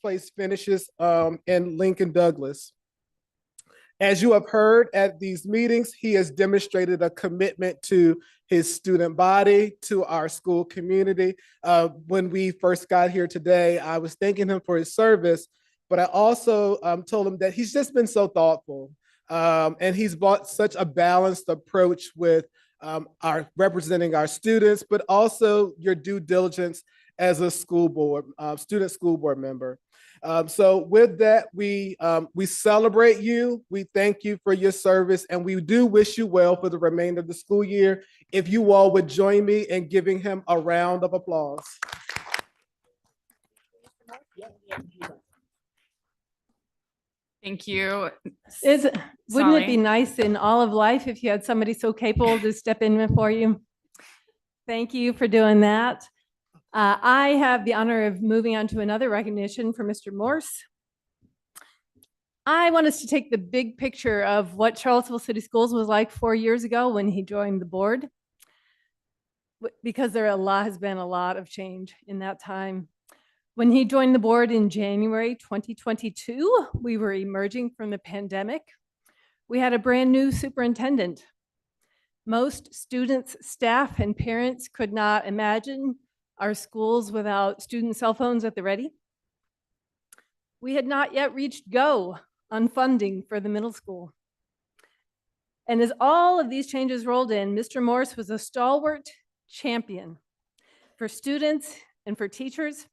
place finishes in Lincoln Douglas. As you have heard at these meetings, he has demonstrated a commitment to his student body, to our school community. When we first got here today, I was thanking him for his service, but I also told him that he's just been so thoughtful. And he's brought such a balanced approach with our representing our students, but also your due diligence as a school board, student school board member. So with that, we celebrate you. We thank you for your service, and we do wish you well for the remainder of the school year. If you all would join me in giving him a round of applause. Thank you. Wouldn't it be nice in all of life if you had somebody so capable to step in for you? Thank you for doing that. I have the honor of moving on to another recognition for Mr. Morse. I want us to take the big picture of what Charlottesville City Schools was like 4 years ago when he joined the board, because has been a lot of change in that time. When he joined the board in January 2022, we were emerging from the pandemic. We had a brand new superintendent. Most students, staff, and parents could not imagine our schools without student cell phones at the ready. We had not yet reached go on funding for the middle school. And as all of these changes rolled in, Mr. Morse was a stalwart champion for students and for teachers.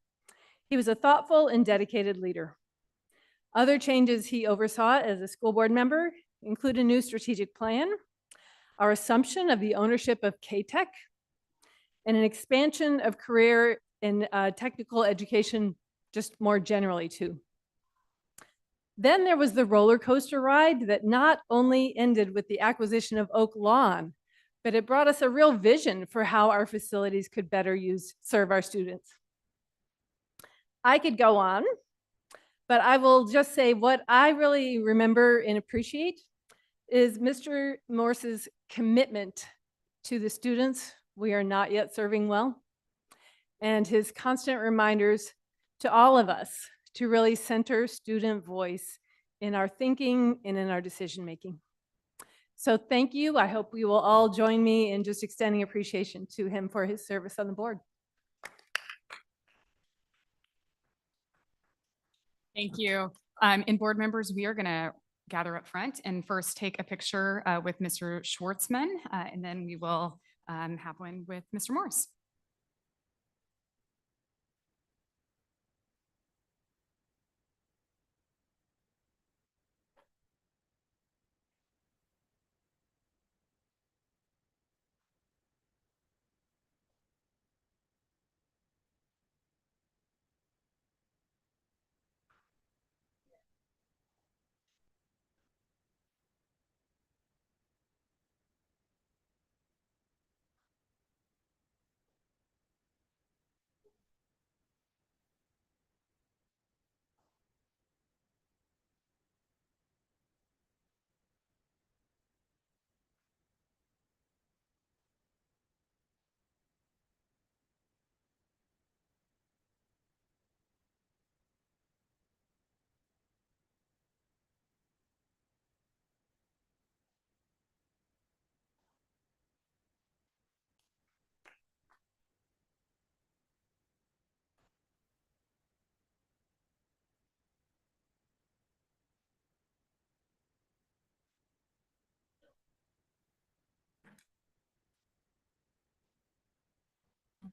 He was a thoughtful and dedicated leader. Other changes he oversaw as a school board member include a new strategic plan, our assumption of the ownership of K-Tech, and an expansion of career in technical education, just more generally too. Then there was the roller coaster ride that not only ended with the acquisition of Oak Lawn, but it brought us a real vision for how our facilities could better serve our students. I could go on, but I will just say what I really remember and appreciate is Mr. Morse's commitment to the students we are not yet serving well, and his constant reminders to all of us to really center student voice in our thinking and in our decision making. So thank you. I hope you will all join me in just extending appreciation to him for his service on the board. Thank you. And board members, we are going to gather up front and first take a picture with Mr. Schwartzman, and then we will have one with Mr. Morse.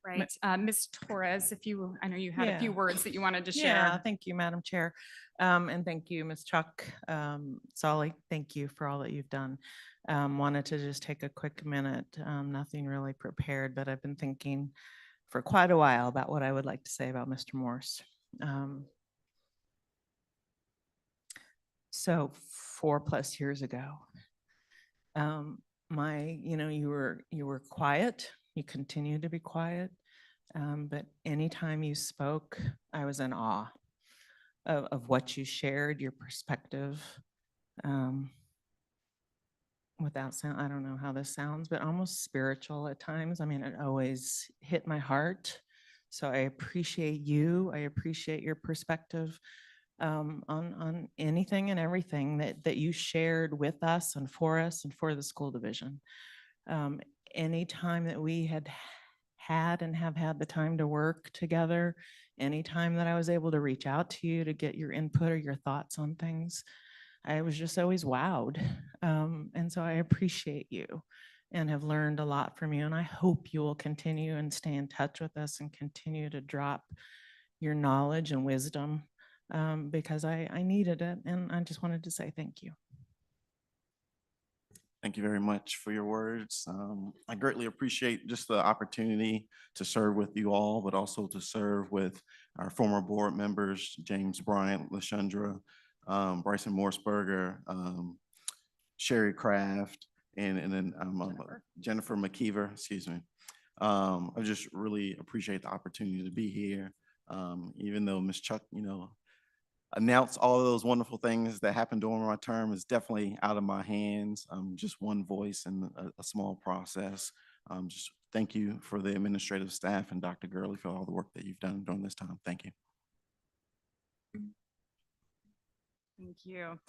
Right. Ms. Torres, I know you had a few words that you wanted to share. Yeah, thank you, Madam Chair. And thank you, Ms. Chuck, Solly, thank you for all that you've done. Wanted to just take a quick minute, nothing really prepared, but I've been thinking for quite a while about what I would like to say about Mr. Morse. So 4+ years ago, you were quiet. You continue to be quiet, but anytime you spoke, I was in awe of what you shared, your perspective. Without sound, I don't know how this sounds, but almost spiritual at times. I mean, it always hit my heart So I appreciate you. I appreciate your perspective on anything and everything that you shared with us and for the school division. Anytime that we had and have had the time to work together, anytime that I was able to reach out to you to get your input or your thoughts on things, I was just always wowed. And so I appreciate you and have learned a lot from you. And I hope you will continue and stay in touch with us and continue to drop your knowledge and wisdom because I needed it. And I just wanted to say thank you. Thank you very much for your words. I greatly appreciate just the opportunity to serve with you all, but also to serve with our former board members, James Bryant, LaShundra, Bryson Morseberger, Sherry Kraft, and then Jennifer McKeever, excuse me. I just really appreciate the opportunity to be here. Even though Ms. Chuck, announce all of those wonderful things that happened during my term is definitely out of my hands. Just one voice and a small process. Just thank you for the administrative staff and Dr. Gurley for all the work that you've done during this time. Thank you. Thank you.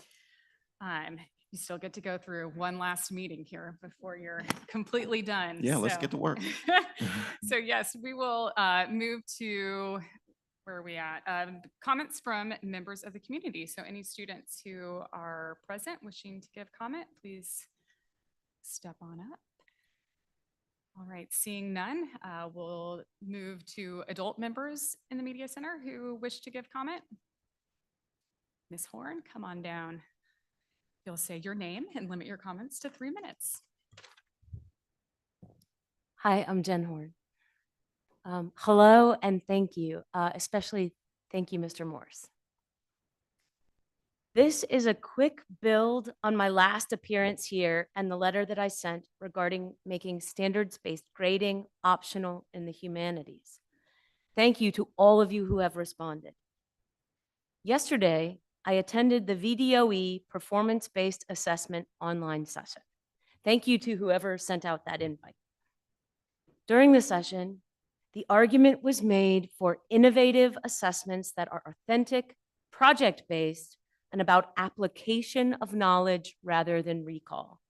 You still get to go through one last meeting here before you're completely done. Yeah, let's get to work. So yes, we will move to, where are we at? Comments from members of the community. So any students who are present wishing to give comment, please step on up. All right, seeing none, we'll move to adult members in the media center who wish to give comment. Ms. Horn, come on down. You'll say your name and limit your comments to 3 minutes. Hi, I'm Jen Horn. Hello and thank you, especially thank you, Mr. Morse. This is a quick build on my last appearance here and the letter that I sent regarding making standards-based grading optional in the humanities. Thank you to all of you who have responded. Yesterday, I attended the VDOE performance-based assessment online session. Thank you to whoever sent out that invite. During the session, the argument was made for innovative assessments that are authentic, project-based, and about application of knowledge rather than recall,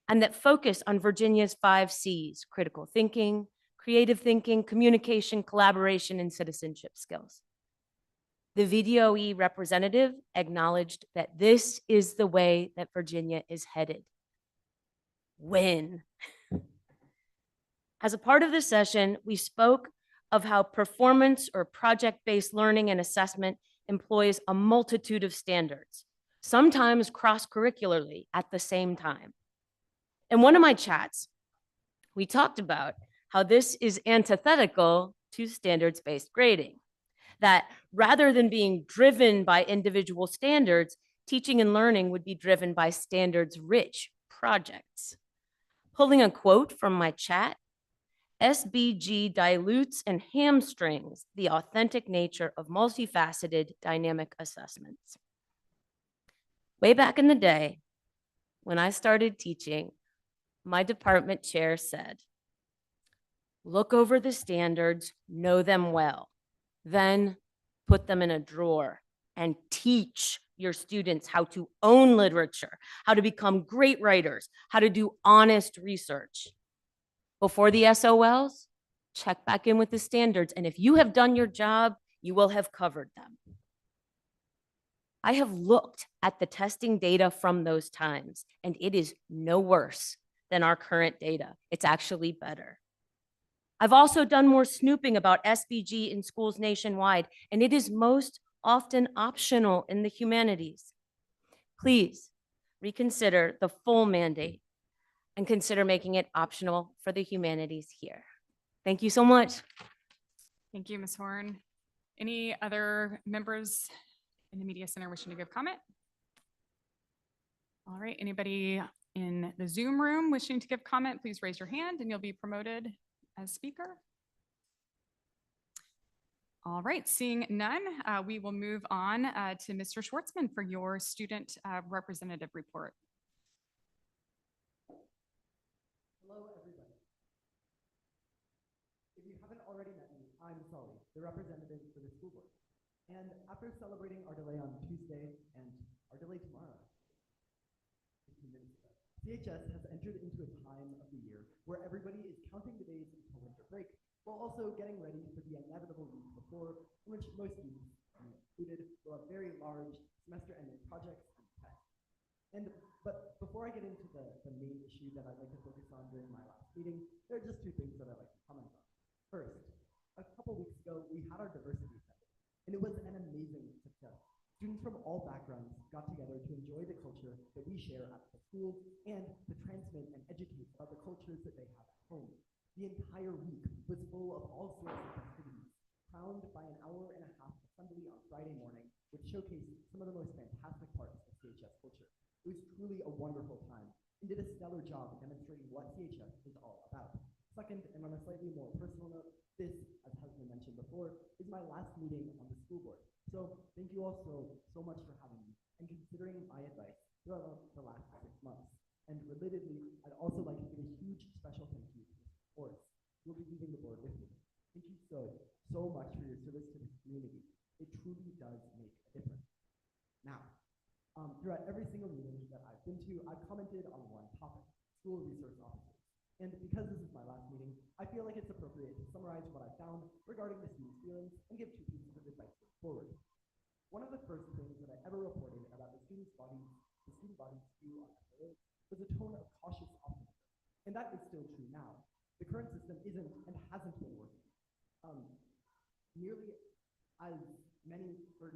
and that focus on Virginia's 5 C's: critical thinking, creative thinking, communication, collaboration, and citizenship skills. The VDOE representative acknowledged that this is the way that Virginia is headed. When? As a part of the session, we spoke of how performance or project-based learning and assessment employs a multitude of standards, sometimes cross-curricularly at the same time. In one of my chats, we talked about how this is antithetical to standards-based grading, that rather than being driven by individual standards, teaching and learning would be driven by standards-rich projects. Pulling a quote from my chat, SBG dilutes and hamstrings the authentic nature of multifaceted dynamic assessments. Way back in the day, when I started teaching, my department chair said, look over the standards, know them well, then put them in a drawer and teach your students how to own literature, how to become great writers, how to do honest research. Before the SOLs, check back in with the standards, and if you have done your job, you will have covered them. I have looked at the testing data from those times, and it is no worse than our current data. It's actually better. I've also done more snooping about SBG in schools nationwide, and it is most often optional in the humanities. Please reconsider the full mandate and consider making it optional for the humanities here. Thank you so much. Thank you, Ms. Horn. Any other members in the media center wishing to give comment? All right, anybody in the Zoom room wishing to give comment, please raise your hand and you'll be promoted as speaker. All right, seeing none, we will move on to Mr. Schwartzman for your student representative report. Hello, everybody. If you haven't already met me, I'm the representative for the school board. And after celebrating our delay on Tuesday and our delay tomorrow, 15 minutes ago, CHS has entered into a time of the year where everybody is counting the days until winter break, while also getting ready for the inevitable week before, in which most students, me included, will have very large semester-ending projects and tests. But before I get into the main issue that I'd like to focus on during my last meeting, there are just two things that I'd like to comment on. First, a couple weeks ago, we had our diversity summit, and it was an amazing success. Students from all backgrounds got together to enjoy the culture that we share at the school and to transmit and educate about the cultures that they have at home. The entire week was full of all sorts of festivities, crowned by an hour-and-a-half assembly on Friday morning, which showcased some of the most fantastic parts of CHS culture. It was truly a wonderful time and did a stellar job demonstrating what CHS is all about. Second, and on a slightly more personal note, this, as has been mentioned before, is my last meeting on the school board. So thank you all so much for having me and considering my advice throughout the last 6 months. And relatedly, I'd also like to give a huge special thank you to Mr. Forrest, who will be leaving the board with me. Thank you so much for your service to this community. It truly does make a difference. Now, throughout every single meeting that I've been to, I've commented on one topic, school resource officers. And because this is my last meeting, I feel like it's appropriate to summarize what I found regarding the students' feelings and give 2 pieces of advice going forward. One of the first things that I ever reported about the student body's view on SRO was a tone of cautious optimism. And that is still true now. The current system isn't and hasn't been working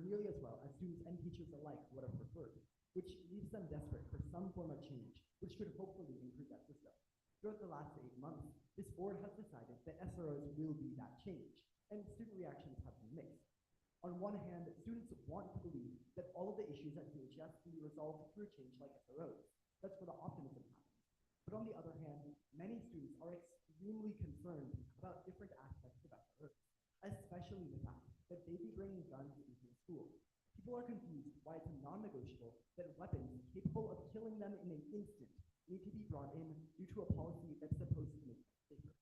nearly as well as students and teachers alike would have preferred, which leaves them desperate for some form of change, which could hopefully improve that system. Throughout the last 8 months, this board has decided that SROs will be that change, and student reactions have been mixed. On one hand, students want to believe that all of the issues at CHS can be resolved through a change like SROs. That's where the optimism happens. But on the other hand, many students are extremely concerned about different aspects of SROs, especially the fact that they be bringing guns into the school. People are confused why it's non-negotiable that weapons capable of killing them in an instant need to be brought in due to a policy that's supposed to make them safer.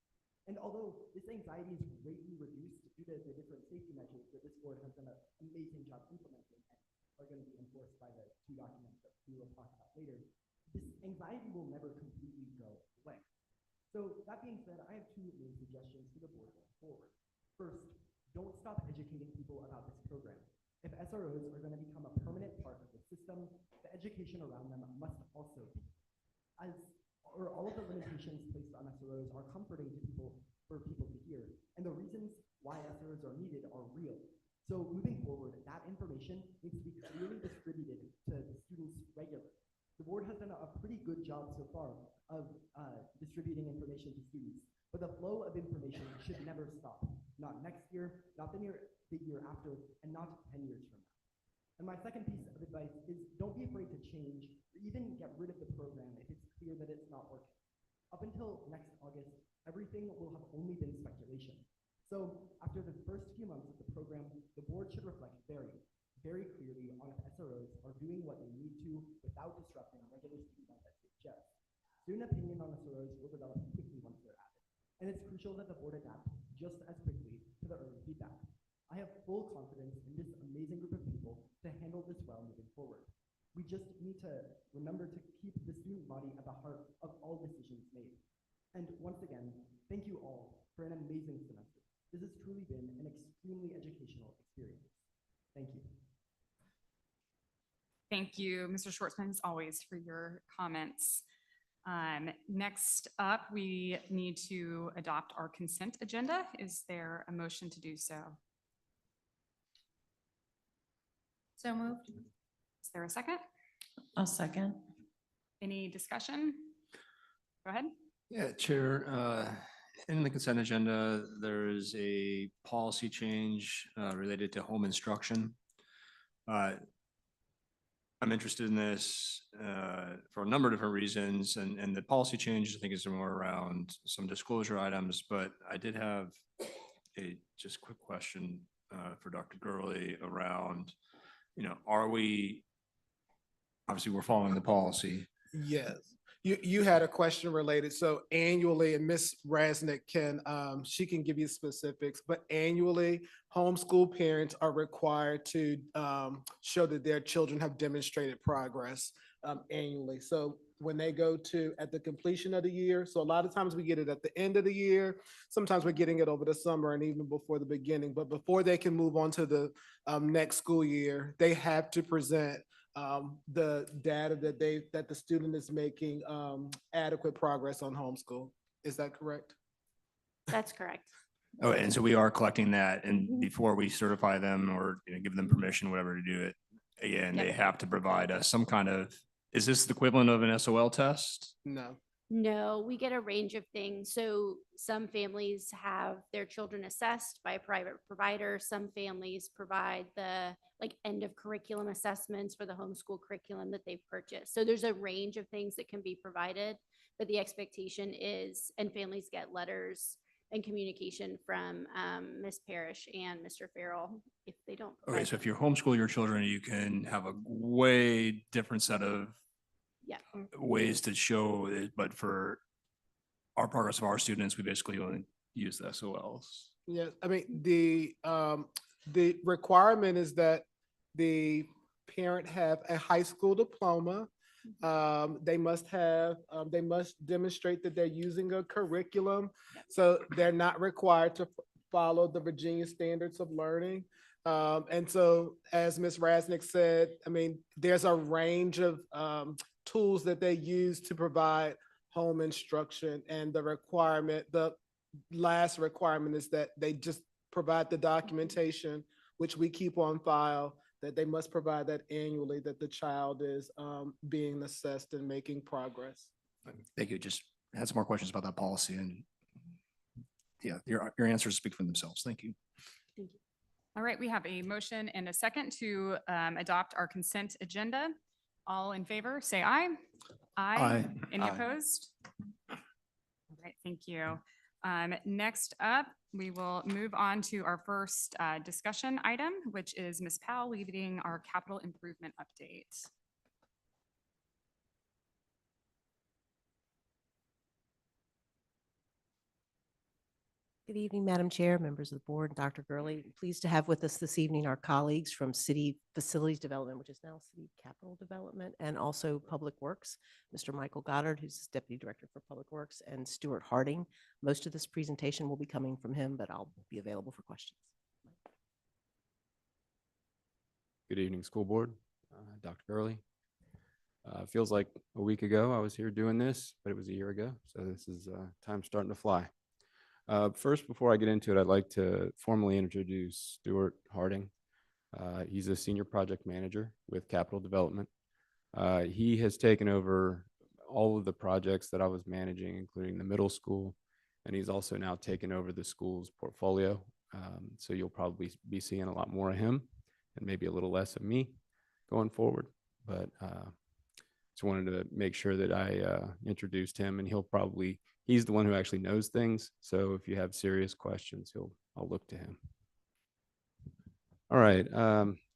And although this anxiety is greatly reduced due to the different safety measures that this board has done an amazing job implementing and are going to be enforced by the 2 documents that we will talk about later, this anxiety will never completely go away. So that being said, I have 2 main suggestions to the board going forward. First, don't stop educating people about this program. If SROs are going to become a permanent part of the system, the education around them must also be. All of the limitations placed on SROs are comforting to people for people to hear, and the reasons why SROs are needed are real. So moving forward, that information needs to be clearly distributed to the students regularly. The board has done a pretty good job so far of distributing information to students, but the flow of information should never stop. Not next year, not the year after, and not 10 years from now. And my second piece of advice is don't be afraid to change or even get rid of the program if it's clear that it's not working. Up until next August, everything will have only been speculation. So after the first few months of the program, the board should reflect very clearly on if SROs are doing what they need to without disrupting regular student life at CHS. Student opinion on SROs will develop quickly once they're added, and it's crucial that the board adapt just as quickly to the early feedback. I have full confidence in this amazing group of people to handle this well moving forward. We just need to remember to keep the student body at the heart of all decisions made. And once again, thank you all for an amazing semester. This has truly been an extremely educational experience. Thank you. Thank you, Mr. Schwartzman, as always, for your comments. Next up, we need to adopt our consent agenda. Is there a motion to do so? So moved. Is there a second? I'll second. Any discussion? Go ahead. Yeah, Chair, in the consent agenda, there is a policy change related to home instruction. I'm interested in this for a number of different reasons, and the policy change, I think, is more around some disclosure items, but I did have a just quick question for Dr. Gurley around, are we, obviously we're following the policy, Yes. You had a question related. So annually, and Ms. Rasnick can, she can give you specifics, but annually, homeschool parents are required to show that their children have demonstrated progress annually. So when they go to, at the completion of the year, so a lot of times we get it at the end of the year. Sometimes we're getting it over the summer and even before the beginning, but before they can move on to the next school year, they have to present the data that the student is making adequate progress on homeschool. Is that correct? That's correct. Oh, and so we are collecting that, and before we certify them or give them permission, whatever, to do it, again, they Yep. have to provide us some kind of, is this the equivalent of an SOL test? No. No, we get a range of things. So some families have their children assessed by a private provider. Some families provide the like end of curriculum assessments for the homeschool curriculum that they've purchased. So there's a range of things that can be provided, but the expectation is, and families get letters and communication from Ms. Parrish and Mr. Farrell if they don't. Okay, provide so if them. you homeschool your children, you can have a way different set of Yeah. ways to show it, but for our progress of our students, we basically only use the SOLs. Yeah, I mean, the requirement is that the parent have a high school diploma. They must have, they must demonstrate that they're using a curriculum. So they're not required to follow the Virginia standards of learning. And so, as Ms. Rasnick said, I mean, there's a range of tools that they use to provide home instruction, and the last requirement is that they just provide the documentation, which we keep on file, that they must provide that annually, that the child is being assessed and making progress. Thank you. Just had some more questions about that policy, and yeah, your answers speak for themselves. Thank you. All right, we have a motion and a second to adopt our consent agenda. All in favor, say aye. Aye. Any Aye. opposed? All right, thank you. Next up, we will move on to our first discussion item, which is Ms. Powell leading our capital improvement update. Good evening, Madam Chair, members of the board, and Dr. Gurley. Pleased to have with us this evening our colleagues from City Facilities Development, which is now City Capital Development, and also Public Works, Mr. Michael Goddard, who's Deputy Director for Public Works, and Stuart Harding. Most of this presentation will be coming from him, but I'll be available for questions. Good evening, school board, Dr. Gurley. Feels like a week ago I was here doing this, but it was a year ago. So this is time starting to fly. First, before I get into it, I'd like to formally introduce Stuart Harding. He's a senior project manager with Capital Development. He has taken over all of the projects that I was managing, including the middle school, and he's also now taken over the school's portfolio. So you'll probably be seeing a lot more of him and maybe a little less of me going forward. But just wanted to make sure that I introduced him, and he's the one who actually knows things. So if you have serious questions, I'll look to him. All right,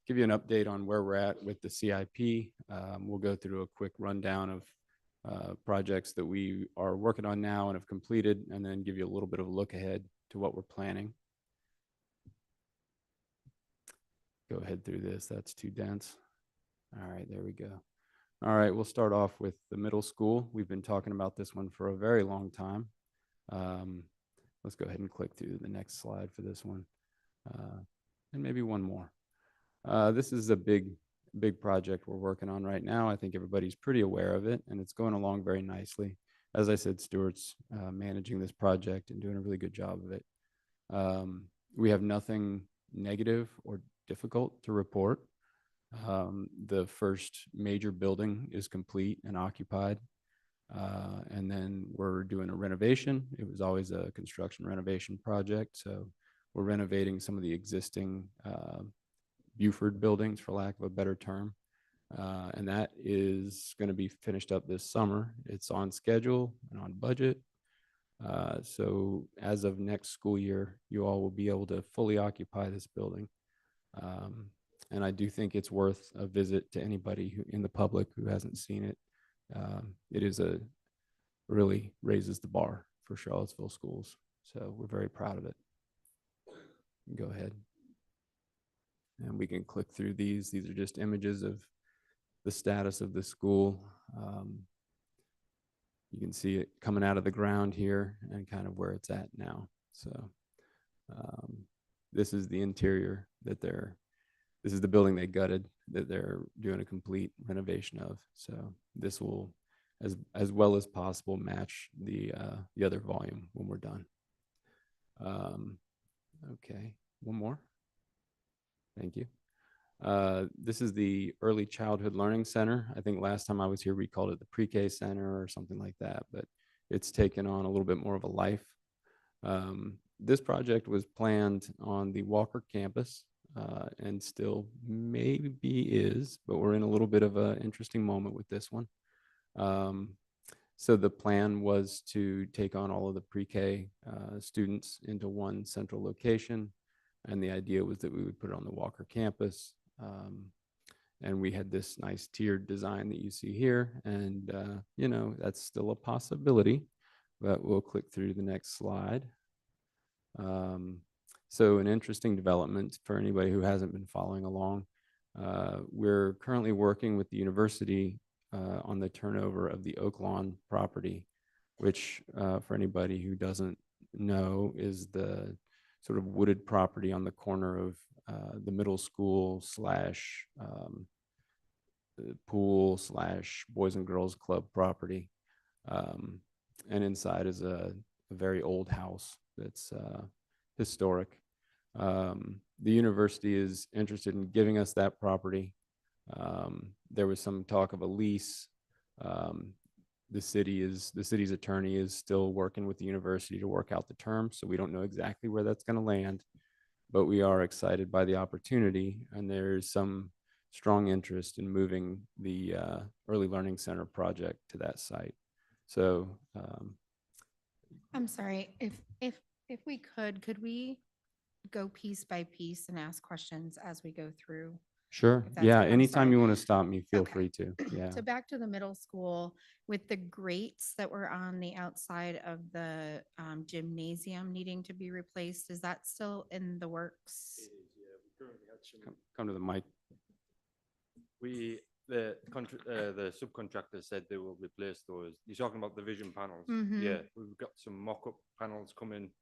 give you an update on where we're at with the CIP. We'll go through a quick rundown of projects that we are working on now and have completed, and then give you a little bit of a look ahead to what we're planning. Go ahead through this, that's too dense. All right, there we go. All right, we'll start off with the middle school. We've been talking about this one for a very long time. Let's go ahead and click through the next slide for this one. And maybe one more. This is a big project we're working on right now. I think everybody's pretty aware of it, and it's going along very nicely. As I said, Stuart's managing this project and doing a really good job of it. We have nothing negative or difficult to report. The first major building is complete and occupied. And then we're doing a renovation. It was always a construction renovation project. So we're renovating some of the existing Buford buildings, for lack of a better term. And that is going to be finished up this summer. It's on schedule and on budget. So as of next school year, you all will be able to fully occupy this building. And I do think it's worth a visit to anybody in the public who hasn't seen it. it is really raises the bar for Charlottesville schools. So we're very proud of it. Go ahead. And we can click through these. These are just images of the status of the school. You can see it coming out of the ground here and kind of where it's at now. So this is the interior that this is the building they gutted that they're doing a complete renovation of. So this will, as well as possible, match the other volume when we're done. Okay, one more. Thank you. This is the Early Childhood Learning Center. I think last time I was here, we called it the Pre-K Center or something like that, but it's taken on a little bit more of a life. This project was planned on the Walker campus and still maybe is, but we're in a little bit of an interesting moment with this one. So the plan was to take on all of the pre-K students into one central location. And the idea was that we would put it on the Walker campus. And we had this nice tiered design that you see here. And, you know, that's still a possibility, but we'll click through the next slide. So an interesting development for anybody who hasn't been following along. We're currently working with the university on the turnover of the Oak Lawn property, which for anybody who doesn't know is the sort of wooded property on the corner of the middle school slash pool slash Boys and Girls Club property. And inside is a very old house that's historic. The university is interested in giving us that property. There was some talk of a lease. The city's attorney is still working with the university to work out the terms, so we don't know exactly where that's going to land, but we are excited by the opportunity, and there's some strong interest in moving the Early Learning Center project to that site. So I'm sorry, if we could we go piece by piece and ask questions as we go through? sure. If that's Yeah. okay, I'm Anytime sorry. you want to stop me, feel Okay. free to. Yeah. So back to the middle school with the grates that were on the outside of the gymnasium needing to be replaced. Is that still in the works? Come to the mic. The subcontractor said they will replace those. You're talking about the vision panels. Mhm. Yeah, we've got some mock-up panels coming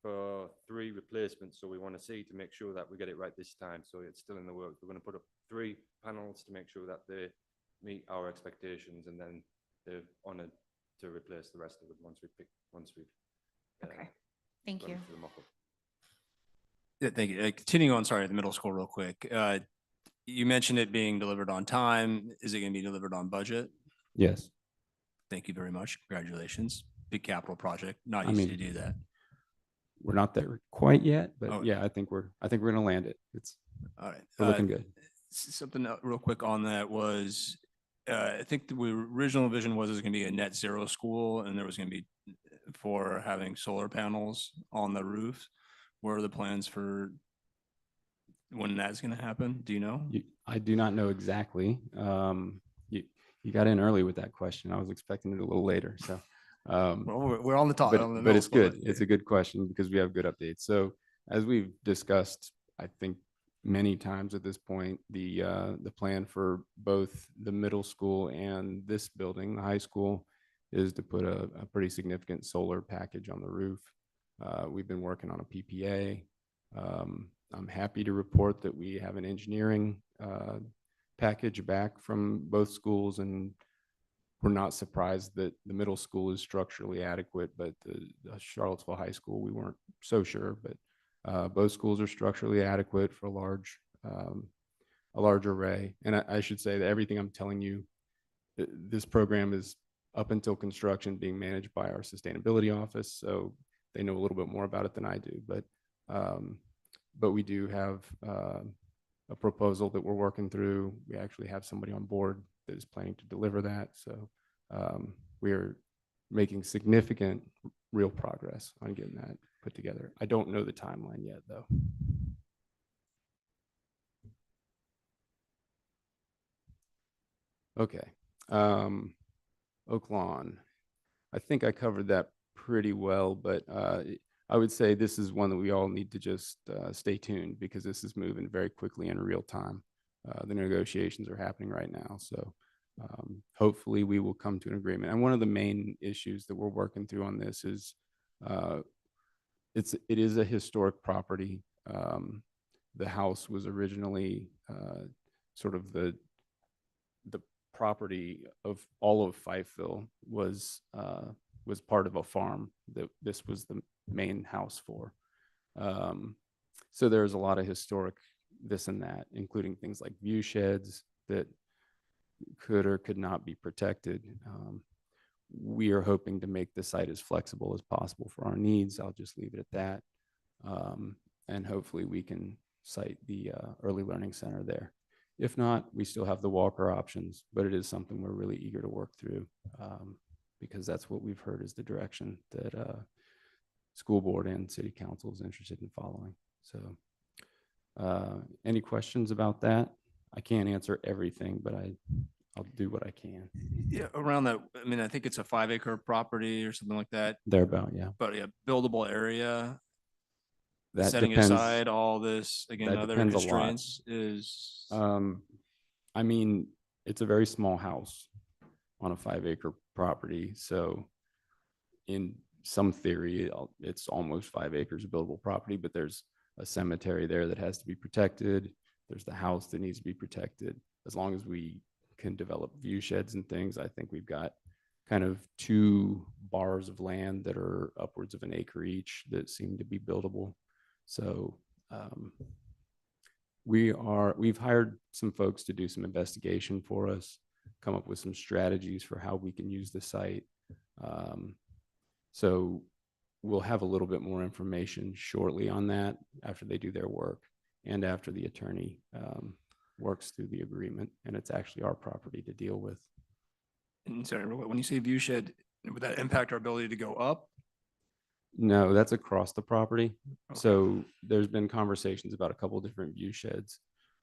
for 3 replacements. So we want to see to make sure that we get it right this time. So it's still in the works. We're going to put up 3 panels to make sure that they meet our expectations, and then they're honored to replace the rest of it once we've Okay, thank gone you. through the mock-up. Yeah, thank you. Continuing on, sorry, the middle school real quick. You mentioned it being delivered on time. Is it going to be delivered on budget? Yes. Thank you very much. Congratulations. Big capital project. Not I easy mean, to do that. We're not there quite yet, but Oh. yeah, I think we're going to land it. All right. We're looking good. Something real quick on that was, I think the original vision was it was going to be a net zero school, and there was going to be for having solar panels on the roof. What are the plans for when that's going to happen? Do you know? I do not know exactly. You got in early with that question. I was expecting it a little later. So, well, we're on the top. But it's good. It's a good question because we have good updates. So as we've discussed, I think many times at this point, the plan for both the middle school and this building, the high school, is to put a pretty significant solar package on the roof. We've been working on a PPA. I'm happy to report that we have an engineering package back from both schools, and we're not surprised that the middle school is structurally adequate, but the Charlottesville High School, we weren't so sure, but both schools are structurally adequate for a large array. And I should say that everything I'm telling you, this program is up until construction being managed by our sustainability office. So they know a little bit more about it than I do, but we do have a proposal that we're working through. We actually have somebody on board that is planning to deliver that. So we are making significant real progress on getting that put together. I don't know the timeline yet, though. Okay. Oak Lawn. I think I covered that pretty well, but I would say this is one that we all need to just stay tuned because this is moving very quickly in real time. The negotiations are happening right now. So hopefully we will come to an agreement. And one of the main issues that we're working through on this is it is a historic property. The house was originally sort of the property of all of Fifeville was part of a farm that this was the main house for. So there's a lot of historic this and that, including things like view sheds that could or could not be protected. We are hoping to make the site as flexible as possible for our needs. I'll just leave it at that. And hopefully we can site the early learning center there. If not, we still have the Walker options, but it is something we're really eager to work through because that's what we've heard is the direction that school board and city council is interested in following. So any questions about that? I can't answer everything, but I'll do what I can. Yeah, around that, I mean, I think it's a 5-acre property or something like that, Thereabout, yeah. but yeah, buildable area, That setting depends. aside all this, again, That other depends a lot. constraints is, I mean, it's a very small house on a 5-acre property. So in some theory, it's almost 5 acres of buildable property, but there's a cemetery there that has to be protected. There's the house that needs to be protected. As long as we can develop view sheds and things, I think we've got kind of 2 bars of land that are upwards of 1 acre each that seem to be buildable. So we've hired some folks to do some investigation for us, come up with some strategies for how we can use the site. So we'll have a little bit more information shortly on that after they do their work and after the attorney works through the agreement, and it's actually our property to deal with. and sorry, when you say view shed, would that impact our ability to go up? No, that's across the property. Okay. So there's been conversations about a couple different view sheds.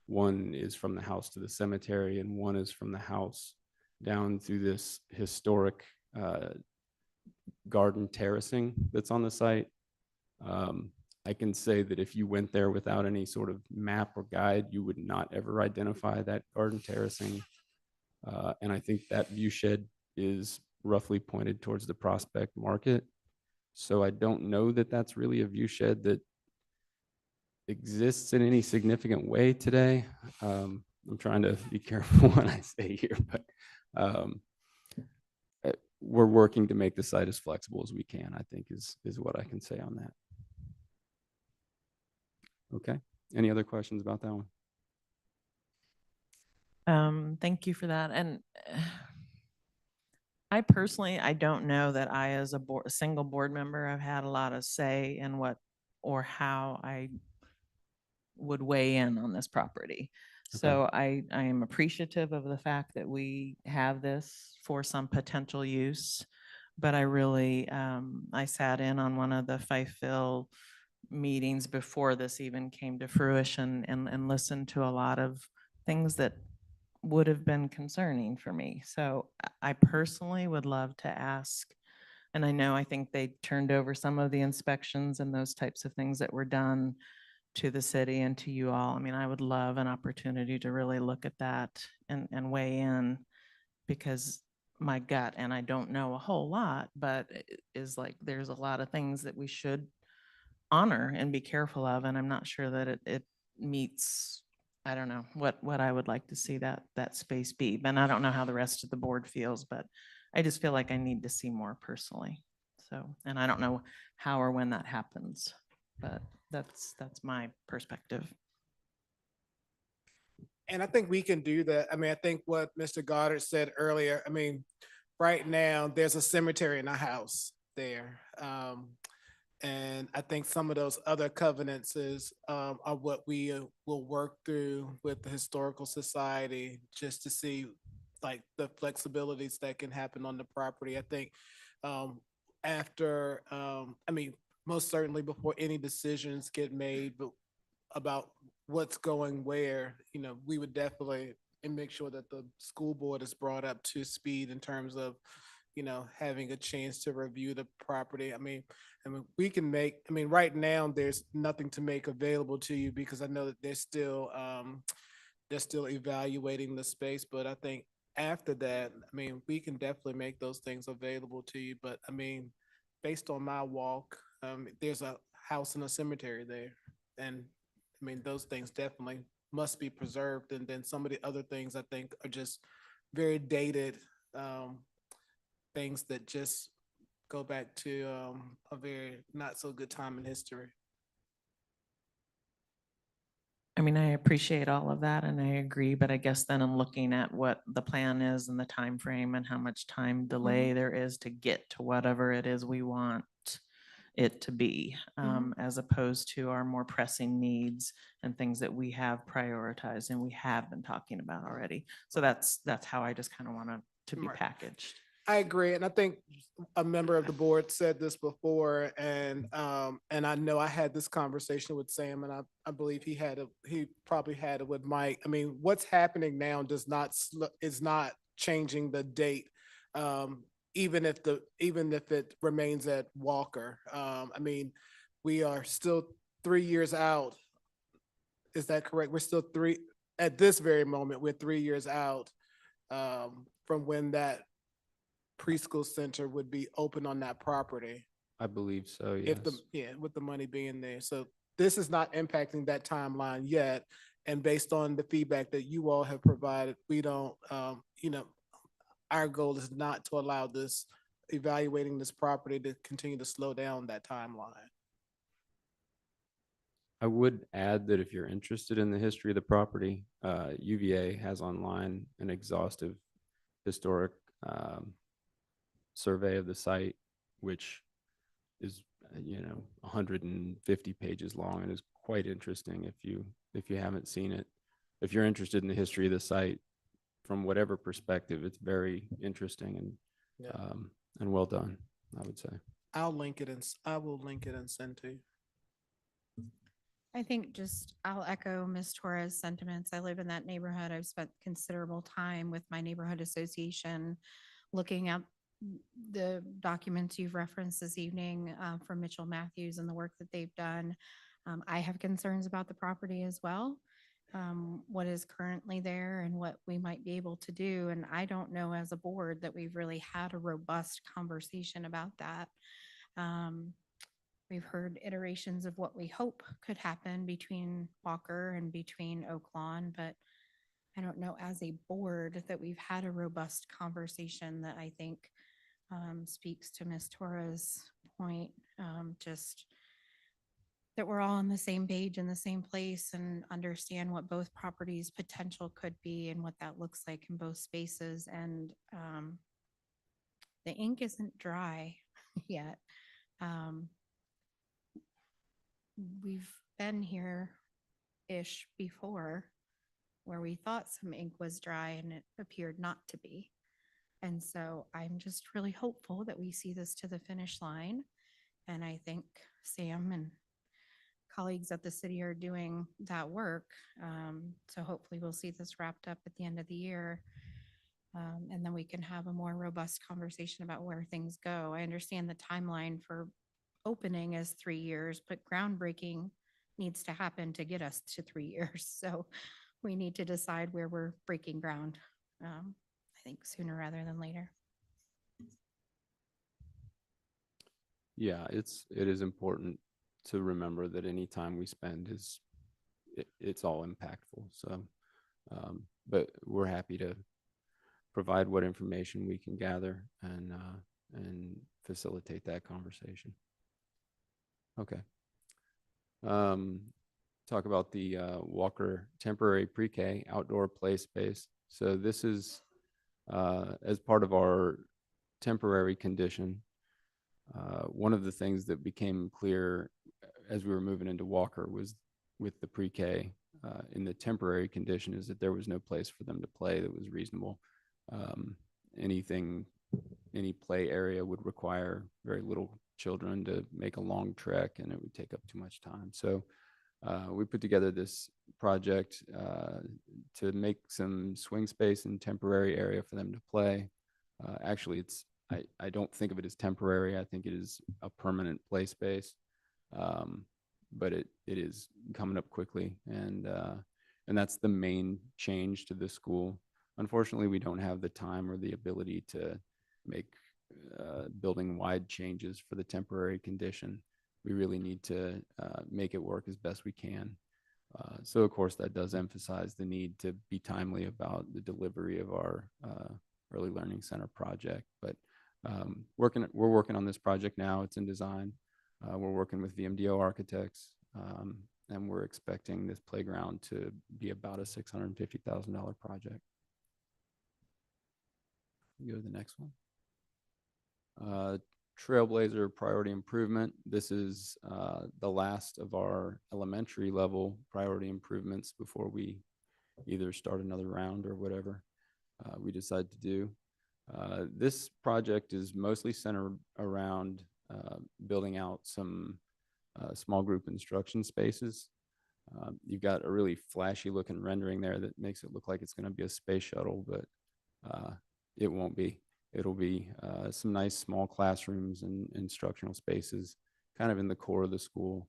One is from the house to the cemetery, and one is from the house down through this historic garden terracing that's on the site. I can say that if you went there without any sort of map or guide, you would not ever identify that garden terracing. And I think that view shed is roughly pointed towards the Prospect Market. So I don't know that that's really a view shed that exists in any significant way today. I'm trying to be careful when I say here, but we're working to make the site as flexible as we can, I think is what I can say on that. Okay. Any other questions about that one? Thank you for that. And I personally, I don't know that I, as a single board member, have had a lot of say in what or how I would weigh in on this property. Okay. So I am appreciative of the fact that we have this for some potential use, but I really, I sat in on one of the Fifeville meetings before this even came to fruition and listened to a lot of things that would have been concerning for me. So I personally would love to ask, and I think they turned over some of the inspections and those types of things that were done to the city and to you all. I mean, I would love an opportunity to really look at that and weigh in, because my gut, and I don't know a whole lot, but is like, there's a lot of things that we should honor and be careful of. And I'm not sure that it meets, I don't know, what I would like to see that space be. And I don't know how the rest of the board feels, but I just feel like I need to see more personally. So, and I don't know how or when that happens, but that's my perspective. And I think we can do that. I mean, I think what Mr. Goddard said earlier, I mean, right now there's a cemetery in the house there. And I think some of those other covenants are what we will work through with the Historical Society just to see like the flexibilities that can happen on the property. I think after, I mean, most certainly before any decisions get made about what's going where, you know, we would definitely and make sure that the school board is brought up to speed in terms of, having a chance to review the property. We can make, right now, there's nothing to make available to you because I know that they're still evaluating the space, but I think after that, we can definitely make those things available to you. But based on my walk, there's a house and a cemetery there. And those things definitely must be preserved. And then some of the other things I think are just very dated things that just go back to a very not so good time in history. I mean, I appreciate all of that and I agree, but I guess then I'm looking at what the plan is and the time frame and how much time delay there is to get to whatever it is we want it to be, as opposed to our more pressing needs and things that we have prioritized and we have been talking about already. So that's how I just kind of want to be Right. packaged. I agree, and I think a member of the board said this before, and I know I had this conversation with Sam, and I believe he probably had it with Mike. What's happening now is not changing the date, even if it remains at Walker. We are still 3 years out. Is that correct? We're still at this very moment. We're 3 years out from when that preschool center would be open on that property. I believe so, yes. With the money being there. So this is not impacting that timeline yet. And based on the feedback that you all have provided, we don't, our goal is not to allow evaluating this property to continue to slow down that timeline. I would add that if you're interested in the history of the property, UVA has online an exhaustive historic survey of the site, which is 150 pages long and is quite interesting if you haven't seen it. If you're interested in the history of the site from whatever perspective, it's very interesting and well done, I would say. I will link it and send to you. I think I'll echo Ms. Torres' sentiments. I live in that neighborhood. I've spent considerable time with my neighborhood association looking at the documents you've referenced this evening from Mitchell Matthews and the work that they've done. I have concerns about the property as well, what is currently there and what we might be able to do. And I don't know as a board that we've really had a robust conversation about that. We've heard iterations of what we hope could happen between Walker and between Oak Lawn, but I don't know as a board that we've had a robust conversation that I think speaks to Ms. Torres' point, just that we're all on the same page in the same place and understand what both properties' potential could be and what that looks like in both spaces. And the ink isn't dry yet. We've been here-ish before where we thought some ink was dry and it appeared not to be. And so I'm just really hopeful that we see this to the finish line. And I think Sam and colleagues at the city are doing that work. So hopefully we'll see this wrapped up at the end of the year. And then we can have a more robust conversation about where things go. I understand the timeline for opening is 3 years, but groundbreaking needs to happen to get us to 3 years. So we need to decide where we're breaking ground. I think sooner rather than later. Yeah, it is important to remember that any time we spend it's all impactful. So, but we're happy to provide what information we can gather and facilitate that conversation. Okay. Talk about the Walker temporary pre-K outdoor play space. So this is as part of our temporary condition. One of the things that became clear as we were moving into Walker was with the pre-K in the temporary condition is that there was no place for them to play that was reasonable. Any play area would require very little children to make a long trek and it would take up too much time. So we put together this project to make some swing space and temporary area for them to play. Actually, I don't think of it as temporary. I think it is a permanent play space. But it is coming up quickly, and that's the main change to this school. Unfortunately, we don't have the time or the ability to make building-wide changes for the temporary condition. We really need to make it work as best we can. So of course, that does emphasize the need to be timely about the delivery of our early learning center project. But we're working on this project now. It's in design. We're working with VMDO architects, and we're expecting this playground to be about a $650,000 project. Go to the next one. Trailblazer priority improvement. This is the last of our elementary level priority improvements before we either start another round or whatever we decide to do. This project is mostly centered around building out some small group instruction spaces. You've got a really flashy looking rendering there that makes it look like it's going to be a space shuttle, but it won't be. It'll be some nice small classrooms and instructional spaces kind of in the core of the school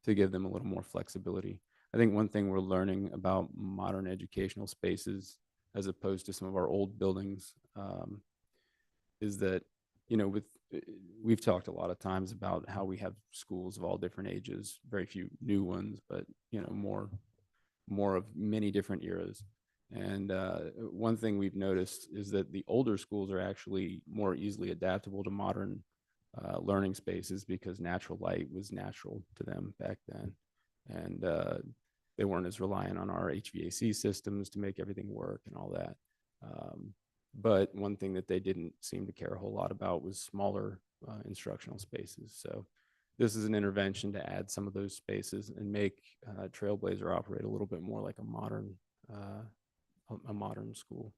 to give them a little more flexibility. I think one thing we're learning about modern educational spaces as opposed to some of our old buildings is that, you know, we've talked a lot of times about how we have schools of all different ages, very few new ones, but, you know, more of many different eras. And one thing we've noticed is that the older schools are actually more easily adaptable to modern learning spaces because natural light was natural to them back then. And they weren't as reliant on our HVAC systems to make everything work and all that. But one thing that they didn't seem to care a whole lot about was smaller instructional spaces. So this is an intervention to add some of those spaces and make Trailblazer operate a little bit more like a modern school.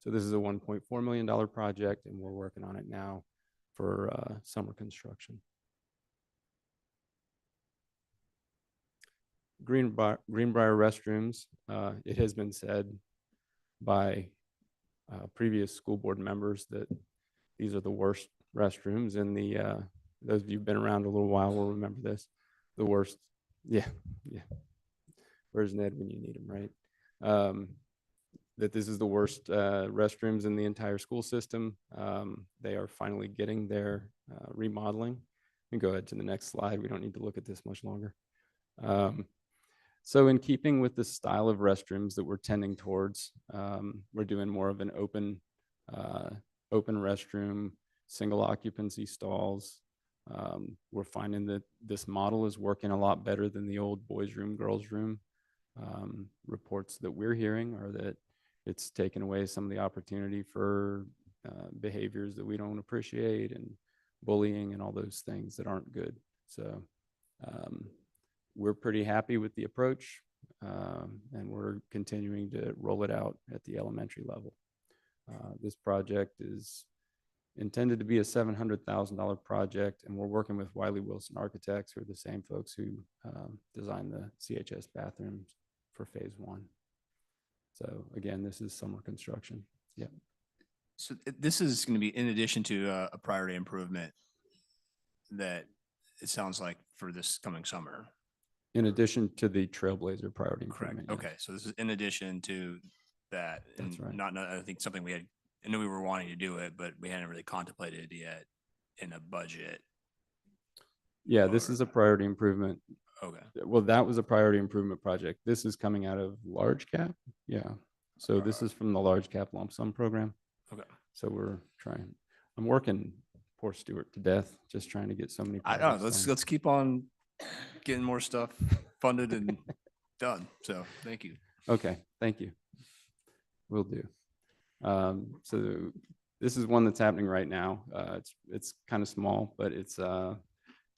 So this is a $1.4 million project, and we're working on it now for summer construction. Greenbrier restrooms. It has been said by previous school board members that these are the worst restrooms in the, those of you who've been around a little while will remember this, the worst. Yeah. Where's Ned when you need him, right? That this is the worst restrooms in the entire school system. They are finally getting their remodeling. We can go ahead to the next slide. We don't need to look at this much longer. So in keeping with the style of restrooms that we're tending towards, we're doing more of an open restroom, single occupancy stalls. We're finding that this model is working a lot better than the old boys room, girls room. Reports that we're hearing are that it's taken away some of the opportunity for behaviors that we don't appreciate and bullying and all those things that aren't good. So we're pretty happy with the approach, and we're continuing to roll it out at the elementary level. This project is intended to be a $700,000 project, and we're working with Wiley Wilson Architects, who are the same folks who designed the CHS bathrooms for phase 1. So again, this is summer construction. Yeah. So this is going to be in addition to a priority improvement that it sounds like for this coming summer. In addition to the Trailblazer priority Correct. improvement. Okay. So this is in addition to that. That's right. Not, I think something we had, I knew we were wanting to do it, but we hadn't really contemplated it yet in a budget. Yeah, this is a priority improvement. Okay. Well, that was a priority improvement project. This is coming out of large cap. Yeah. So this is from the large cap lump sum program. Okay. So we're trying, I'm working poor Stuart to death, just trying to get so many. I know. Let's keep on getting more stuff funded and done. So thank you. Okay. Thank you. Will do. So this is one that's happening right now. It's kind of small, but it's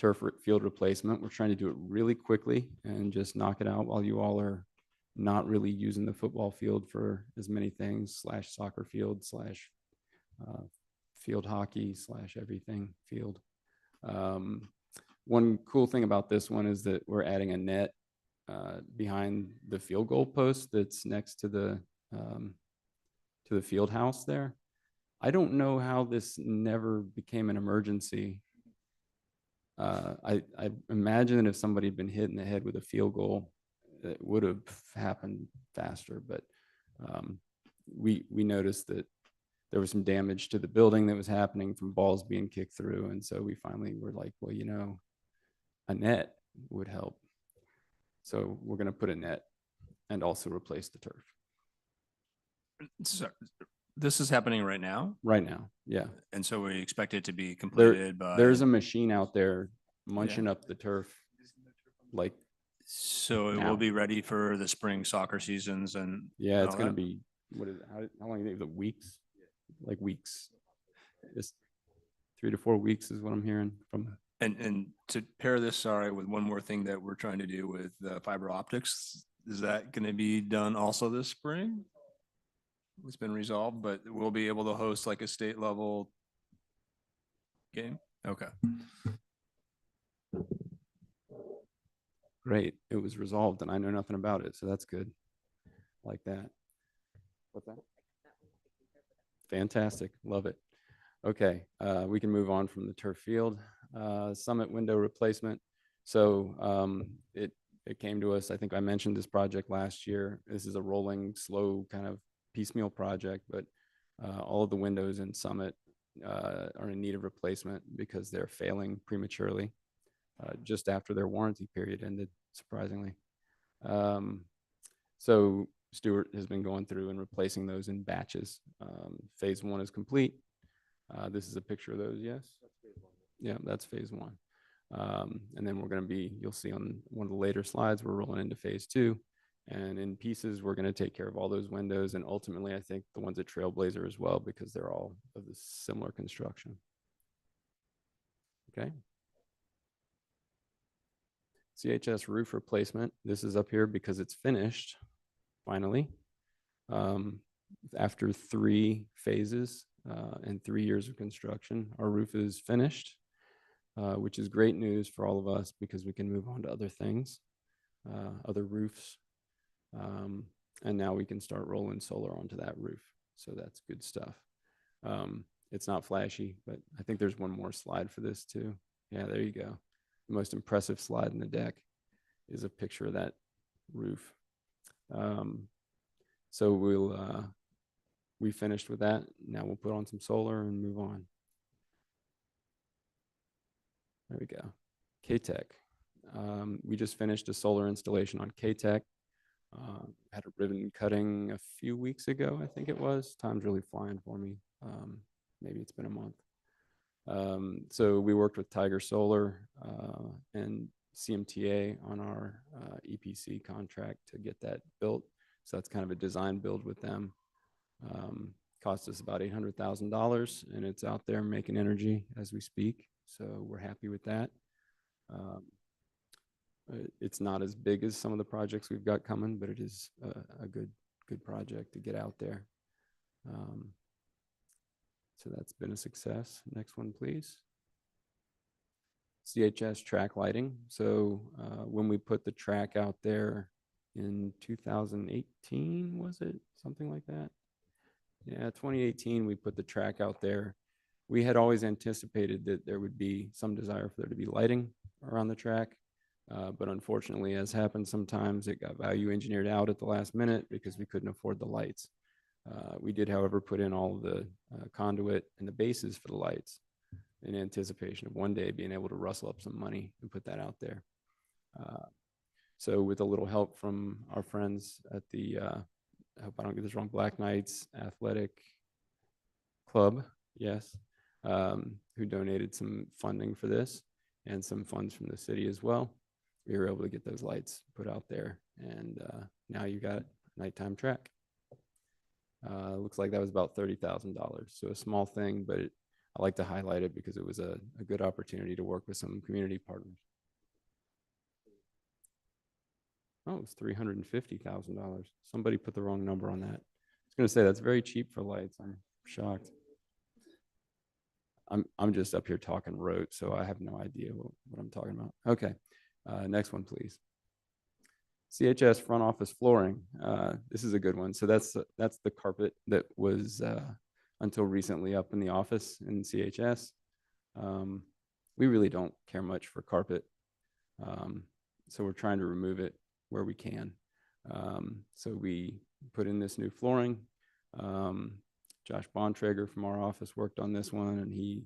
turf field replacement. We're trying to do it really quickly and just knock it out while you all are not really using the football field for as many things / soccer field / field hockey / everything field. One cool thing about this one is that we're adding a net behind the field goal post that's next to the field house there. I don't know how this never became an emergency. I imagine that if somebody had been hit in the head with a field goal, it would have happened faster. But we noticed that there was some damage to the building that was happening from balls being kicked through. And so we finally were like, well, you know, a net would help. So we're going to put a net and also replace the turf So this is happening right now, right now. Yeah. and so we expect it to be completed by. There's a machine out there munching up the turf. Like, So it now. will be ready for the spring soccer seasons and. yeah, and it's all going to that? be, what is it? How long is it? Weeks? Like weeks. It's 3 to 4 weeks is what I'm hearing from. And to pair this, sorry, with one more thing that we're trying to do with fiber optics, is that going to be done also this spring? It's been resolved, but we'll be able to host like a state level game? Okay. Great. It was resolved and I know nothing about it. So that's good. Like that. What's that? Fantastic. Love it. Okay. We can move on from the turf field. Summit window replacement. So it came to us. I think I mentioned this project last year. This is a rolling, slow kind of piecemeal project, but all of the windows in Summit are in need of replacement because they're failing prematurely just after their warranty period ended, surprisingly. So Stuart has been going through and replacing those in batches. Phase 1 is complete. This is a picture of those, yes? Yeah, that's phase 1. And then we're going to be, you'll see on one of the later slides, we're rolling into phase 2. And in pieces, we're going to take care of all those windows. And ultimately, I think the ones at Trailblazer as well, because they're all of this similar construction. Okay. CHS roof replacement. This is up here because it's finished, finally. After 3 phases and 3 years of construction, our roof is finished, which is great news for all of us because we can move on to other things, other roofs. And now we can start rolling solar onto that roof. So that's good stuff. It's not flashy, but I think there's one more slide for this too. Yeah, there you go. The most impressive slide in the deck is a picture of that roof. So we finished with that. Now we'll put on some solar and move on. There we go. K-Tech. We just finished a solar installation on K-Tech. Had a ribbon cutting a few weeks ago, I think it was. Time's really flying for me. Maybe it's been a month. So we worked with Tiger Solar and CMTA on our EPC contract to get that built. So that's kind of a design build with them. Cost us about $800,000 and it's out there making energy as we speak. So we're happy with that. It's not as big as some of the projects we've got coming, but it is a good project to get out there. So that's been a success. Next one, please. CHS track lighting. So when we put the track out there in 2018, was it something like that? Yeah, 2018, we put the track out there. We had always anticipated that there would be some desire for there to be lighting around the track. But unfortunately, as happens sometimes, it got value engineered out at the last minute because we couldn't afford the lights. We did, however, put in all of the conduit and the bases for the lights in anticipation of one day being able to rustle up some money and put that out there. So with a little help from our friends at the, I hope I don't get this wrong, Black Knights Athletic Club, yes, who donated some funding for this and some funds from the city as well. We were able to get those lights put out there, and now you got a nighttime track. Looks like that was about $30,000. So a small thing, but I like to highlight it because it was a good opportunity to work with some community partners. Oh, it was $350,000. Somebody put the wrong number on that. I was going to say that's very cheap for lights. I'm shocked. I'm just up here talking rote, so I have no idea what I'm talking about. Okay, next one, please. CHS front office flooring. This is a good one. So that's the carpet that was until recently up in the office in CHS. We really don't care much for carpet. So we're trying to remove it where we can. So we put in this new flooring. Josh Bontrager from our office worked on this one, and he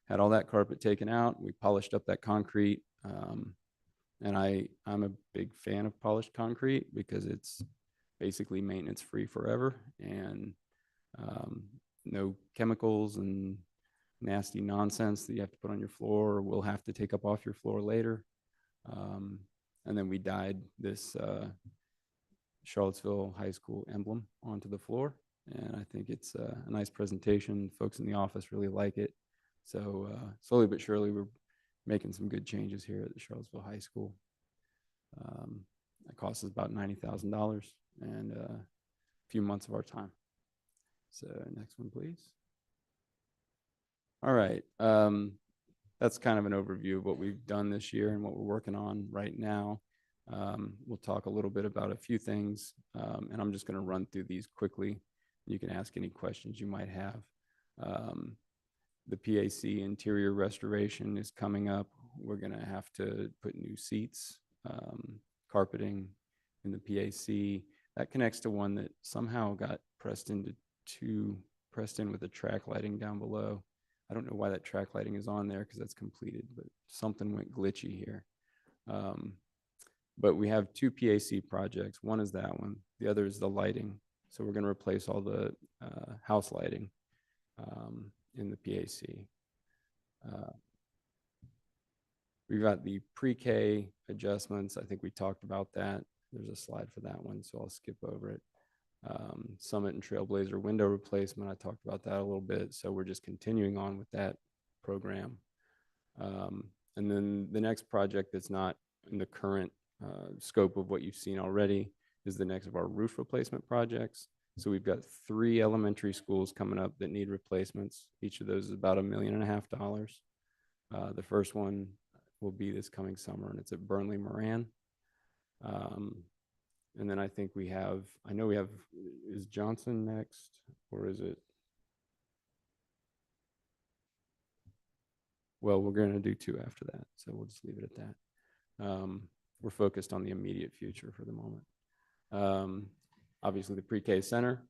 had all that carpet taken out. We polished up that concrete. And I'm a big fan of polished concrete because it's basically maintenance free forever, and no chemicals and nasty nonsense that you have to put on your floor or will have to take up off your floor later. And then we dyed this Charlottesville High School emblem onto the floor. And I think it's a nice presentation. Folks in the office really like it. So slowly but surely, we're making some good changes here at the Charlottesville High School. It costs us about $90,000 and a few months of our time. So next one, please. All right. That's kind of an overview of what we've done this year and what we're working on right now. We'll talk a little bit about a few things, and I'm just going to run through these quickly. You can ask any questions you might have. The PAC interior restoration is coming up. We're going to have to put new seats, carpeting in the PAC. That connects to one that somehow got pressed in with the track lighting down below. I don't know why that track lighting is on there because that's completed, but something went glitchy here. But we have two PAC projects. One is that one. The other is the lighting. So we're going to replace all the house lighting in the PAC. We've got the pre-K adjustments. I think we talked about that. There's a slide for that one, so I'll skip over it. Summit and Trailblazer window replacement. I talked about that a little bit. So we're just continuing on with that program. And then the next project that's not in the current scope of what you've seen already is the next of our roof replacement projects. So we've got 3 elementary schools coming up that need replacements. Each of those is about $1.5 million. The first one will be this coming summer, and it's at Burnley Moran. And then I think is Johnson next, or is it? Well, we're going to do 2 after that, so we'll just leave it at that. We're focused on the immediate future for the moment. Obviously, the pre-K center,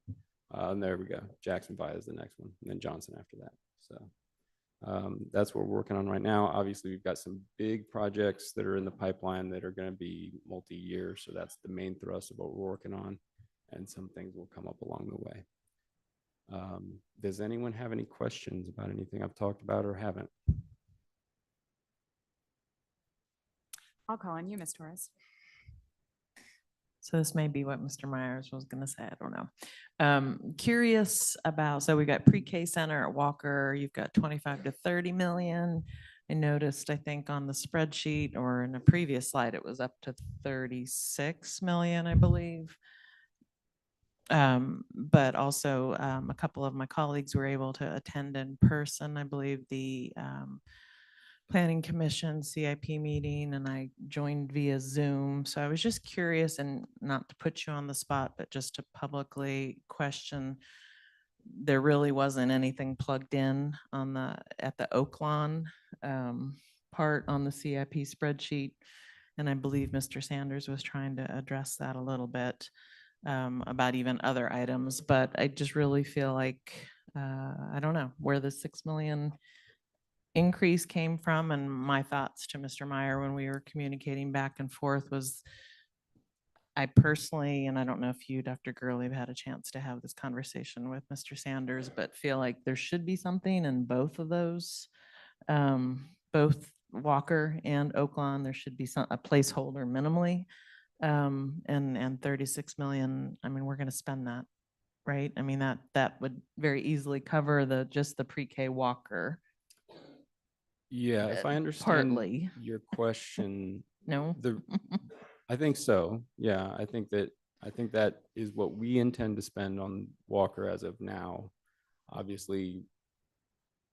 and there we go. Jackson Via is the next one, and then Johnson after that. So that's what we're working on right now. Obviously, we've got some big projects that are in the pipeline that are going to be multi-year. So that's the main thrust of what we're working on, and some things will come up along the way. Does anyone have any questions about anything I've talked about or haven't? I'll call on you, Ms. Torres. So this may be what Mr. Myers was going to say. I don't know. Curious about, so we got pre-K center at Walker. You've got 25 to 30 million. I noticed, I think on the spreadsheet or in a previous slide, it was up to 36 million, I believe. But also a couple of my colleagues were able to attend in person, I believe the Planning Commission CIP meeting, and I joined via Zoom. So I was just curious, and not to put you on the spot, but just to publicly question, there really wasn't anything plugged in on at the Oaklawn part on the CIP spreadsheet. And I believe Mr. Sanders was trying to address that a little bit about even other items, but I just really feel like, I don't know where the 6 million increase came from. And my thoughts to Mr. Meyer when we were communicating back and forth was, I personally, and I don't know if you, Dr. Gurley, have had a chance to have this conversation with Mr. Sanders, but feel like there should be something in both of those, both Walker and Oaklawn. There should be a placeholder minimally, and 36 million. I mean, we're going to spend that, right? I mean, that would very easily cover just the pre-K Walker. Yeah, if I understand partly your question, no, I think so. Yeah, I think that is what we intend to spend on Walker as of now. Obviously,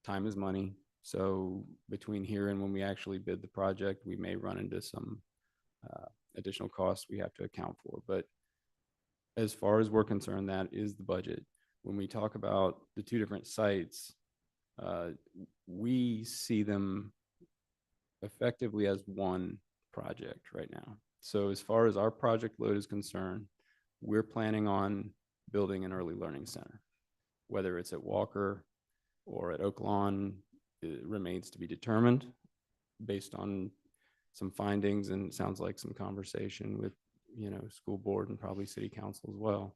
time is money. So between here and when we actually bid the project, we may run into some additional costs we have to account for. But as far as we're concerned, that is the budget. when we talk about the two different sites, we see them effectively as one project right now. So as far as our project load is concerned, we're planning on building an early learning center. Whether it's at Walker or at Oak Lawn, it remains to be determined based on some findings and it sounds like some conversation with, school board and probably city council as well.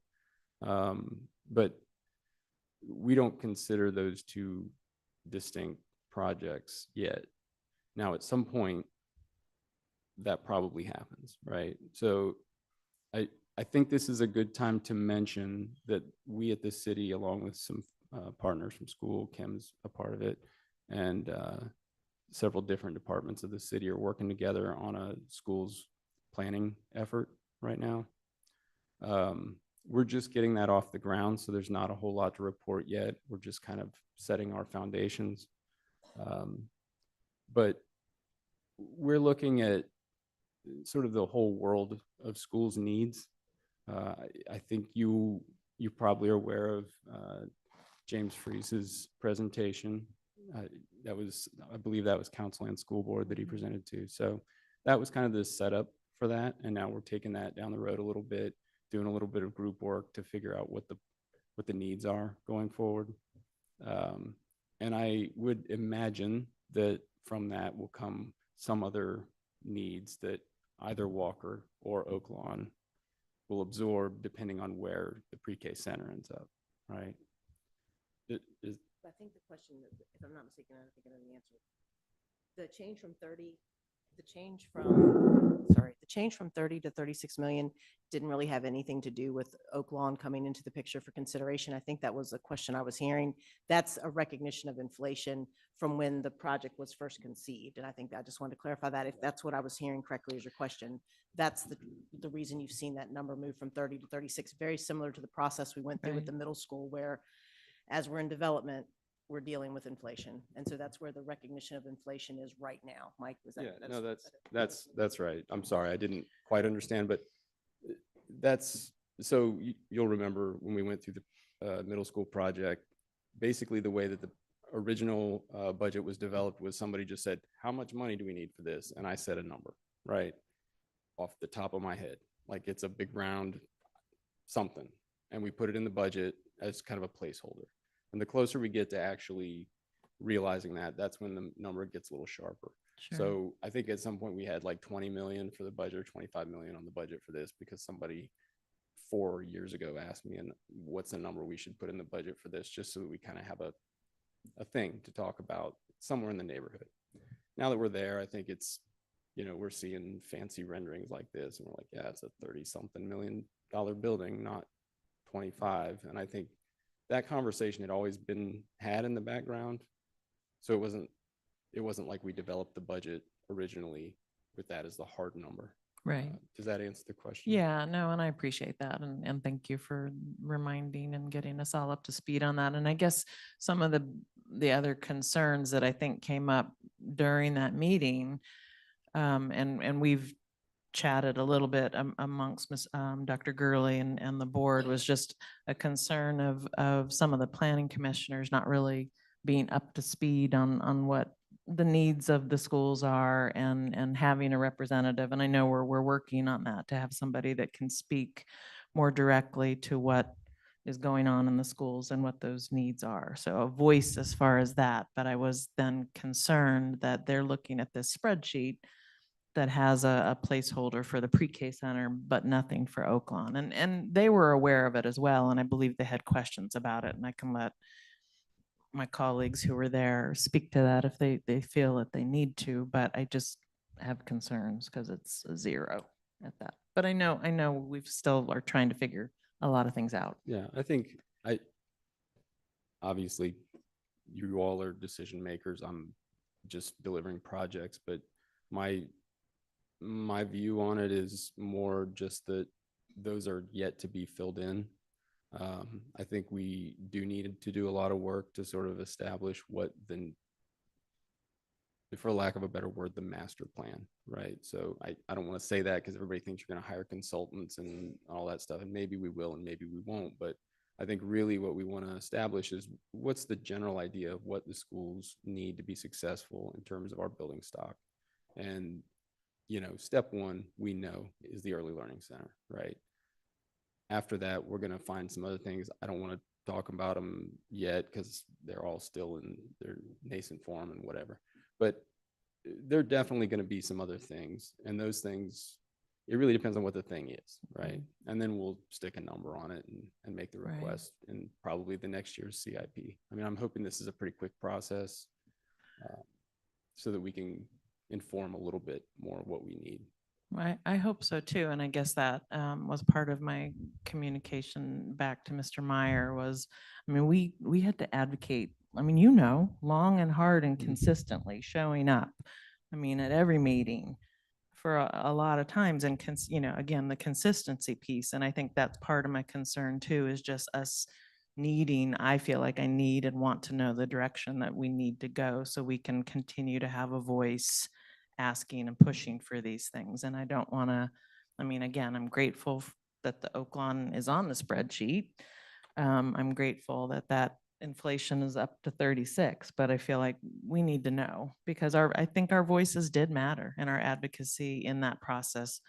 But we don't consider those two distinct projects yet. Now, at some point, that probably happens, right? So I think this is a good time to mention that we at the city, along with some partners from school, Kim's a part of it, and several different departments of the city are working together on a schools planning effort right now. We're just getting that off the ground, so there's not a whole lot to report yet. We're just kind of setting our foundations. But we're looking at sort of the whole world of schools needs. I think you probably are aware of James Freese's presentation. I believe that was Council and School Board that he presented to. So that was kind of the setup for that. And now we're taking that down the road a little bit, doing a little bit of group work to figure out what the needs are going forward. And I would imagine that from that will come some other needs that either Walker or Oak Lawn will absorb depending on where the pre-K center ends up, right? I think the question, if I'm not mistaken, I think I know the answer. The change from 30 to 36 million didn't really have anything to do with Oak Lawn coming into the picture for consideration. I think that was a question I was hearing. That's a recognition of inflation from when the project was first conceived. And I think I just wanted to clarify that if that's what I was hearing correctly as your question, that's the reason you've seen that number move from 30 to 36, very similar to the process we went through with the middle school, where as we're in development, we're dealing with inflation. And so that's where the recognition of inflation is right now. Mike, was that? Yeah, no, that's right. I'm sorry, I didn't quite understand, but so you'll remember when we went through the middle school project, basically the way that the original budget was developed was somebody just said, how much money do we need for this? And I said a number, right? Off the top of my head, like it's a big round something. And we put it in the budget as kind of a placeholder. And the closer we get to actually realizing that, that's when the number gets a little sharper. Sure. So I think at some point we had like 20 million for the budget or 25 million on the budget for this because somebody 4 years ago asked me, and what's the number we should put in the budget for this, just so that we kind of have a thing to talk about somewhere in the neighborhood. Now that we're there, I think it's, we're seeing fancy renderings like this and we're like, yeah, it's a 30-something million building, not 25. And I think that conversation had always been had in the background. So it wasn't like we developed the budget originally with that as the hard number. Right. Does that answer the question? Yeah, no, and I appreciate that. And thank you for reminding and getting us all up to speed on that. And I guess some of the other concerns that I think came up during that meeting, and we've chatted a little bit amongst Dr. Gurley and the board, was just a concern of some of the planning commissioners not really being up to speed on what the needs of the schools are and having a representative. And I know we're working on that, to have somebody that can speak more directly to what is going on in the schools and what those needs are. So a voice as far as that. But I was then concerned that they're looking at this spreadsheet that has a placeholder for the pre-K center, but nothing for Oak Lawn. And they were aware of it as well. And I believe they had questions about it. And I can let my colleagues who were there speak to that if they feel that they need to, but I just have concerns because it's a zero at that. But I know we've still are trying to figure a lot of things out. Yeah, I think obviously you all are decision makers. I'm just delivering projects, but my view on it is more just that those are yet to be filled in. I think we do need to do a lot of work to sort of establish what for lack of a better word, the master plan, right? So I don't want to say that because everybody thinks you're going to hire consultants and all that stuff, and maybe we will and maybe we won't, but I think really what we want to establish is what's the general idea of what the schools need to be successful in terms of our building stock. And, step one, we know is the early learning center, right? After that, we're going to find some other things. I don't want to talk about them yet because they're all still in their nascent form and whatever. But there are definitely going to be some other things. And those things, it really depends on what the thing is, right? And then we'll stick a number on it and make the Right. request in probably the next year's CIP. I mean, I'm hoping this is a pretty quick process so that we can inform a little bit more of what we need. I hope so too. And I guess that was part of my communication back to Mr. Meyer was, I mean, we had to advocate, I mean, long and hard and consistently showing up. I mean, at every meeting for a lot of times and, again, the consistency piece. And I think that's part of my concern too, is just us needing, I feel like I need and want to know the direction that we need to go so we can continue to have a voice asking and pushing for these things. And I don't want to, I mean, again, I'm grateful that the Oaklawn is on the spreadsheet. I'm grateful that inflation is up to 36, but I feel like we need to know because I think our voices did matter and our advocacy in that process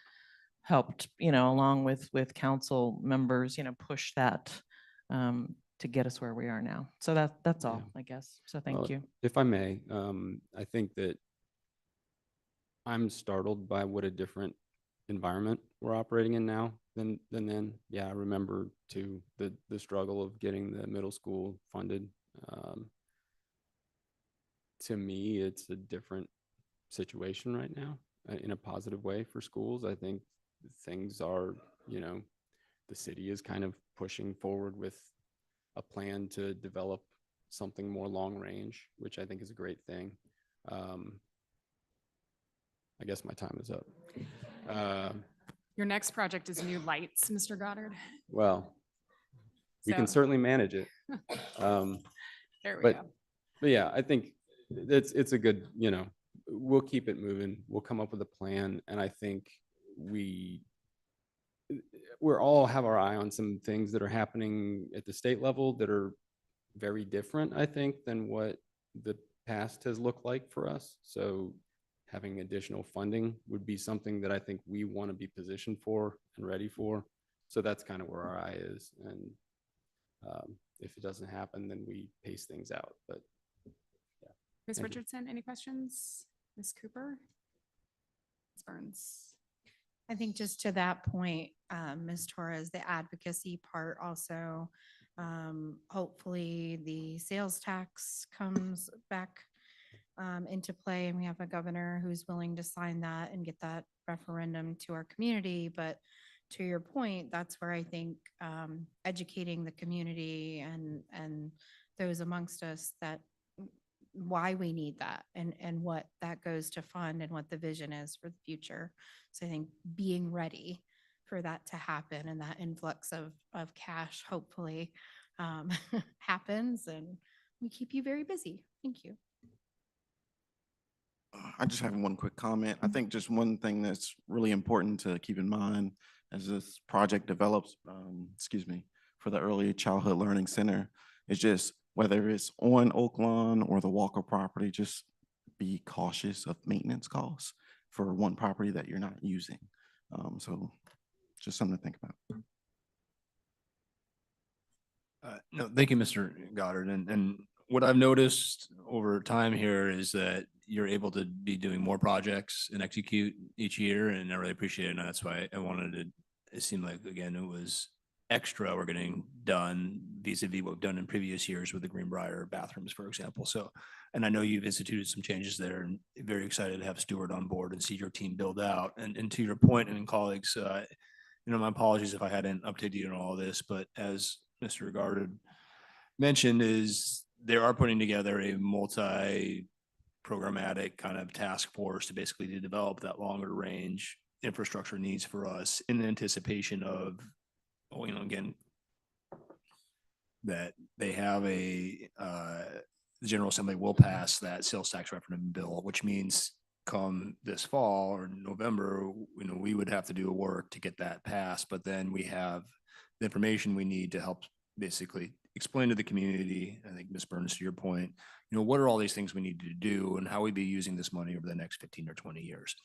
helped, along with council members, push that to get us where we are now. So that's all, I guess. So thank Well, you. If I may, I think that I'm startled by what a different environment we're operating in now than then. Yeah, I remember too the struggle of getting the middle school funded. To me, it's a different situation right now in a positive way for schools. I think things are, the city is kind of pushing forward with a plan to develop something more long range, which I think is a great thing. I guess my time is up. Your next project is new lights, Mr. Goddard. Well, we can So- certainly manage it. There we But, go. but yeah, I think it's a good, we'll keep it moving. We'll come up with a plan. And I think we're all have our eye on some things that are happening at the state level that are very different, I think, than what the past has looked like for us. So having additional funding would be something that I think we want to be positioned for and ready for. So that's kind of where our eye is. And if it doesn't happen, then we pace things out. But yeah. Ms. Thank you. Richardson, any questions? Ms. Cooper? Ms. Burns? I think just to that point, Ms. Torres, the advocacy part also, hopefully the sales tax comes back into play and we have a governor who's willing to sign that and get that referendum to our community. But to your point, that's where I think educating the community and those amongst us that why we need that and what that goes to fund and what the vision is for the future. So I think being ready for that to happen and that influx of cash hopefully happens and we keep you very busy. Thank you. I just have one quick comment. I think just one thing that's really important to keep in mind as this project develops, for the Early Childhood Learning Center is just whether it's on Oaklawn or the Walker property, just be cautious of maintenance costs for one property that you're not using. So just something to think about. No, thank you, Mr. Goddard. And what I've noticed over time here is that you're able to be doing more projects and execute each year, and I really appreciate it. And that's why I wanted to, it seemed like, again, it was extra we're getting done vis-a-vis what we've done in previous years with the Greenbrier bathrooms, for example. So, and I know you've instituted some changes there and very excited to have Stuart on board and see your team build out. And to your point, and colleagues, my apologies if I hadn't updated you on all this, but as Mr. Goddard mentioned, is they are putting together a multi-programmatic kind of task force to basically to develop that longer range infrastructure needs for us in anticipation of, again, that they have the General Assembly will pass that sales tax referendum bill, which means come this fall or November, we would have to do a work to get that passed, but then we have the information we need to help basically explain to the community, I think Ms. Burns, to your point, what are all these things we need to do and how we be using this money over the next 15 or 20 years?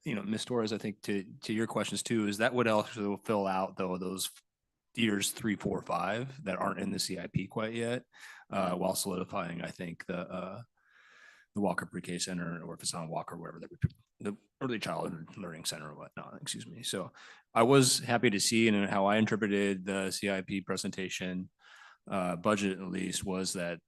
Ms. Torres, I think to your questions too, is that what else will fill out though, those years 3, 4, 5 that aren't in the CIP quite yet, while solidifying, I think, the Walker Pre-K Center, or if it's not Walker, whatever, the Early Childhood Learning Center or whatnot, excuse me. So I was happy to see, and how I interpreted the CIP presentation, budget at least, was that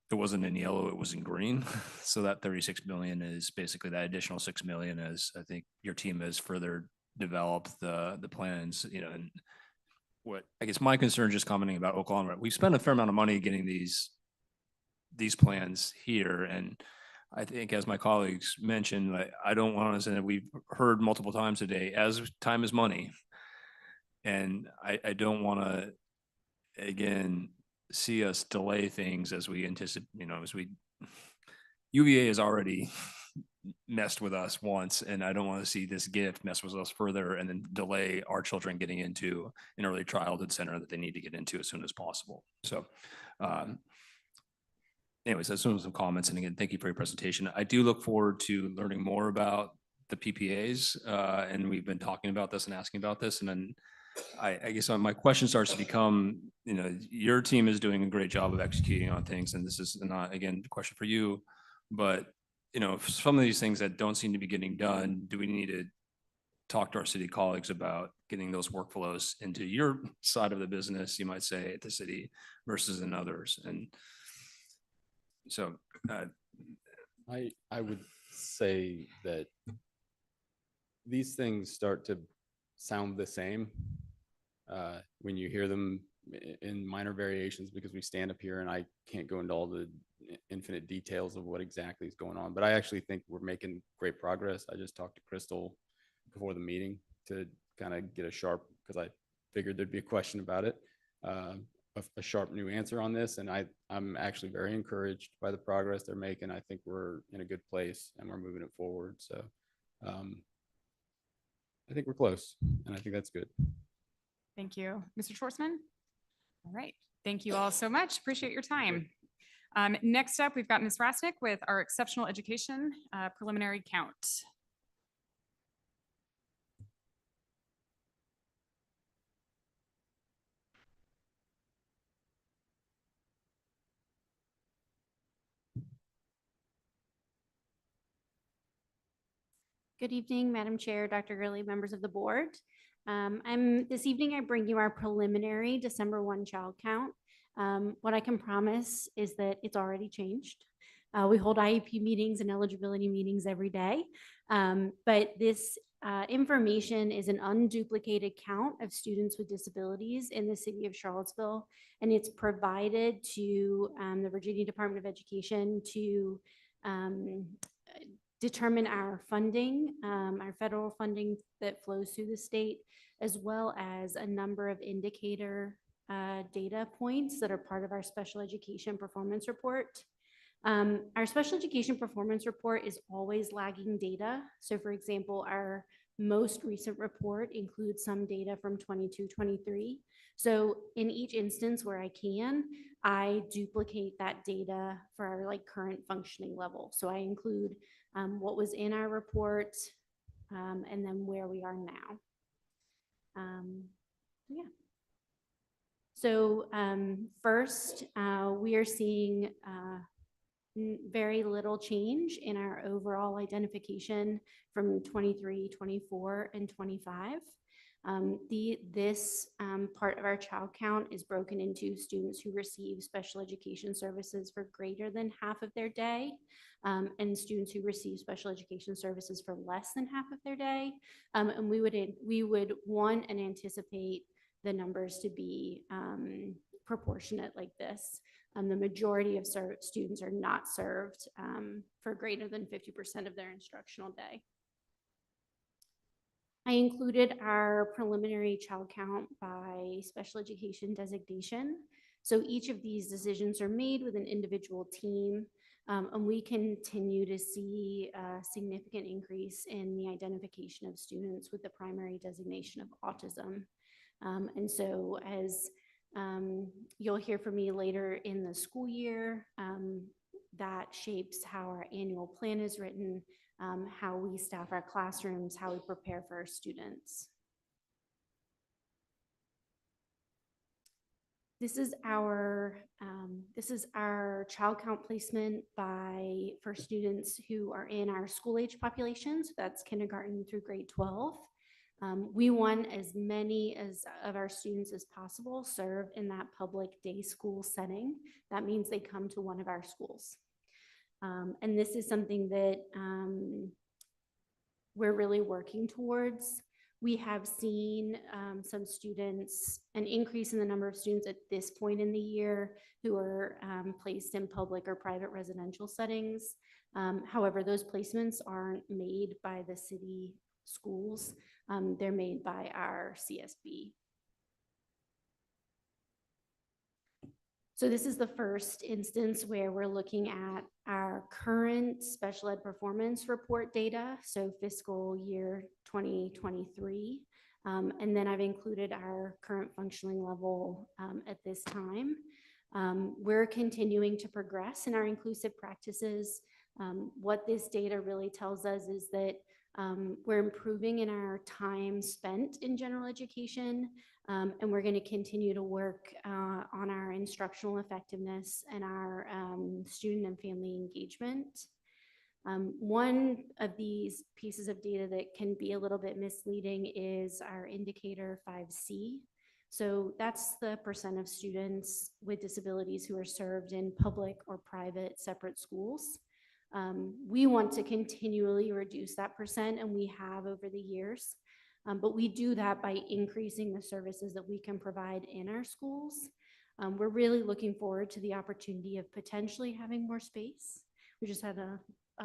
it wasn't in yellow, it was in green. So that 36 million is basically that additional 6 million, as I think your team has further developed the plans, and what I guess my concern, just commenting about Oklahoma, we spent a fair amount of money getting these plans here. And I think, as my colleagues mentioned, I don't want to say that we've heard multiple times today, as time is money. And I don't want to, again, see us delay things as we anticipate, UVA has already messed with us once, and I don't want to see this gift mess with us further and then delay our children getting into an early childhood center that they need to get into as soon as possible. So, anyways, that's some comments. And again, thank you for your presentation. I do look forward to learning more about the PPAs, and we've been talking about this and asking about this. And then I guess my question starts to become, your team is doing a great job of executing on things. And this is not, again, a question for you, but some of these things that don't seem to be getting done, do we need to talk to our city colleagues about getting those workflows into your side of the business, you might say, at the city versus in others? And so I would say that these things start to sound the same when you hear them in minor variations, because we stand up here and I can't go into all the infinite details of what exactly is going on. But I actually think we're making great progress. I just talked to Crystal before the meeting to kind of get a sharp, because I figured there'd be a question about it, a sharp new answer on this. And I'm actually very encouraged by the progress they're making. I think we're in a good place and we're moving it forward. So I think we're close, and I think that's good. Thank you. Mr. Schwartzman? All right. Thank you all so much. Appreciate your time. Next up, we've got Ms. Rasnick with our exceptional education preliminary count. Good evening, Madam Chair, Dr. Gurley, members of the board. This evening, I bring you our preliminary December 1 child count. What I can promise is that it's already changed. We hold IEP meetings and eligibility meetings every day, but this information is an unduplicated count of students with disabilities in the city of Charlottesville, and it's provided to the Virginia Department of Education to determine our funding, our federal funding that flows through the state, as well as a number of indicator data points that are part of our special education performance report. Our special education performance report is always lagging data. So for example, our most recent report includes some data from 22-23. So in each instance where I can, I duplicate that data for our current functioning level. So I include what was in our report and then where we are now. Yeah. So first, we are seeing very little change in our overall identification from 23, 24, and 25. This part of our child count is broken into students who receive special education services for greater than half of their day, and students who receive special education services for less than half of their day. And we would want and anticipate the numbers to be proportionate like this. The majority of students are not served for greater than 50% of their instructional day. I included our preliminary child count by special education designation. So each of these decisions are made with an individual team, and we continue to see a significant increase in the identification of students with the primary designation of autism. And so as you'll hear from me later in the school year. That shapes how our annual plan is written, how we staff our classrooms, how we prepare for our students. This is our child count placement for students who are in our school age population. So that's kindergarten through grade 12. We want as many of our students as possible served in that public day school setting. That means they come to one of our schools. And this is something that we're really working towards. We have seen some students, an increase in the number of students at this point in the year who are placed in public or private residential settings. However, those placements aren't made by the city schools. They're made by our CSB. So this is the first instance where we're looking at our current special ed performance report data, so fiscal year 2023. And then I've included our current functioning level at this time. We're continuing to progress in our inclusive practices. What this data really tells us is that we're improving in our time spent in general education, and we're going to continue to work on our instructional effectiveness and our student and family engagement. One of these pieces of data that can be a little bit misleading is our indicator 5C. So that's the percent of students with disabilities who are served in public or private separate schools. We want to continually reduce that percent, and we have over the years. But we do that by increasing the services that we can provide in our schools. We're really looking forward to the opportunity of potentially having more space. We just had a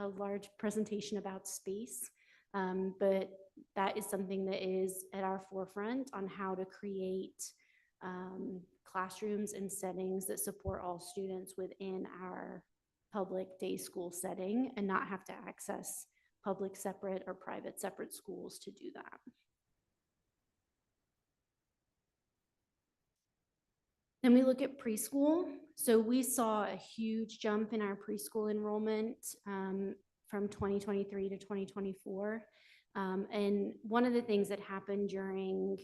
large presentation about space, but that is something that is at our forefront on how to create classrooms and settings that support all students within our public day school setting and not have to access public separate or private separate schools to do that. Then we look at preschool. So we saw a huge jump in our preschool enrollment from 2023 to 2024. And one of the things that happened during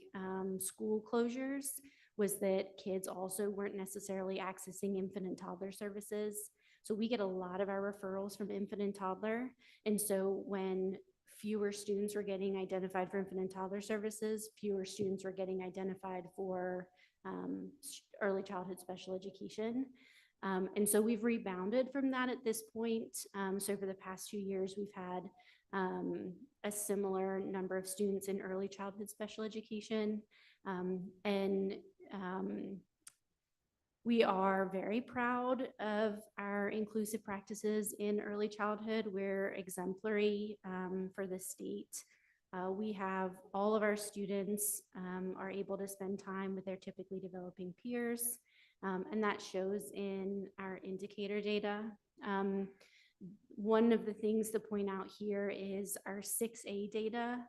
school closures was that kids also weren't necessarily accessing infant and toddler services. So we get a lot of our referrals from infant and toddler. And so when fewer students were getting identified for infant and toddler services, fewer students were getting identified for early childhood special education. And so we've rebounded from that at this point. So for the past 2 years, we've had a similar number of students in early childhood special education. We are very proud of our inclusive practices in early childhood. We're exemplary for the state. We have all of our students are able to spend time with their typically developing peers, and that shows in our indicator data. One of the things to point out here is our 6A data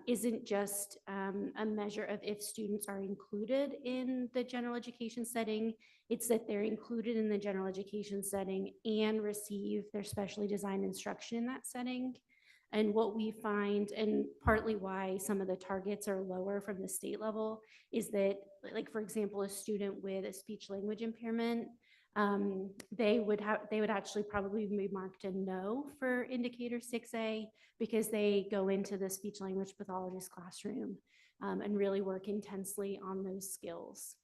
isn't just a measure of if students are included in the general education setting, it's that they're included in the general education setting and receive their specially designed instruction in that setting. And what we find, and partly why some of the targets are lower from the state level, is that, like, for example, a student with a speech language impairment, they would actually probably be marked a no for indicator 6A because they go into the speech language pathologist classroom and really work intensely on those skills.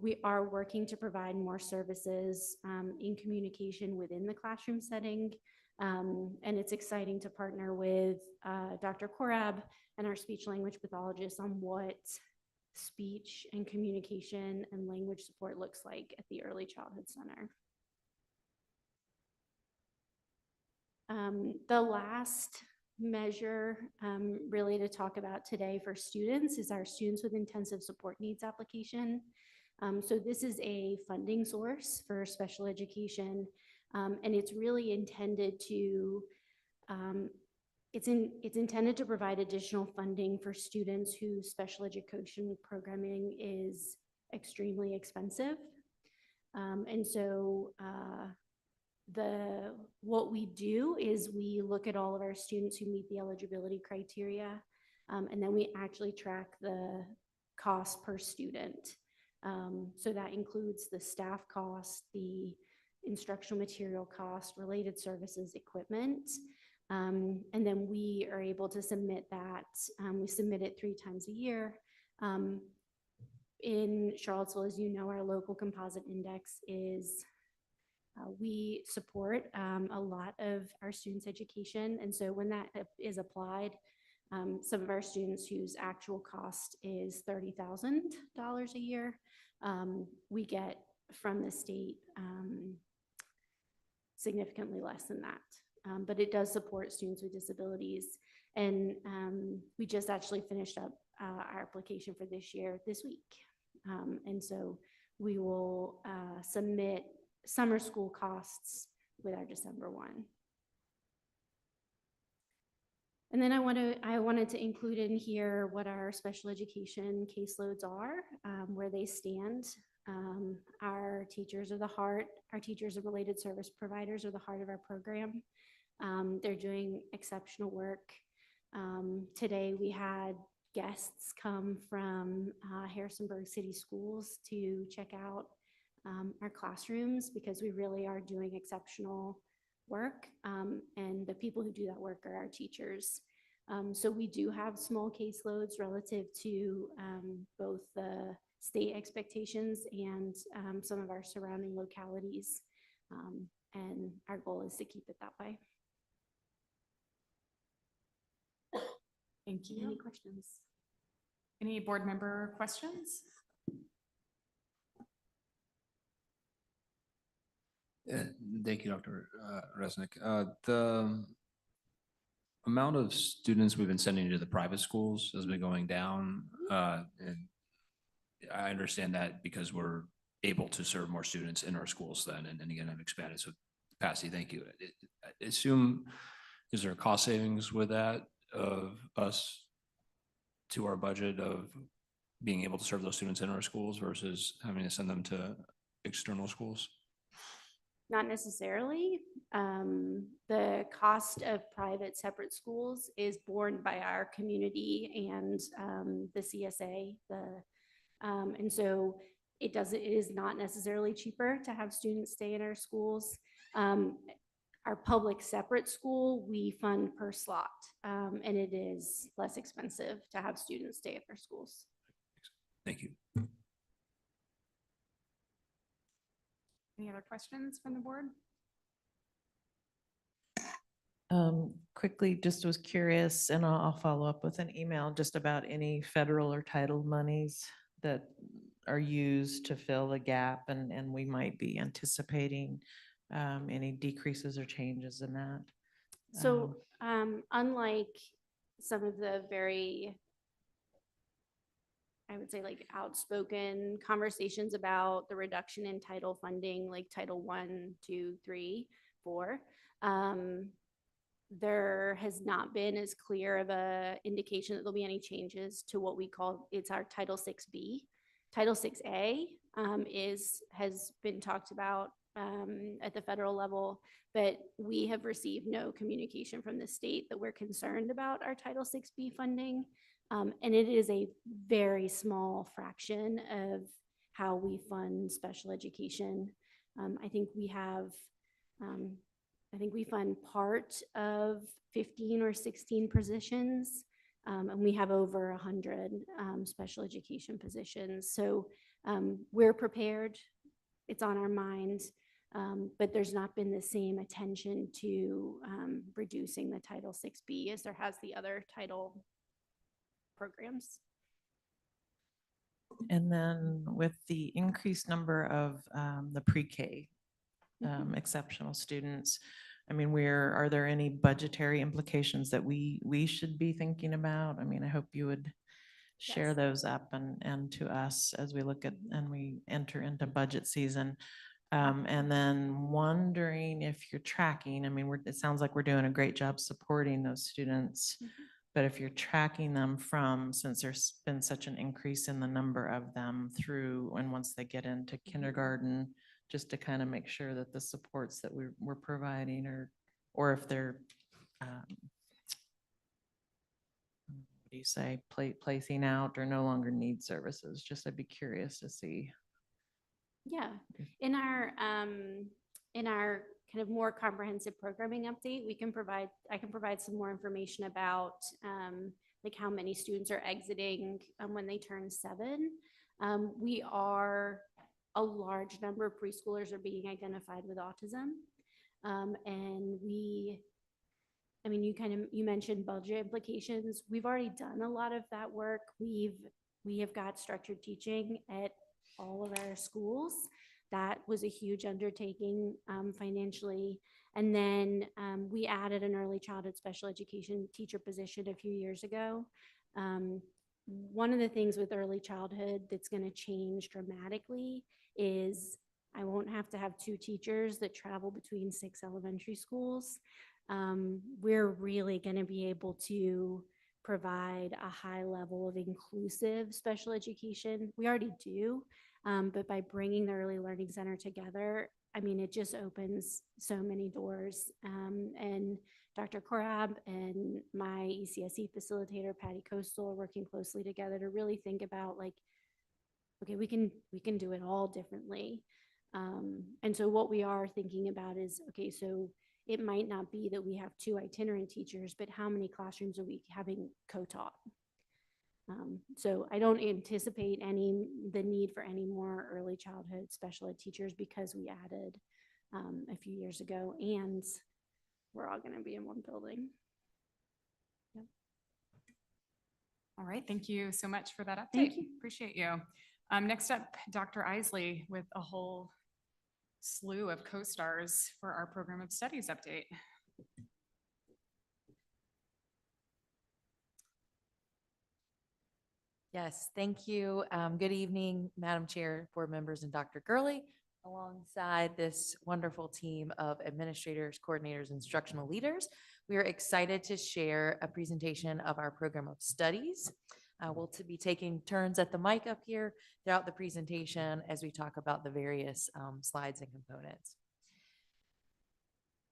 We are working to provide more services in communication within the classroom setting. And it's exciting to partner with Dr. Korab and our speech language pathologist on what speech and communication and language support looks like at the Early Childhood Center. The last measure really to talk about today for students is our Students with Intensive Support Needs application. So this is a funding source for special education, and it's really intended to it's intended to provide additional funding for students whose special education programming is extremely expensive. And so what we do is we look at all of our students who meet the eligibility criteria, and then we actually track the cost per student. So that includes the staff cost, the instructional material cost, related services, equipment. And then we are able to submit that. We submit it 3 times a year. In Charlottesville, as you know, our local composite index is, we support a lot of our students' education. And so when that is applied, some of our students whose actual cost is $30,000 a year, we get from the state significantly less than that. But it does support students with disabilities. And we just actually finished up our application for this year this week. And so we will submit summer school costs with our December 1. And then I wanted to include in here what our special education caseloads are, where they stand. Our teachers are the heart. Our teachers and related service providers are the heart of our program. They're doing exceptional work. Today we had guests come from Harrisonburg City Schools to check out our classrooms, because we really are doing exceptional work. And the people who do that work are our teachers. So we do have small caseloads relative to both the state expectations and some of our surrounding localities. And our goal is to keep it that way. Thank you. Any questions? Any board member questions? Thank you, Dr. Resnick. The amount of students we've been sending to the private schools has been going down. And I understand that because we're able to serve more students in our schools then, and again, I've expanded. So Patsy, thank you. I assume, is there cost savings with that of us to our budget of being able to serve those students in our schools versus having to send them to external schools? Not necessarily. The cost of private separate schools is borne by our community and the CSA. And so it is not necessarily cheaper to have students stay in our schools. Our public separate school, we fund per slot, and it is less expensive to have students stay at their schools. Thank you. Any other questions from the board? Quickly, just was curious, and I'll follow up with an email just about any federal or title monies that are used to fill the gap, and we might be anticipating any decreases or changes in that. So unlike some of the very, I would say, like outspoken conversations about the reduction in title funding, like Title 1, 2, 3, 4, there has not been as clear of a indication that there'll be any changes to what we call, it's our Title 6B. Title 6A has been talked about at the federal level, but we have received no communication from the state that we're concerned about our Title 6B funding. And it is a very small fraction of how we fund special education. I think we fund part of 15 or 16 positions, and we have over 100 special education positions. So we're prepared. It's on our minds, but there's not been the same attention to reducing the Title 6B as there has the other title programs. And then with the increased number of the pre-K exceptional students, I mean, are there any budgetary implications that we should be thinking about? I mean, I hope you would share those up and to us as we look at and we enter into budget season. And then wondering if you're tracking, I mean, it sounds like we're doing a great job supporting those students, But if you're tracking them from, since there's been such an increase in the number of them through, and once they get into kindergarten, just to kind of make sure that the supports that we're providing or if they're, what do you say, placing out or no longer need services, just I'd be curious to see. Yeah, in our kind of more comprehensive programming update, I can provide some more information about like how many students are exiting when they turn 7. A large number of preschoolers are being identified with autism. And you mentioned budget implications. We've already done a lot of that work. We have got structured teaching at all of our schools. That was a huge undertaking financially. And then we added an early childhood special education teacher position a few years ago. One of the things with early childhood that's going to change dramatically is I won't have to have 2 teachers that travel between 6 elementary schools. We're really going to be able to provide a high level of inclusive special education. We already do, but by bringing the Early Learning Center together, I mean, it just opens so many doors. And Dr. Korab and my ECSE facilitator, Patty Coastal, are working closely together to really think about like, okay, we can do it all differently. And so what we are thinking about is, okay, so it might not be that we have 2 itinerant teachers, but how many classrooms are we having co-taught? So I don't anticipate the need for any more early childhood special ed teachers because we added a few years ago, and we're all going to be in one building. Yep. All right, thank you so much for that update. Thank you. Appreciate you. Next up, Dr. Isley with a whole slew of co-stars for our program of studies update. Yes, thank you. Good evening, Madam Chair, board members, and Dr. Gurley. Alongside this wonderful team of administrators, coordinators, instructional leaders, we are excited to share a presentation of our program of studies. We'll be taking turns at the mic up here throughout the presentation as we talk about the various slides and components.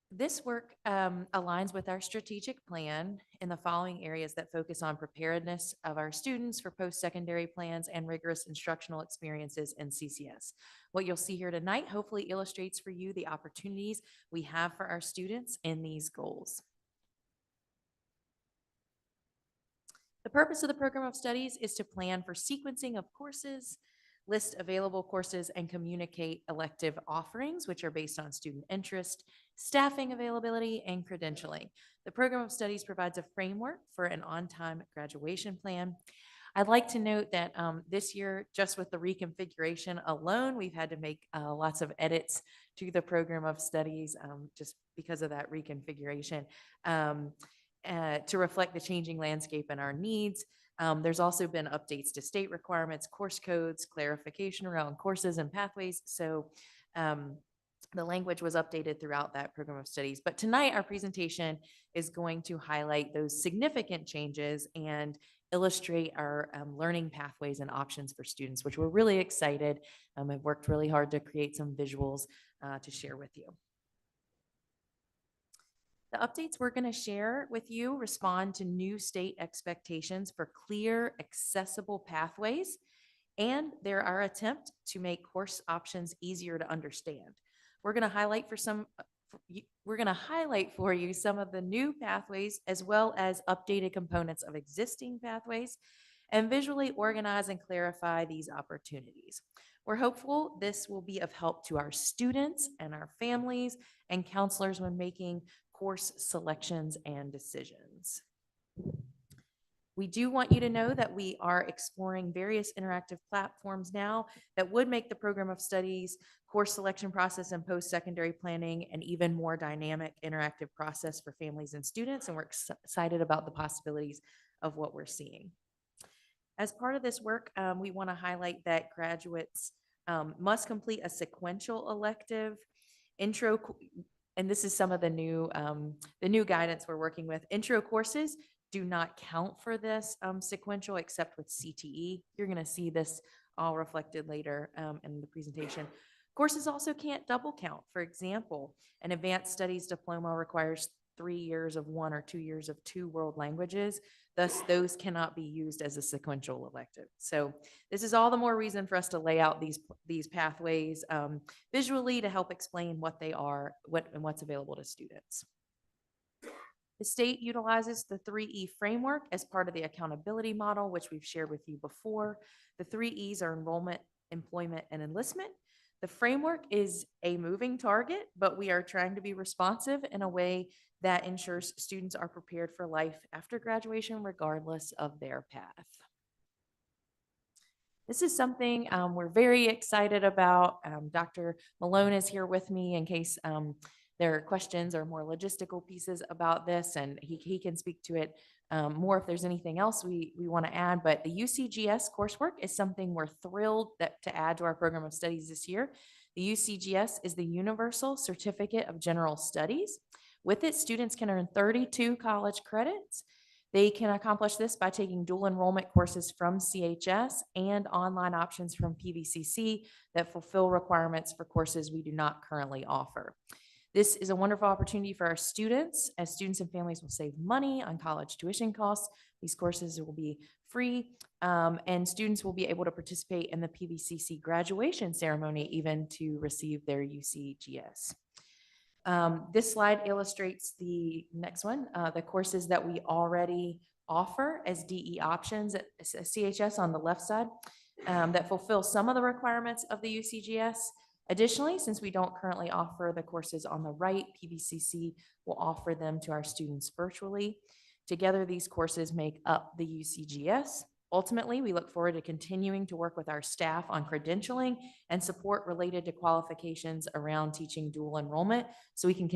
This work aligns with our strategic plan in the following areas that focus on preparedness of our students for post-secondary plans and rigorous instructional experiences in CCS. What you'll see here tonight hopefully illustrates for you the opportunities we have for our students in these goals. The purpose of the program of studies is to plan for sequencing of courses, list available courses, and communicate elective offerings, which are based on student interest, staffing availability, and credentialing. The program of studies provides a framework for an on-time graduation plan. I'd like to note that this year, just with the reconfiguration alone, we've had to make lots of edits to the program of studies just because of that reconfiguration to reflect the changing landscape and our needs. There's also been updates to state requirements, course codes, clarification around courses and pathways. So the language was updated throughout that program of studies. But tonight, our presentation is going to highlight those significant changes and illustrate our learning pathways and options for students, which we're really excited. I've worked really hard to create some visuals to share with you. The updates we're going to share with you respond to new state expectations for clear, accessible pathways, and they're our attempt to make course options easier to understand. We're going to highlight for you some of the new pathways as well as updated components of existing pathways and visually organize and clarify these opportunities. We're hopeful this will be of help to our students and our families and counselors when making course selections and decisions. We do want you to know that we are exploring various interactive platforms now that would make the program of studies, course selection process, and post-secondary planning an even more dynamic interactive process for families and students, and we're excited about the possibilities of what we're seeing. As part of this work, we want to highlight that graduates must complete a sequential elective intro, and this is some of the new guidance we're working with. Intro courses do not count for this sequential except with CTE. You're going to see this all reflected later in the presentation. Courses also can't double count. For example, an advanced studies diploma requires 3 years of 1 or 2 years of 2 world languages. Thus, those cannot be used as a sequential elective. So this is all the more reason for us to lay out these pathways visually to help explain what they are, and what's available to students. The state utilizes the 3E framework as part of the accountability model, which we've shared with you before. The 3 E's are enrollment, employment, and enlistment. The framework is a moving target, but we are trying to be responsive in a way that ensures students are prepared for life after graduation, regardless of their path. This is something we're very excited about. Dr. Malone is here with me in case there are questions or more logistical pieces about this, and he can speak to it more if there's anything else we want to add. But the UCGS coursework is something we're thrilled to add to our program of studies this year. The UCGS is the Universal Certificate of General Studies. With it, students can earn 32 college credits. They can accomplish this by taking dual enrollment courses from CHS and online options from PVCC that fulfill requirements for courses we do not currently offer. This is a wonderful opportunity for our students, as students and families will save money on college tuition costs. These courses will be free, and students will be able to participate in the PVCC graduation ceremony even to receive their UCGS. This slide illustrates the next one, the courses that we already offer as DE options at CHS on the left side that fulfill some of the requirements of the UCGS. Additionally, since we don't currently offer the courses on the right, PVCC will offer them to our students virtually. Together, these courses make up the UCGS. Ultimately, we look forward to continuing to work with our staff on credentialing and support related to qualifications around teaching dual enrollment, so we can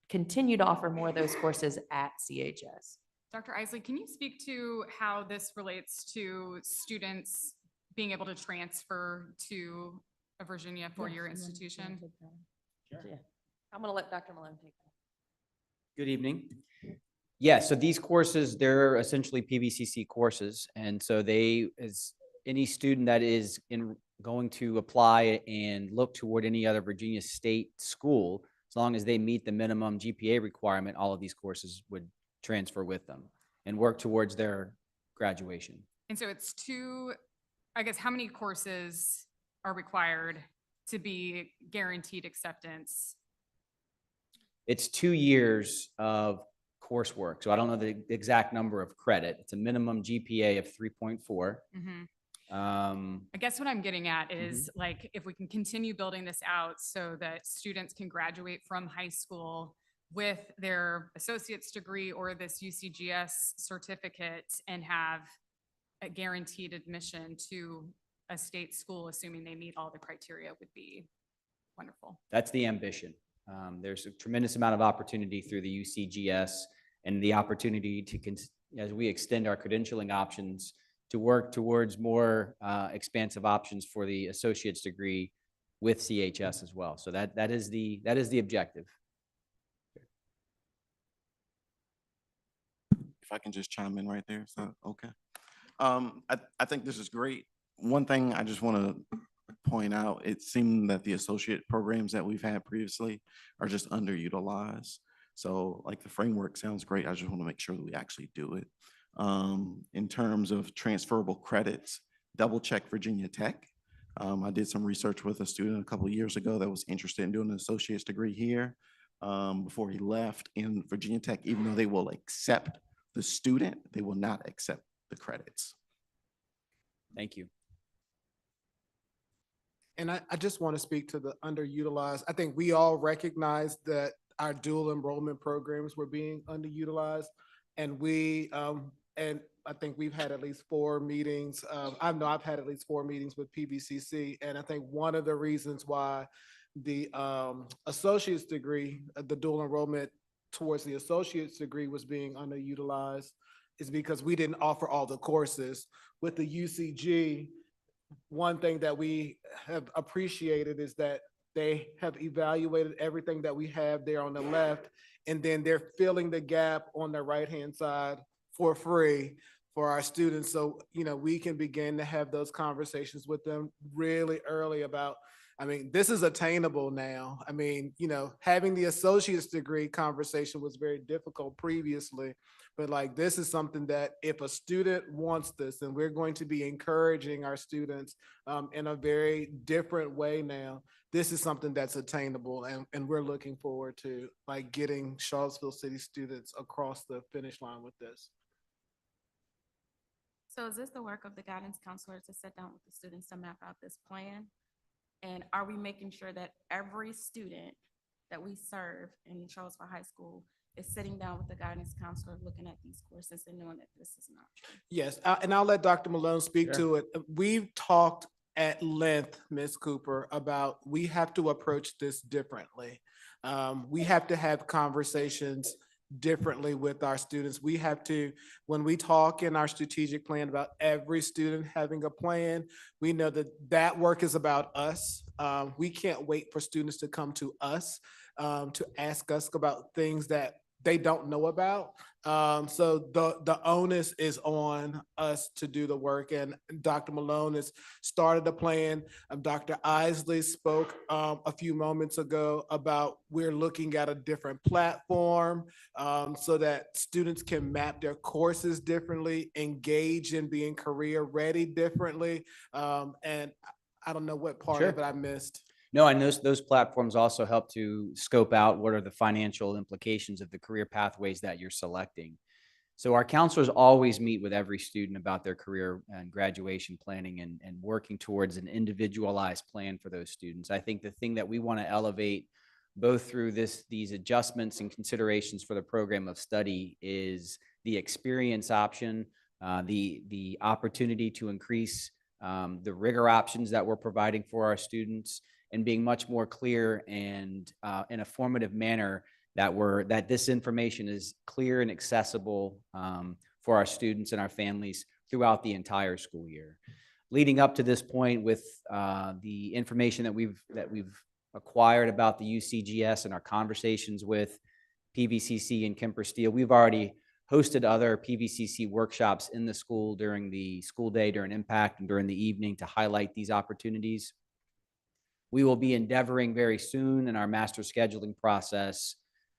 continue to offer more of those courses at CHS. Dr. Isley, can you speak to how this relates to students being able to transfer to a Virginia four-year institution? Sure. Yeah. I'm going to let Dr. Malone take that. Good evening. Yeah, so these courses, they're essentially PVCC courses. And so they, as any student that is going to apply and look toward any other Virginia state school, as long as they meet the minimum GPA requirement, all of these courses would transfer with them and work towards their graduation. And so it's I guess, how many courses are required to be guaranteed acceptance? It's 2 years of coursework. So I don't know the exact number of credit. It's a minimum GPA of 3.4. Mm-hmm. I guess what I'm getting at is like, if we can continue building this out so that students can graduate from high school with their associate's degree or this UCGS certificate and have a guaranteed admission to a state school, assuming they meet all the criteria, would be wonderful. That's the ambition. There's a tremendous amount of opportunity through the UCGS and the opportunity to, as we extend our credentialing options, to work towards more expansive options for the associate's degree with CHS as well. So that is the objective. If I can just chime in right there, so okay. I think this is great. One thing I just want to point out, it seemed that the associate programs that we've had previously are just underutilized. So like the framework sounds great. I just want to make sure that we actually do it. In terms of transferable credits, double check Virginia Tech. I did some research with a student a couple of years ago that was interested in doing an associate's degree here before he left. In Virginia Tech, even though they will accept the student, they will not accept the credits. Thank you. And I just want to speak to the underutilized. I think we all recognize that our dual enrollment programs were being underutilized. And and I think we've had at least 4 meetings. I know I've had at least 4 meetings with PVCC. And I think one of the reasons why the associate's degree, the dual enrollment towards the associate's degree was being underutilized is because we didn't offer all the courses. With the UCG, one thing that we have appreciated is that they have evaluated everything that we have there on the left, and then they're filling the gap on the right-hand side for free for our students. So, we can begin to have those conversations with them really early about, this is attainable now. Having the associate's degree conversation was very difficult previously, but like, this is something that if a student wants this, then we're going to be encouraging our students in a very different way now. This is something that's attainable, and we're looking forward to like getting Charlottesville City students across the finish line with this. So is this the work of the guidance counselor to sit down with the students to map out this plan? And are we making sure that every student that we serve in Charlottesville High School is sitting down with the guidance counselor, looking at these courses and knowing that this is an option? Yes, and I'll let Dr. Malone speak to it. We've talked at length, Ms. Cooper, about we have to approach this differently. We have to have conversations differently with our students. We have to, when we talk in our strategic plan about every student having a plan, we know that that work is about us. We can't wait for students to come to us to ask us about things that they don't know about. So the onus is on us to do the work, and Dr. Malone has started the plan. Dr. Isley spoke a few moments ago about we're looking at a different platform so that students can map their courses differently, engage in being career ready differently. And I don't know what part of it I missed. No, and those platforms also help to scope out what are the financial implications of the career pathways that you're selecting. So our counselors always meet with every student about their career and graduation planning and working towards an individualized plan for those students. I think the thing that we want to elevate both through these adjustments and considerations for the program of study is the experience option, the opportunity to increase the rigor options that we're providing for our students, and being much more clear and in a formative manner that this information is clear and accessible for our students and our families throughout the entire school year. Leading up to this point, with the information that we've acquired about the UCGS and our conversations with PVCC and Kemper Steel, we've already hosted other PVCC workshops in the school during the school day, during Impact, and during the evening to highlight these opportunities. We will be endeavoring very soon in our master scheduling process,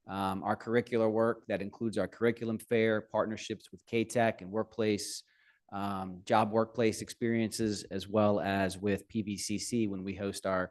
our curricular work that includes our curriculum fair, partnerships with K-Tech and workplace, job workplace experiences, as well as with PVCC when we host our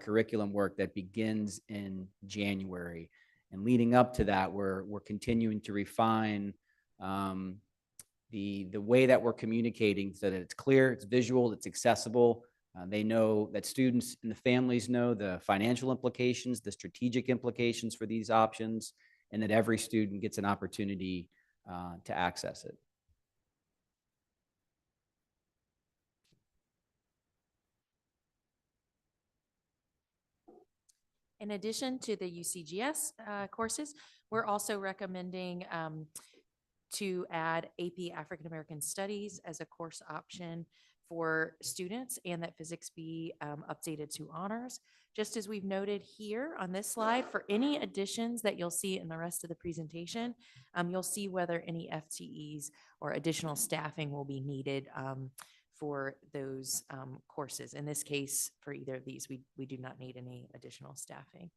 curriculum work that begins in January. And leading up to that, we're continuing to refine the way that we're communicating so that it's clear, it's visual, it's accessible. They know that students and the families know the financial implications, the strategic implications for these options, and that every student gets an opportunity to access it. In addition to the UCGS courses, we're also recommending to add AP African American Studies as a course option for students, and that physics be updated to honors. Just as we've noted here on this slide, for any additions that you'll see in the rest of the presentation, you'll see whether any FTEs or additional staffing will be needed for those courses. In this case, for either of these, we do not need any additional staffing.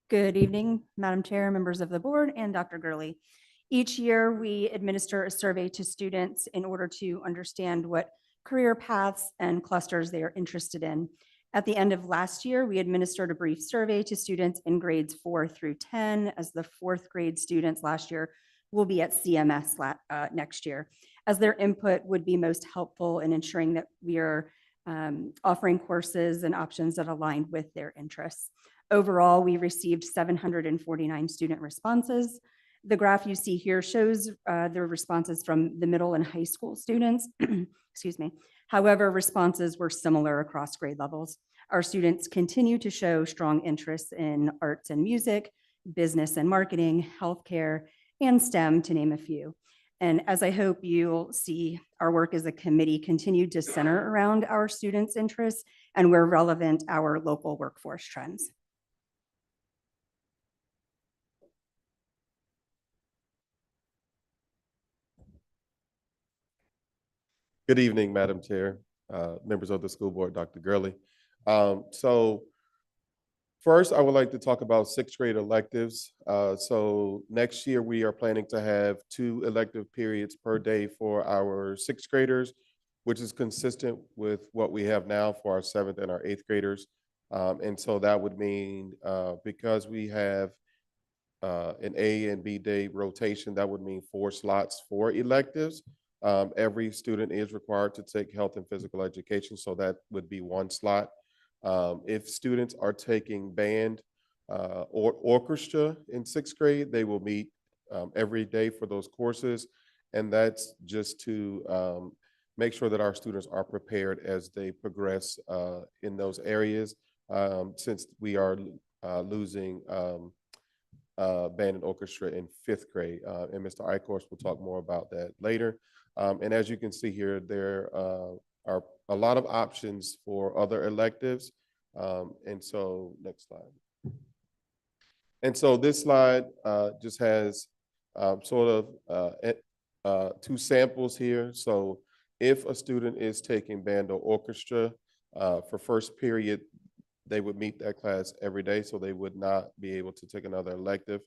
Good evening, Madam Chair, members of the board, and Dr. Gurley. Each year, we administer a survey to students in order to understand what career paths and clusters they are interested in. At the end of last year, we administered a brief survey to students in grades 4 through 10, as the 4th grade students last year will be at CMS next year, as their input would be most helpful in ensuring that we are offering courses and options that align with their interests. Overall, we received 749 student responses. The graph you see here shows the responses from the middle and high school students. Excuse me. However, responses were similar across grade levels. Our students continue to show strong interests in arts and music, business and marketing, healthcare, and STEM, to name a few. And as I hope you'll see, our work as a committee continued to center around our students' interests and where relevant, our local workforce trends. Good evening, Madam Chair, members of the school board, Dr. Gurley. So first, I would like to talk about sixth grade electives. So next year, we are planning to have 2 elective periods per day for our sixth graders, which is consistent with what we have now for our 7th and our 8th graders. And so that would mean, because we have an A and B day rotation, that would mean 4 slots for electives. Every student is required to take health and physical education, so that would be 1 slot. If students are taking band or orchestra in sixth grade, they will meet every day for those courses. And that's just to make sure that our students are prepared as they progress in those areas, since we are losing band and orchestra in 5th grade. And Mr. Eichhorst will talk more about that later. And as you can see here, there are a lot of options for other electives. And so next slide. And so this slide just has sort of 2 samples here. So if a student is taking band or orchestra for first period, they would meet that class every day, so they would not be able to take another elective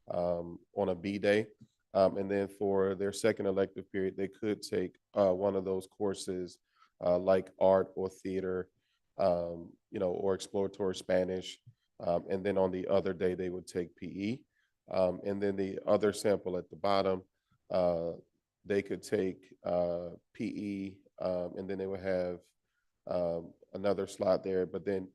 on a B day. And then for their second elective period, they could take one of those courses like art or theater, or exploratory Spanish. And then on the other day, they would take PE. And then the other sample at the bottom, they could take PE, and then they would have another slot there. But then,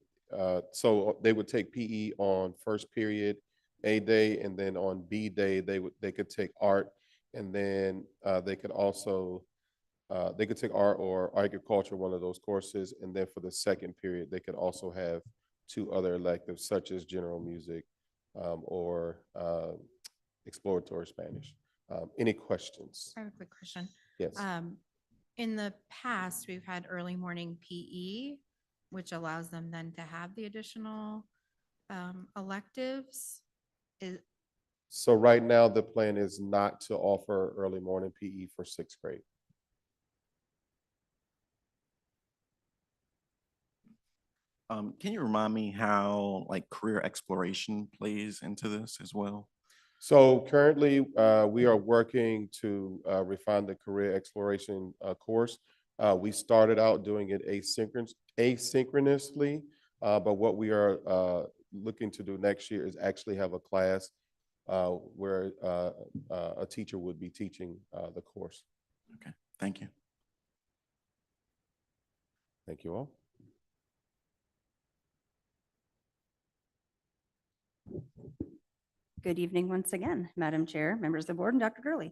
so they would take PE on first period A day, and then on B day, they could take art, and then they could also they could take art or agriculture, one of those courses. And then for the second period, they could also have 2 other electives, such as general music or exploratory Spanish. Any questions? I have a quick question. Yes. In the past, we've had early morning PE, which allows them then to have the additional electives. So right now, the plan is not to offer early morning PE for 6th grade. Can you remind me how like career exploration plays into this as well? So currently, we are working to refine the career exploration course. We started out doing it asynchronously, but what we are looking to do next year is actually have a class where a teacher would be teaching the course. Okay, thank you. Thank you all. Good evening once again, Madam Chair, members of the board, and Dr. Gurley.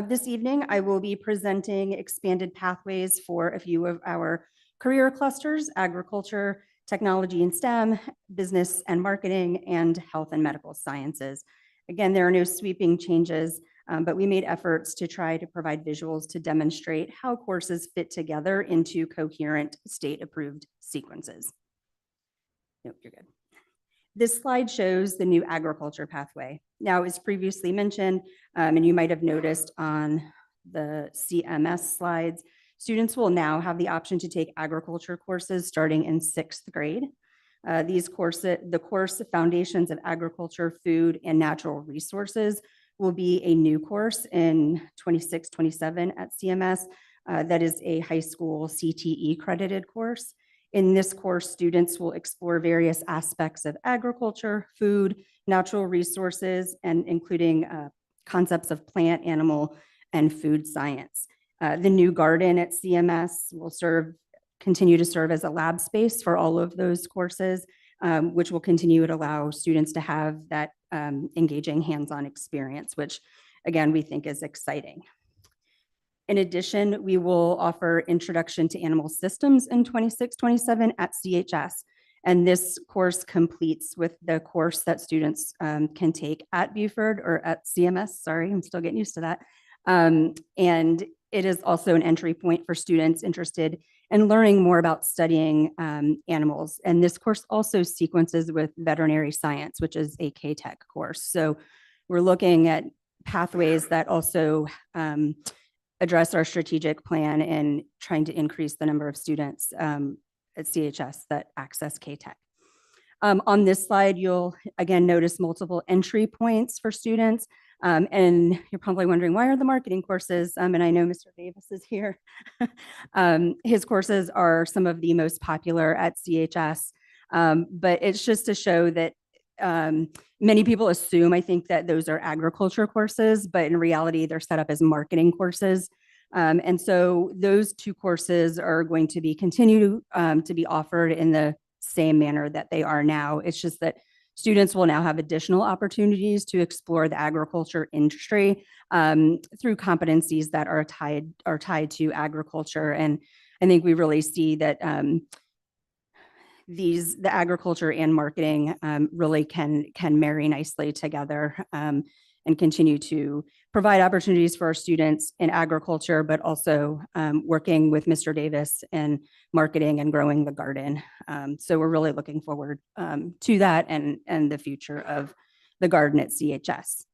This evening, I will be presenting expanded pathways for a few of our career clusters: agriculture, technology and STEM, business and marketing, and health and medical sciences. Again, there are no sweeping changes, but we made efforts to try to provide visuals to demonstrate how courses fit together into coherent state-approved sequences. Nope, you're good. This slide shows the new agriculture pathway. Now, as previously mentioned, and you might have noticed on the CMS slides, students will now have the option to take agriculture courses starting in 6th grade. The course Foundations of Agriculture, Food, and Natural Resources will be a new course in 26-27 at CMS. That is a high school CTE credited course. In this course, students will explore various aspects of agriculture, food, natural resources, and including concepts of plant, animal, and food science. The new garden at CMS will continue to serve as a lab space for all of those courses, which will continue to allow students to have that engaging hands-on experience, which again, we think is exciting. In addition, we will offer Introduction to Animal Systems in 26-27 at CHS. And this course completes with the course that students can take at Buford or at CMS. Sorry, I'm still getting used to that. And it is also an entry point for students interested in learning more about studying animals. And this course also sequences with veterinary science, which is a K-Tech course. So we're looking at pathways that also address our strategic plan in trying to increase the number of students at CHS that access K-Tech. On this slide, you'll again notice multiple entry points for students. And you're probably wondering, why are the marketing courses? And I know Mr. Davis is here. His courses are some of the most popular at CHS. But it's just to show that many people assume, I think, that those are agriculture courses, but in reality, they're set up as marketing courses. And so those two courses are going to be continue to be offered in the same manner that they are now. It's just that students will now have additional opportunities to explore the agriculture industry through competencies that are tied to agriculture. And I think we really see that the agriculture and marketing really can marry nicely together and continue to provide opportunities for our students in agriculture, but also working with Mr. Davis in marketing and growing the garden. So we're really looking forward to that and the future of the garden at CHS.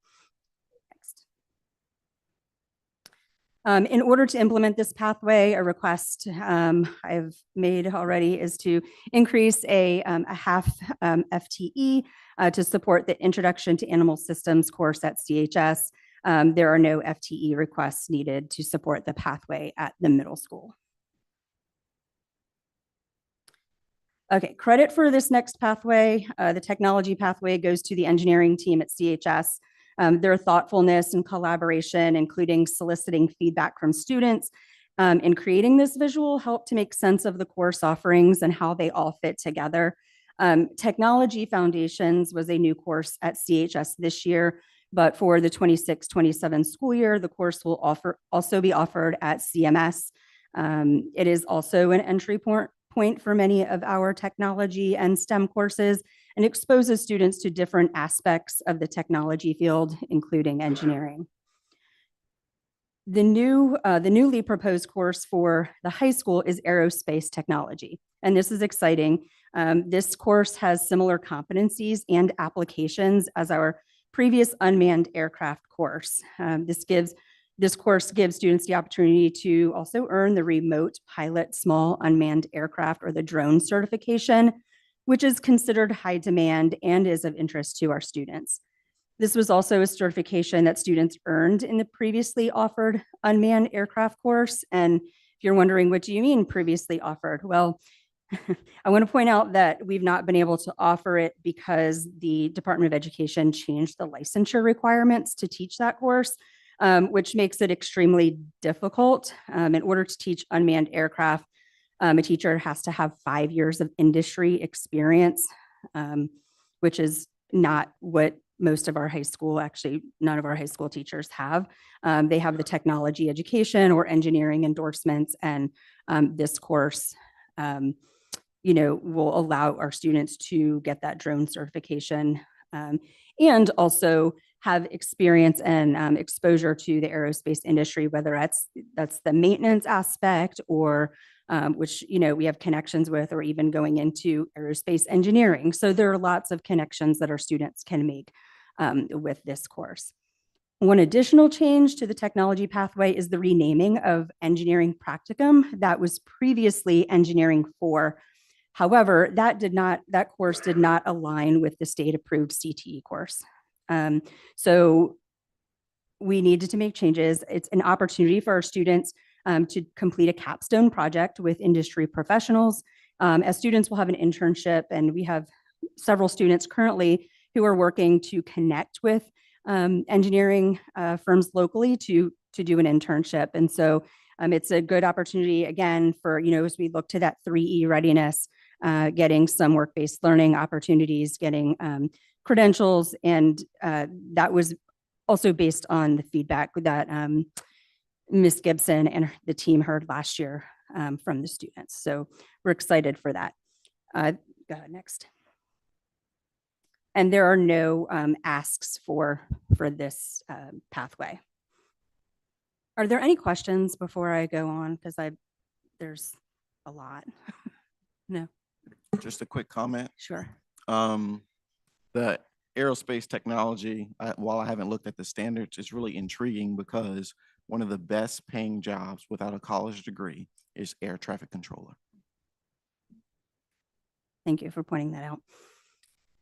In order to implement this pathway, a request I've made already is to increase a half FTE to support the Introduction to Animal Systems course at CHS. There are no FTE requests needed to support the pathway at the middle school. Okay, credit for this next pathway, the technology pathway, goes to the engineering team at CHS. Their thoughtfulness and collaboration, including soliciting feedback from students in creating this visual, helped to make sense of the course offerings and how they all fit together. Technology Foundations was a new course at CHS this year, but for the 26-27 school year, the course will also be offered at CMS. It is also an entry point for many of our technology and STEM courses, and exposes students to different aspects of the technology field, including engineering. The newly proposed course for the high school is aerospace technology, and this is exciting. This course has similar competencies and applications as our previous unmanned aircraft course. This course gives students the opportunity to also earn the remote pilot small unmanned aircraft, or the drone certification, which is considered high demand and is of interest to our students. This was also a certification that students earned in the previously offered unmanned aircraft course. And if you're wondering, what do you mean previously offered? Well, I want to point out that we've not been able to offer it because the Department of Education changed the licensure requirements to teach that course, which makes it extremely difficult. In order to teach unmanned aircraft, a teacher has to have 5 years of industry experience, which is not what most of our high school, actually none of our high school teachers have. They have the technology education or engineering endorsements, and this course will allow our students to get that drone certification and also have experience and exposure to the aerospace industry, whether that's the maintenance aspect or which we have connections with, or even going into aerospace engineering. So there are lots of connections that our students can make with this course. One additional change to the technology pathway is the renaming of engineering practicum that was previously engineering 4. However, that course did not align with the state-approved CTE course. So we needed to make changes. It's an opportunity for our students to complete a capstone project with industry professionals. As students will have an internship, and we have several students currently who are working to connect with engineering firms locally to do an internship. And so it's a good opportunity, again, for, as we look to that 3E readiness, getting some work-based learning opportunities, getting credentials. And that was also based on the feedback that Ms. Gibson and the team heard last year from the students. So we're excited for that. Go ahead, next. And there are no asks for this pathway. Are there any questions before I go on? Because there's a lot. No. Just a quick comment. Sure. The aerospace technology, while I haven't looked at the standards, is really intriguing because one of the best paying jobs without a college degree is air traffic controller. Thank you for pointing that out.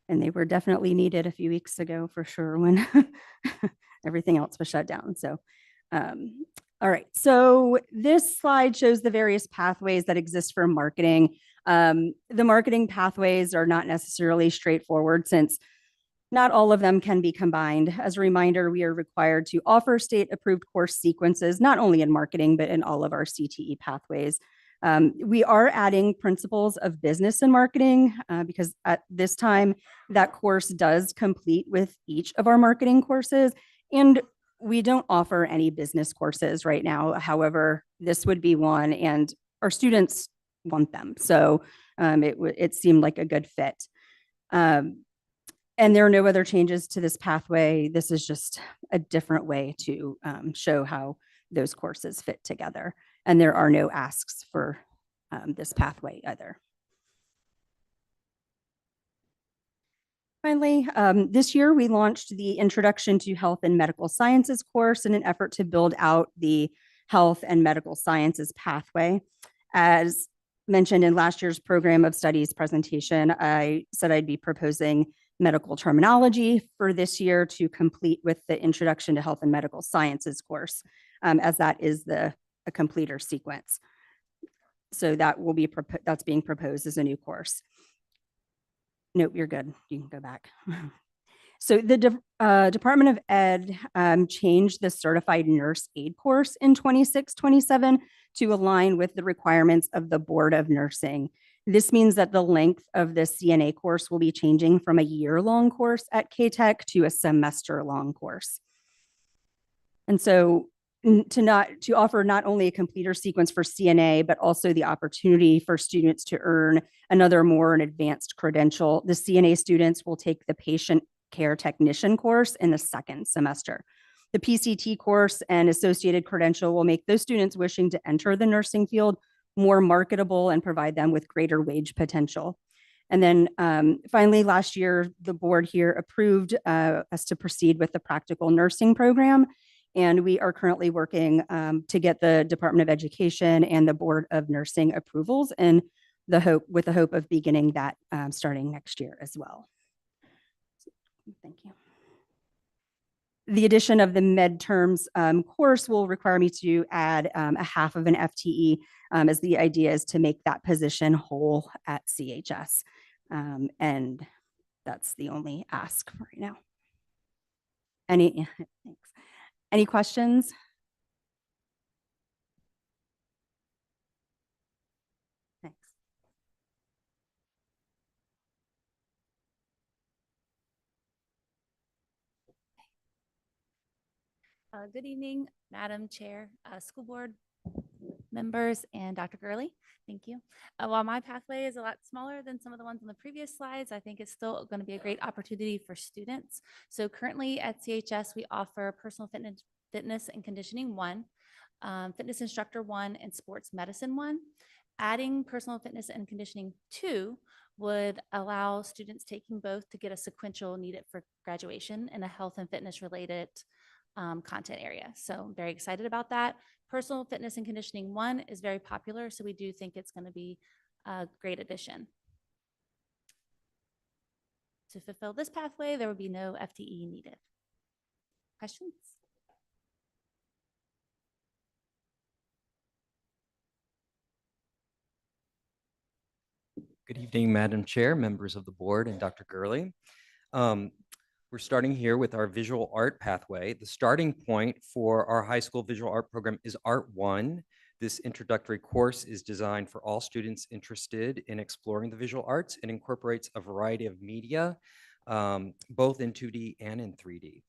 And they were definitely needed a few weeks ago for sure when everything else was shut down. So, all right. So this slide shows the various pathways that exist for marketing. The marketing pathways are not necessarily straightforward since not all of them can be combined. As a reminder, we are required to offer state-approved course sequences, not only in marketing, but in all of our CTE pathways. We are adding principles of business and marketing because at this time, that course does complete with each of our marketing courses. And we don't offer any business courses right now. However, this would be one, and our students want them. So it seemed like a good fit. And there are no other changes to this pathway. This is just a different way to show how those courses fit together. And there are no asks for this pathway either. Finally, this year we launched the Introduction to Health and Medical Sciences course in an effort to build out the health and medical sciences pathway. As mentioned in last year's program of studies presentation, I said I'd be proposing medical terminology for this year to complete with the Introduction to Health and Medical Sciences course, as that is a completer sequence. So that will be that's being proposed as a new course. Nope, you're good. You can go back. So the Department of Ed changed the certified nurse aide course in 26-27 to align with the requirements of the Board of Nursing. This means that the length of the CNA course will be changing from a year-long course at K-Tech to a semester-long course. And so to offer not only a completer sequence for CNA, but also the opportunity for students to earn another more advanced credential, the CNA students will take the patient care technician course in the second semester. The PCT course and associated credential will make those students wishing to enter the nursing field more marketable and provide them with greater wage potential. And then finally, last year, the board here approved us to proceed with the practical nursing program. And we are currently working to get the Department of Education and the Board of Nursing approvals and with the hope of beginning that starting next year as well. Thank you. The addition of the midterms course will require me to add a half of an FTE, as the idea is to make that position whole at CHS. And that's the only ask right now. Thanks. Any questions? Thanks. Good evening, Madam Chair, School Board members, and Dr. Gurley. Thank you. While my pathway is a lot smaller than some of the ones on the previous slides, I think it's still going to be a great opportunity for students. So currently at CHS, we offer personal fitness and conditioning 1, fitness instructor 1, and sports medicine 1. Adding personal fitness and conditioning 2 would allow students taking both to get a sequential needed for graduation in a health and fitness related content area. So I'm very excited about that. Personal fitness and conditioning 1 is very popular, so we do think it's going to be a great addition. To fulfill this pathway, there would be no FTE needed. Questions? Good evening, Madam Chair, members of the board, and Dr. Gurley. We're starting here with our visual art pathway. The starting point for our high school visual art program is Art 1. This introductory course is designed for all students interested in exploring the visual arts and incorporates a variety of media, both in 2D and in 3D.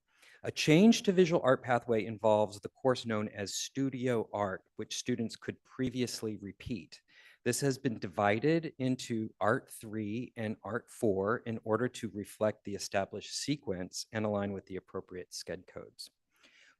A change to visual art pathway involves the course known as Studio Art, which students could previously repeat. This has been divided into Art 3 and Art 4 in order to reflect the established sequence and align with the appropriate SCED codes.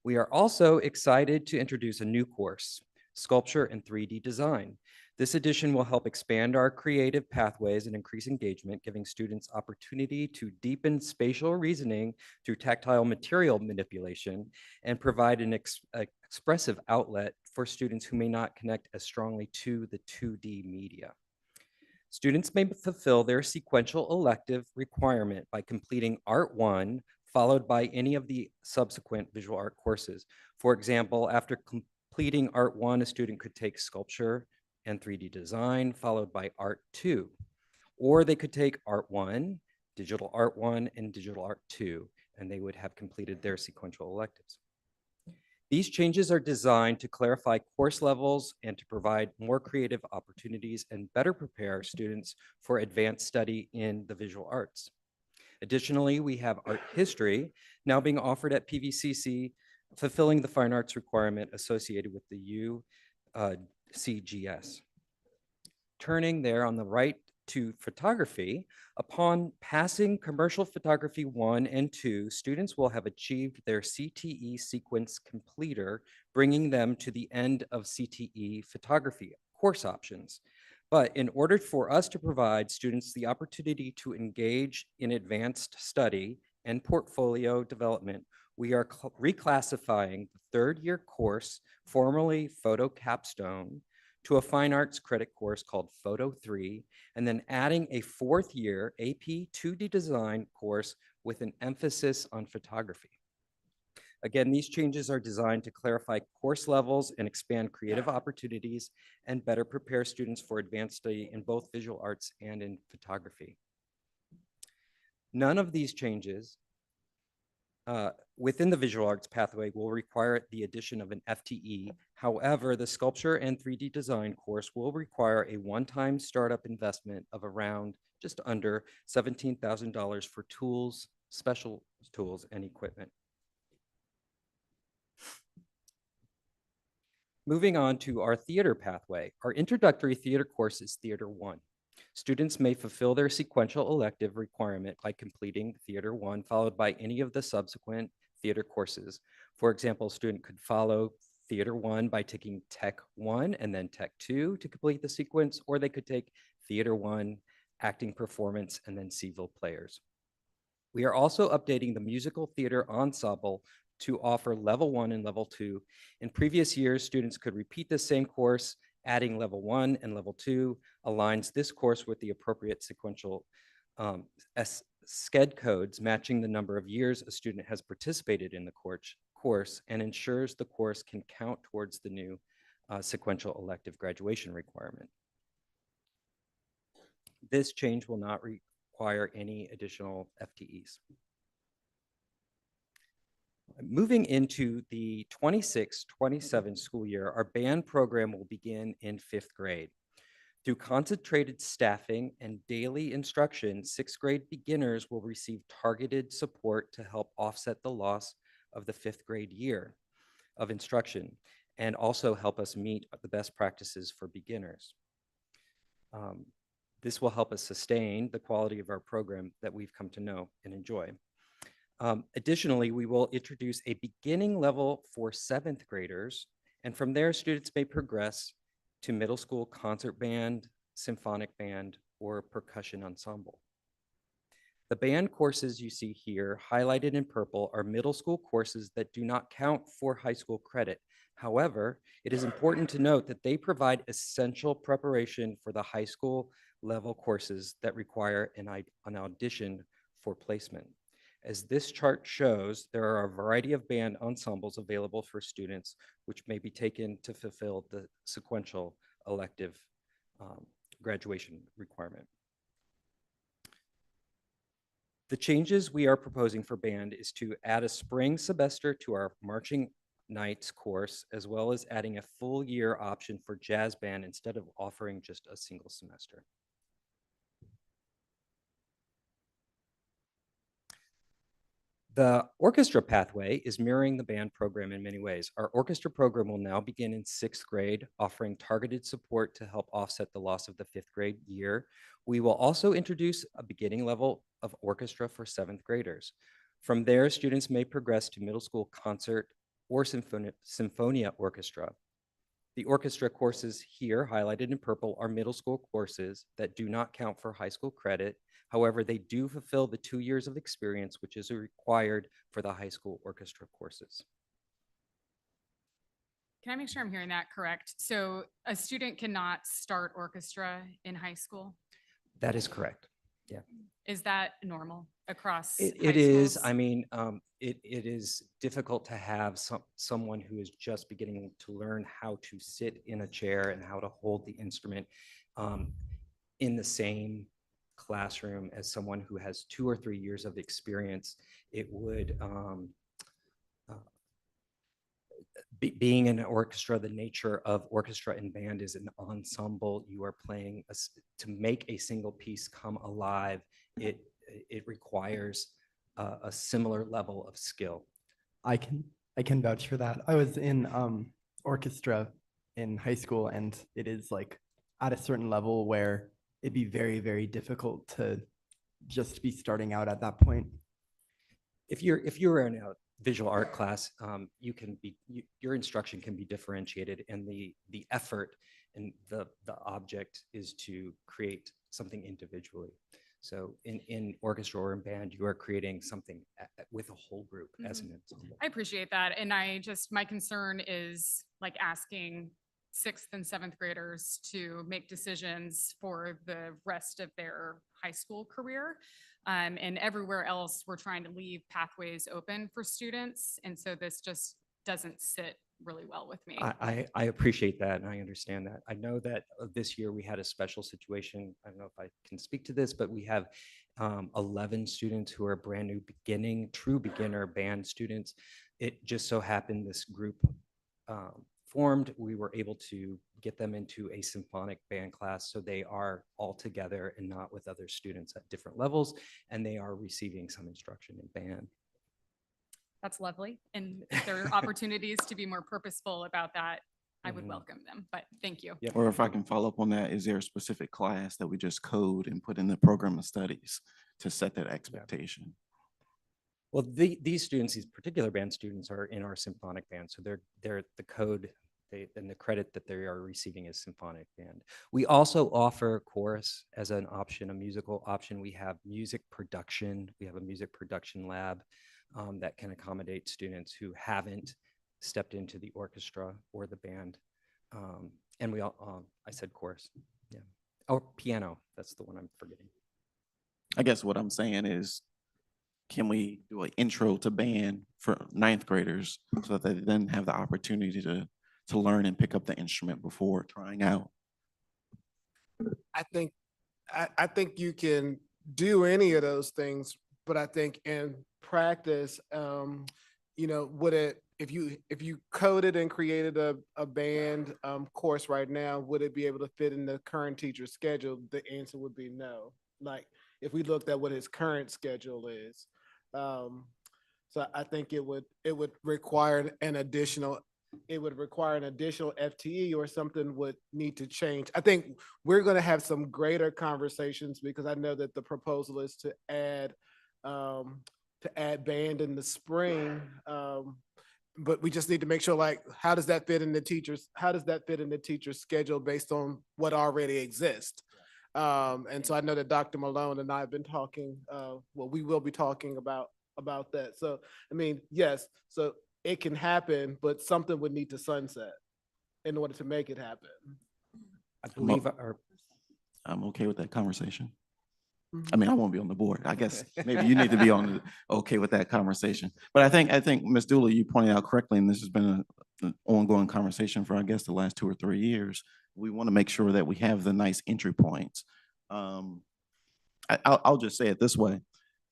We are also excited to introduce a new course, sculpture, and 3D design. This addition will help expand our creative pathways and increase engagement, giving students opportunity to deepen spatial reasoning through tactile material manipulation and provide an expressive outlet for students who may not connect as strongly to the 2D media. Students may fulfill their sequential elective requirement by completing Art 1, followed by any of the subsequent visual art courses. For example, after completing Art 1, a student could take sculpture and 3D design, followed by Art 2. Or they could take Art 1, Digital Art 1, and Digital Art 2, and they would have completed their sequential electives. These changes are designed to clarify course levels and to provide more creative opportunities and better prepare students for advanced study in the visual arts. Additionally, we have art history now being offered at PVCC, fulfilling the fine arts requirement associated with the CGS. Turning there on the right to photography, upon passing commercial photography 1 and 2, students will have achieved their CTE sequence completer, bringing them to the end of CTE photography course options. But in order for us to provide students the opportunity to engage in advanced study and portfolio development, we are reclassifying the third-year course, formerly Photo Capstone, to a fine arts credit course called Photo 3, and then adding a fourth-year AP 2D design course with an emphasis on photography. Again, these changes are designed to clarify course levels and expand creative opportunities and better prepare students for advanced study in both visual arts and in photography. None of these changes within the visual arts pathway will require the addition of an FTE. However, the sculpture and 3D design course will require a one-time startup investment of around just under $17,000 for tools, special tools, and equipment. Moving on to our theater pathway, our introductory theater course is Theater 1. Students may fulfill their sequential elective requirement by completing Theater 1, followed by any of the subsequent theater courses. For example, a student could follow Theater 1 by taking Tech 1 and then Tech 2 to complete the sequence, or they could take Theater 1, Acting Performance, and then Civil Players. We are also updating the musical theater ensemble to offer level 1 and level 2. In previous years, students could repeat the same course. Adding level 1 and level 2 aligns this course with the appropriate sequential SCED codes, matching the number of years a student has participated in the course and ensures the course can count towards the new sequential elective graduation requirement. This change will not require any additional FTEs. Moving into the 26-27 school year, our band program will begin in 5th grade. Through concentrated staffing and daily instruction, 6th grade beginners will receive targeted support to help offset the loss of the 5th grade year of instruction and also help us meet the best practices for beginners. This will help us sustain the quality of our program that we've come to know and enjoy. Additionally, we will introduce a beginning level for 7th graders, and from there, students may progress to middle school concert band, symphonic band, or percussion ensemble. The band courses you see here highlighted in purple are middle school courses that do not count for high school credit. However, it is important to note that they provide essential preparation for the high school level courses that require an audition for placement. As this chart shows, there are a variety of band ensembles available for students, which may be taken to fulfill the sequential elective graduation requirement. The changes we are proposing for band is to add a spring semester to our marching nights course, as well as adding a full year option for jazz band instead of offering just a single semester. The orchestra pathway is mirroring the band program in many ways. Our orchestra program will now begin in 6th grade, offering targeted support to help offset the loss of the 5th grade year. We will also introduce a beginning level of orchestra for 7th graders. From there, students may progress to middle school concert or symphonia orchestra. The orchestra courses here highlighted in purple are middle school courses that do not count for high school credit. However, they do fulfill the 2 years of experience, which is required for the high school orchestra courses. Can I make sure I'm hearing that correct? So a student cannot start orchestra in high school? That is correct. Yeah. Is that normal across It high is, schools? I mean, it is difficult to have someone who is just beginning to learn how to sit in a chair and how to hold the instrument in the same classroom as someone who has 2 or 3 years of experience. It would, being in an orchestra, the nature of orchestra and band is an ensemble. You are playing to make a single piece come alive. It requires a similar level of skill. I can vouch for that. I was in orchestra in high school, and it is like at a certain level where it'd be very, very difficult to just be starting out at that point. If you're in a visual art class, your instruction can be differentiated, and the effort and the object is to create something individually. So in orchestra or in band, you are creating something with a whole group as an ensemble. I appreciate that. And my concern is like asking 6th and 7th graders to make decisions for the rest of their high school career. And everywhere else, we're trying to leave pathways open for students. And so this just doesn't sit really well with me. I appreciate that, and I understand that. I know that this year we had a special situation. I don't know if I can speak to this, but we have 11 students who are brand new true beginner band students. It just so happened this group formed, we were able to get them into a symphonic band class. So they are all together and not with other students at different levels, and they are receiving some instruction in band. That's lovely. And if there are opportunities to be more purposeful about that, I would welcome them, but thank you. Or if I can follow up on that, is there a specific class that we just code and put in the program of studies to set that expectation? Well, these students, these particular band students, are in our symphonic band. So they're the code and the credit that they are receiving is symphonic band. We also offer chorus as an option, a musical option. We have music production. We have a music production lab that can accommodate students who haven't stepped into the orchestra or the band. And we all, I said chorus, yeah. Or piano, that's the one I'm forgetting. I guess what I'm saying is, can we do an intro to band for 9th graders so that they then have the opportunity to learn and pick up the instrument before trying out? I think you can do any of those things, but I think in practice, if you coded and created a band course right now, would it be able to fit in the current teacher's schedule? The answer would be no. Like if we looked at what his current schedule is. So I think it would require an additional FTE, or something would need to change. I think we're going to have some greater conversations, because I know that the proposal is to add band in the spring. But we just need to make sure, like, how does that fit in the teacher's schedule based on what already exists? And so I know that Dr. Malone and I have been talking, we will be talking about that. So, I mean, yes, so it can happen, but something would need to sunset in order to make it happen. I believe I'm okay with that conversation. I mean, I won't be on the board. I guess maybe you need to be okay with that conversation. But I think Ms. Dooley, you pointed out correctly, and this has been an ongoing conversation for, I guess, the last 2 or 3 years. We want to make sure that we have the nice entry points. I'll just say it this way.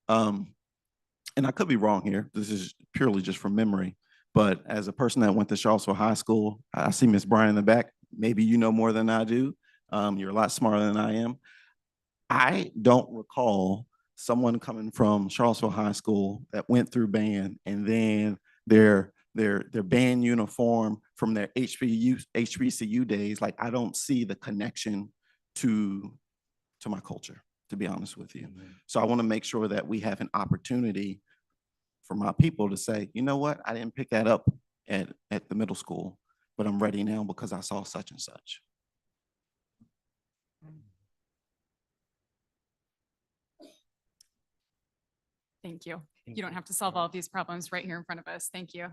And I could be wrong here. This is purely just from memory. But as a person that went to Charlottesville High School, I see Ms. Bryan in the back. Maybe you know more than I do. You're a lot smarter than I am. I don't recall someone coming from Charlottesville High School that went through band and then their band uniform from their HBCU days. Like, I don't see the connection to my culture, to be honest with you. So I want to make sure that we have an opportunity for my people to say, you know what, I didn't pick that up at the middle school. but I'm ready now because I saw such and such. Thank you. You don't have to solve all of these problems right here in front of us. Thank you.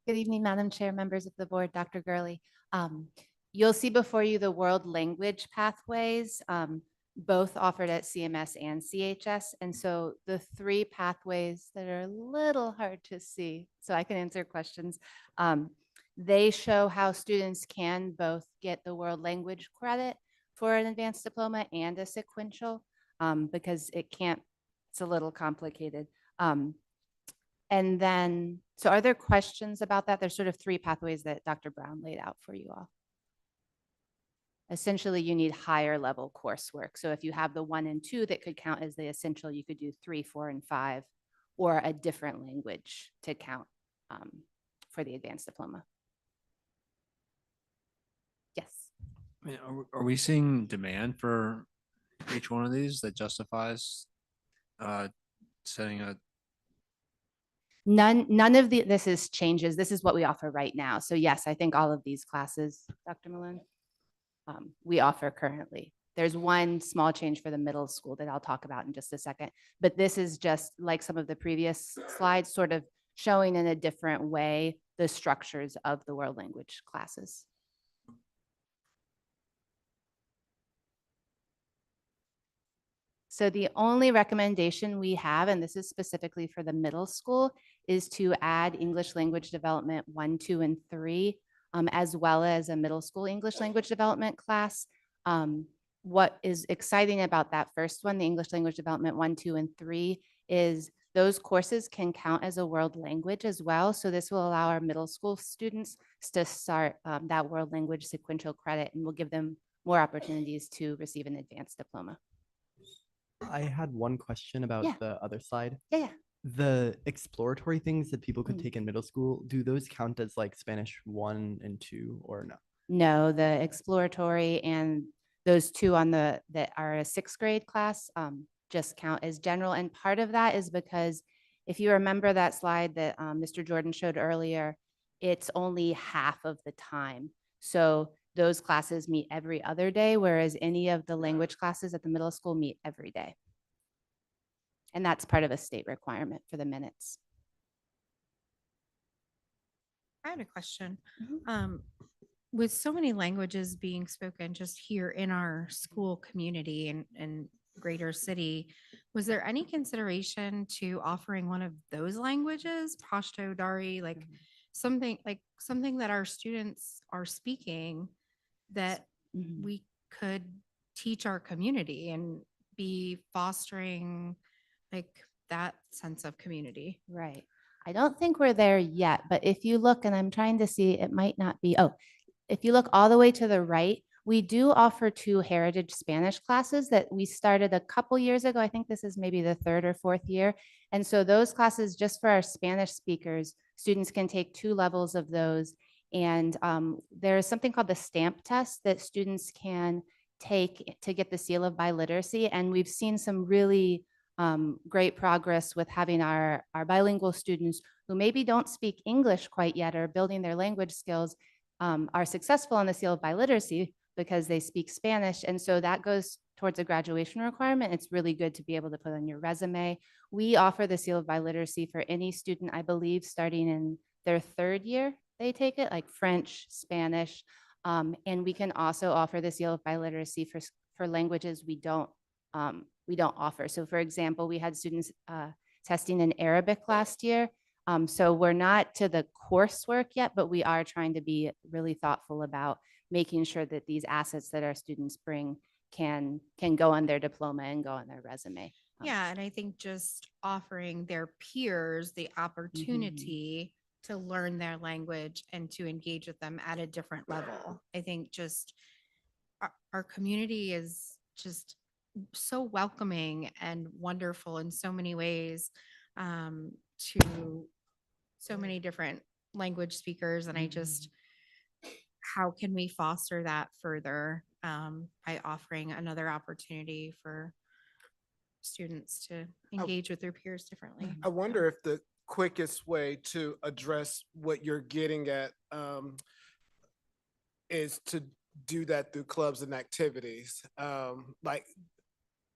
Good evening, Madam Chair, members of the board, Dr. Gurley. You'll see before you the world language pathways, both offered at CMS and CHS. And so the three pathways that are a little hard to see, so I can answer questions. They show how students can both get the world language credit for an advanced diploma and a sequential, because it's a little complicated. And then, so are there questions about that? There's sort of three pathways that Dr. Brown laid out for you all. Essentially, you need higher level coursework. So if you have the 1 and 2 that could count as the essential, you could do 3, 4, and 5, or a different language to count for the advanced diploma. Yes. I mean, are we seeing demand for each one of these that justifies setting a? None of this is changes. This is what we offer right now. So yes, I think all of these classes, Dr. Malone, we offer currently. There's one small change for the middle school that I'll talk about in just a second. But this is just like some of the previous slides, sort of showing in a different way the structures of the world language classes. So the only recommendation we have, and this is specifically for the middle school, is to add English language development 1, 2, and 3, as well as a middle school English language development class. What is exciting about that first one, the English language development 1, 2, and 3, is those courses can count as a world language as well. So this will allow our middle school students to start that world language sequential credit, and will give them more opportunities to receive an advanced diploma. I had one question about the other slide. Yeah. The exploratory things that people could Mm. take in middle school, do those count as like Spanish 1 and 2 or no? No, the exploratory and those two on that are a 6th grade class just count as general. And part of that is because if you remember that slide that Mr. Jordan showed earlier, it's only half of the time. So those classes meet every other day, whereas any of the language classes at the middle school meet every day. And that's part of a state requirement for the minutes. I had a question. With so many languages being spoken just here in our school community and greater city, was there any consideration to offering one of those languages, Pashto, Dari, like something that our students are speaking that we could teach our community and be fostering like that sense of community? Right. I don't think we're there yet, but if you look, and I'm trying to see, it might not be, if you look all the way to the right, we do offer 2 heritage Spanish classes that we started a couple years ago. I think this is maybe the 3rd or 4th year. And so those classes, just for our Spanish speakers, students can take 2 levels of those. And there's something called the stamp test that students can take to get the seal of biliteracy. And we've seen some really great progress with having our bilingual students who maybe don't speak English quite yet or building their language skills are successful on the seal of biliteracy because they speak Spanish. And so that goes towards a graduation requirement. It's really good to be able to put on your resume. We offer the seal of biliteracy for any student, I believe, starting in their 3rd year, they take it, like French, Spanish. And we can also offer the seal of biliteracy for languages we don't offer. So for example, we had students testing in Arabic last year. So we're not to the coursework yet, but we are trying to be really thoughtful about making sure that these assets that our students bring can go on their diploma and go on their resume. Yeah, and I think just offering their peers the opportunity to learn their language and to engage with them at a different level. I think just our community is just so welcoming and wonderful in so many ways to so many different language speakers. And I just, how can we foster that further by offering another opportunity for students to engage with their peers differently. I wonder if the quickest way to address what you're getting at is to do that through clubs and activities. Like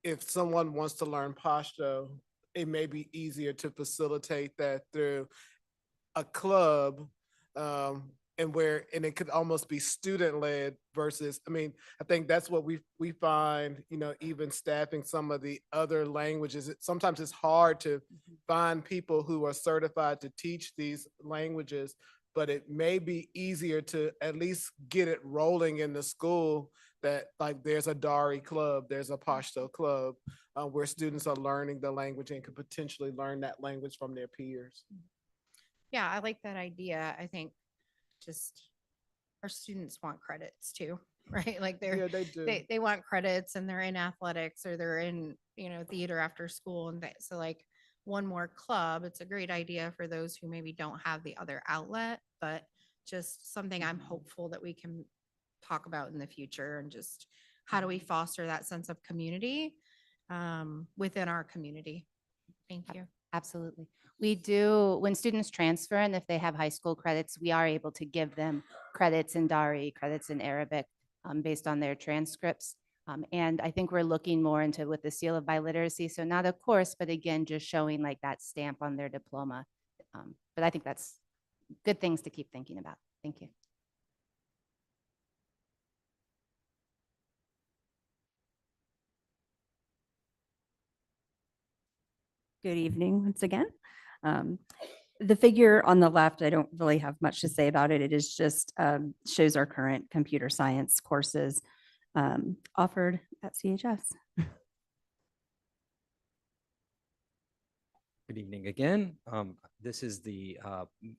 if someone wants to learn Pashto, it may be easier to facilitate that through a club, and it could almost be student led versus, I mean, I think that's what we find, even staffing some of the other languages. Sometimes it's hard to find people who are certified to teach these languages, but it may be easier to at least get it rolling in the school, that like there's a Dari club, there's a Pashto club, where students are learning the language and could potentially learn that language from their peers. Yeah, I like that idea. I think just our students want credits too, right? Like Yeah, they do. they want credits, and they're in athletics or they're in, theater after school. And so like one more club, it's a great idea for those who maybe don't have the other outlet, but just something I'm hopeful that we can talk about in the future, and just how do we foster that sense of community within our community. Thank you. Absolutely. We do, when students transfer and if they have high school credits, we are able to give them credits in Dari, credits in Arabic, based on their transcripts. And I think we're looking more into with the seal of biliteracy. So not a course, but again, just showing like that stamp on their diploma. But I think that's good things to keep thinking about. Thank you. Good evening once again. The figure on the left, I don't really have much to say about it. It is just shows our current computer science courses offered at CHS. Good evening again. This is the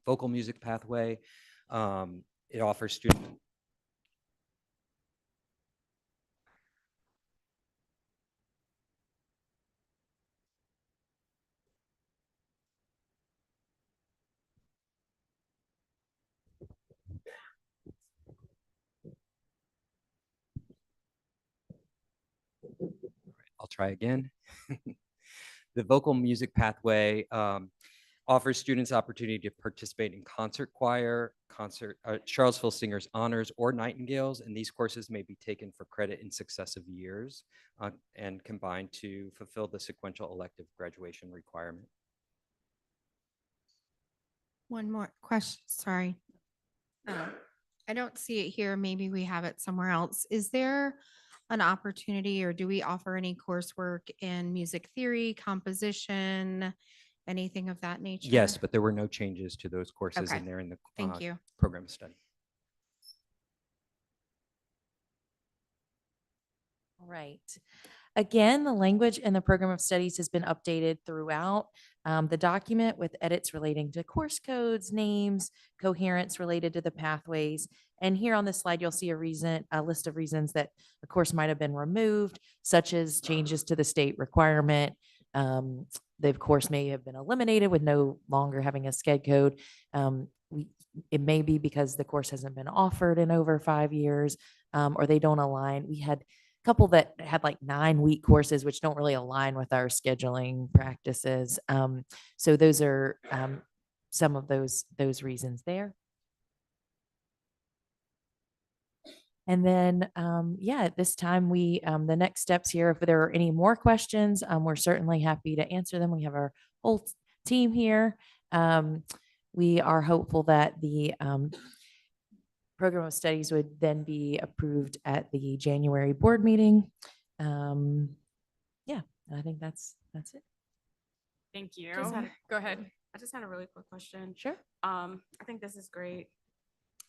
vocal music pathway. It offers students. I'll try again. The vocal music pathway offers students opportunity to participate in concert choir, Charlottesville Singers Honors, or Nightingales, and these courses may be taken for credit in successive years and combined to fulfill the sequential elective graduation requirement. One more question, sorry. I don't see it here. Maybe we have it somewhere else. Is there an opportunity, or do we offer any coursework in music theory, composition, anything of that nature? Yes, but there were no changes to those courses Okay. in there in the Thank you. program study. All right. Again, the language in the program of studies has been updated throughout the document with edits relating to course codes, names, coherence related to the pathways. And here on this slide, you'll see a list of reasons that a course might have been removed, such as changes to the state requirement. The course may have been eliminated with no longer having a sched code. It may be because the course hasn't been offered in over 5 years, or they don't align. We had couple that had like 9-week courses, which don't really align with our scheduling practices. So those are some of those reasons there. And then, yeah, at this time, the next steps here, if there are any more questions, we're certainly happy to answer them. We have our whole team here. We are hopeful that the program of studies would then be approved at the January board meeting. Yeah, I think that's it. Thank you. Just had a- Go ahead. I just had a really quick question. Sure. I think this is great,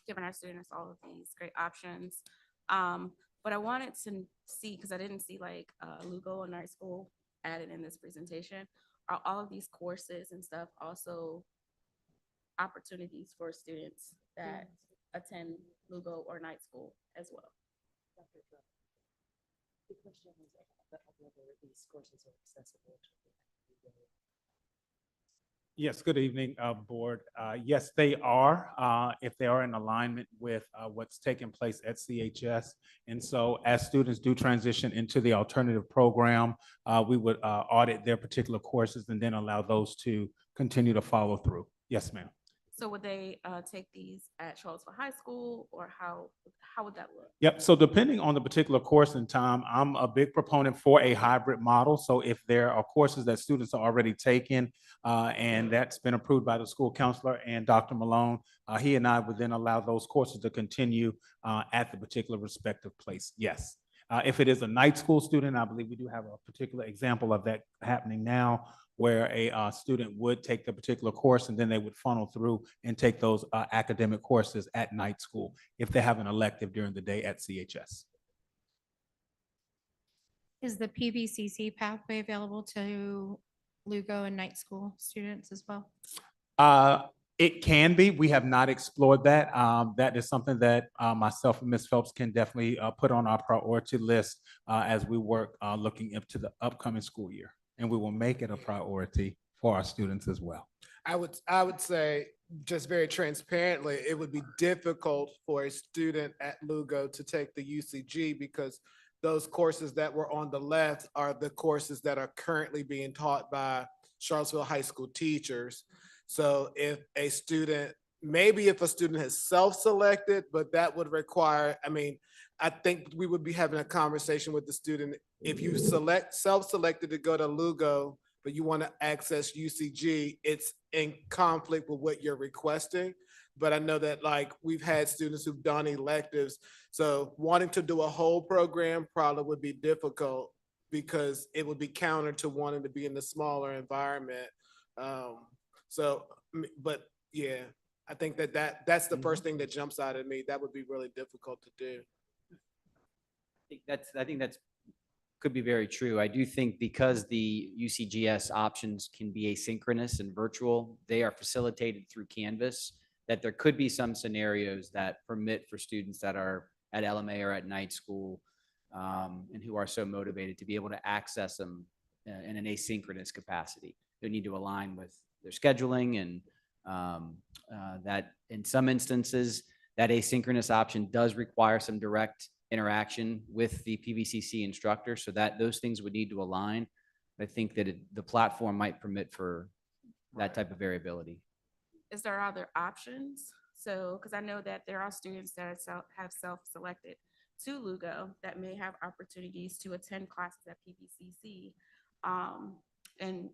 giving our students all of these great options. But I wanted to see, because I didn't see like Lugo and Night School added in this presentation. Are all of these courses and stuff also opportunities for students that attend Lugo or Night School as well? The question is whether these courses are accessible to Yes, good evening, Board. Yes, they are, if they are in alignment with what's taking place at CHS. And so as students do transition into the alternative program, we would audit their particular courses and then allow those to continue to follow through. Yes, ma'am. So would they take these at Charlottesville High School, or how would that look? Yep. So depending on the particular course and time, I'm a big proponent for a hybrid model. So if there are courses that students are already taking, and that's been approved by the school counselor and Dr. Malone, he and I would then allow those courses to continue at the particular respective place. Yes. If it is a night school student, I believe we do have a particular example of that happening now, where a student would take the particular course and then they would funnel through and take those academic courses at night school if they have an elective during the day at CHS. Is the PVCC pathway available to Lugo and night school students as well? It can be. We have not explored that. That is something that myself and Ms. Phelps can definitely put on our priority list as we work looking up to the upcoming school year. And we will make it a priority for our students as well. I would say, just very transparently, it would be difficult for a student at Lugo to take the UCG because those courses that were on the left are the courses that are currently being taught by Charlottesville High School teachers. So if a student, maybe if a student has self-selected, but that would require, I mean, I think we would be having a conversation with the student. If you self-selected to go to Lugo, but you want to access UCG, it's in conflict with what you're requesting. But I know that like we've had students who've done electives. So wanting to do a whole program probably would be difficult because it would be counter to wanting to be in the smaller environment. But yeah, I think that's the first thing that jumps out at me. That would be really difficult to do. I think that's could be very true. I do think because the UCGS options can be asynchronous and virtual, they are facilitated through Canvas, that there could be some scenarios that permit for students that are at LMA or at night school and who are so motivated to be able to access them in an asynchronous capacity. They need to align with their scheduling, and that in some instances, that asynchronous option does require some direct interaction with the PVCC instructor, so that those things would need to align. I think that the platform might permit for that type of variability. Is there other options? So, because I know that there are students that have self-selected to Lugo that may have opportunities to attend classes at PVCC. And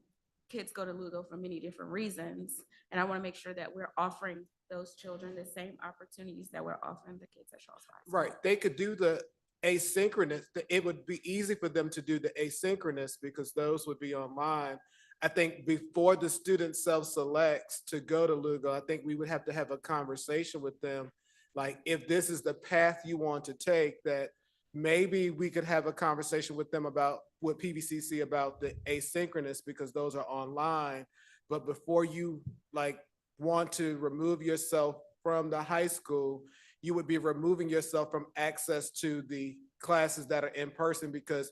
kids go to Lugo for many different reasons. And I want to make sure that we're offering those children the same opportunities that we're offering the kids at Charlottesville High School. Right. They could do the asynchronous. It would be easy for them to do the asynchronous because those would be online. I think before the student self-selects to go to Lugo, I think we would have to have a conversation with them. Like, if this is the path you want to take, that maybe we could have a conversation with them about with PVCC about the asynchronous because those are online. But before you like want to remove yourself from the high school, you would be removing yourself from access to the classes that are in person, because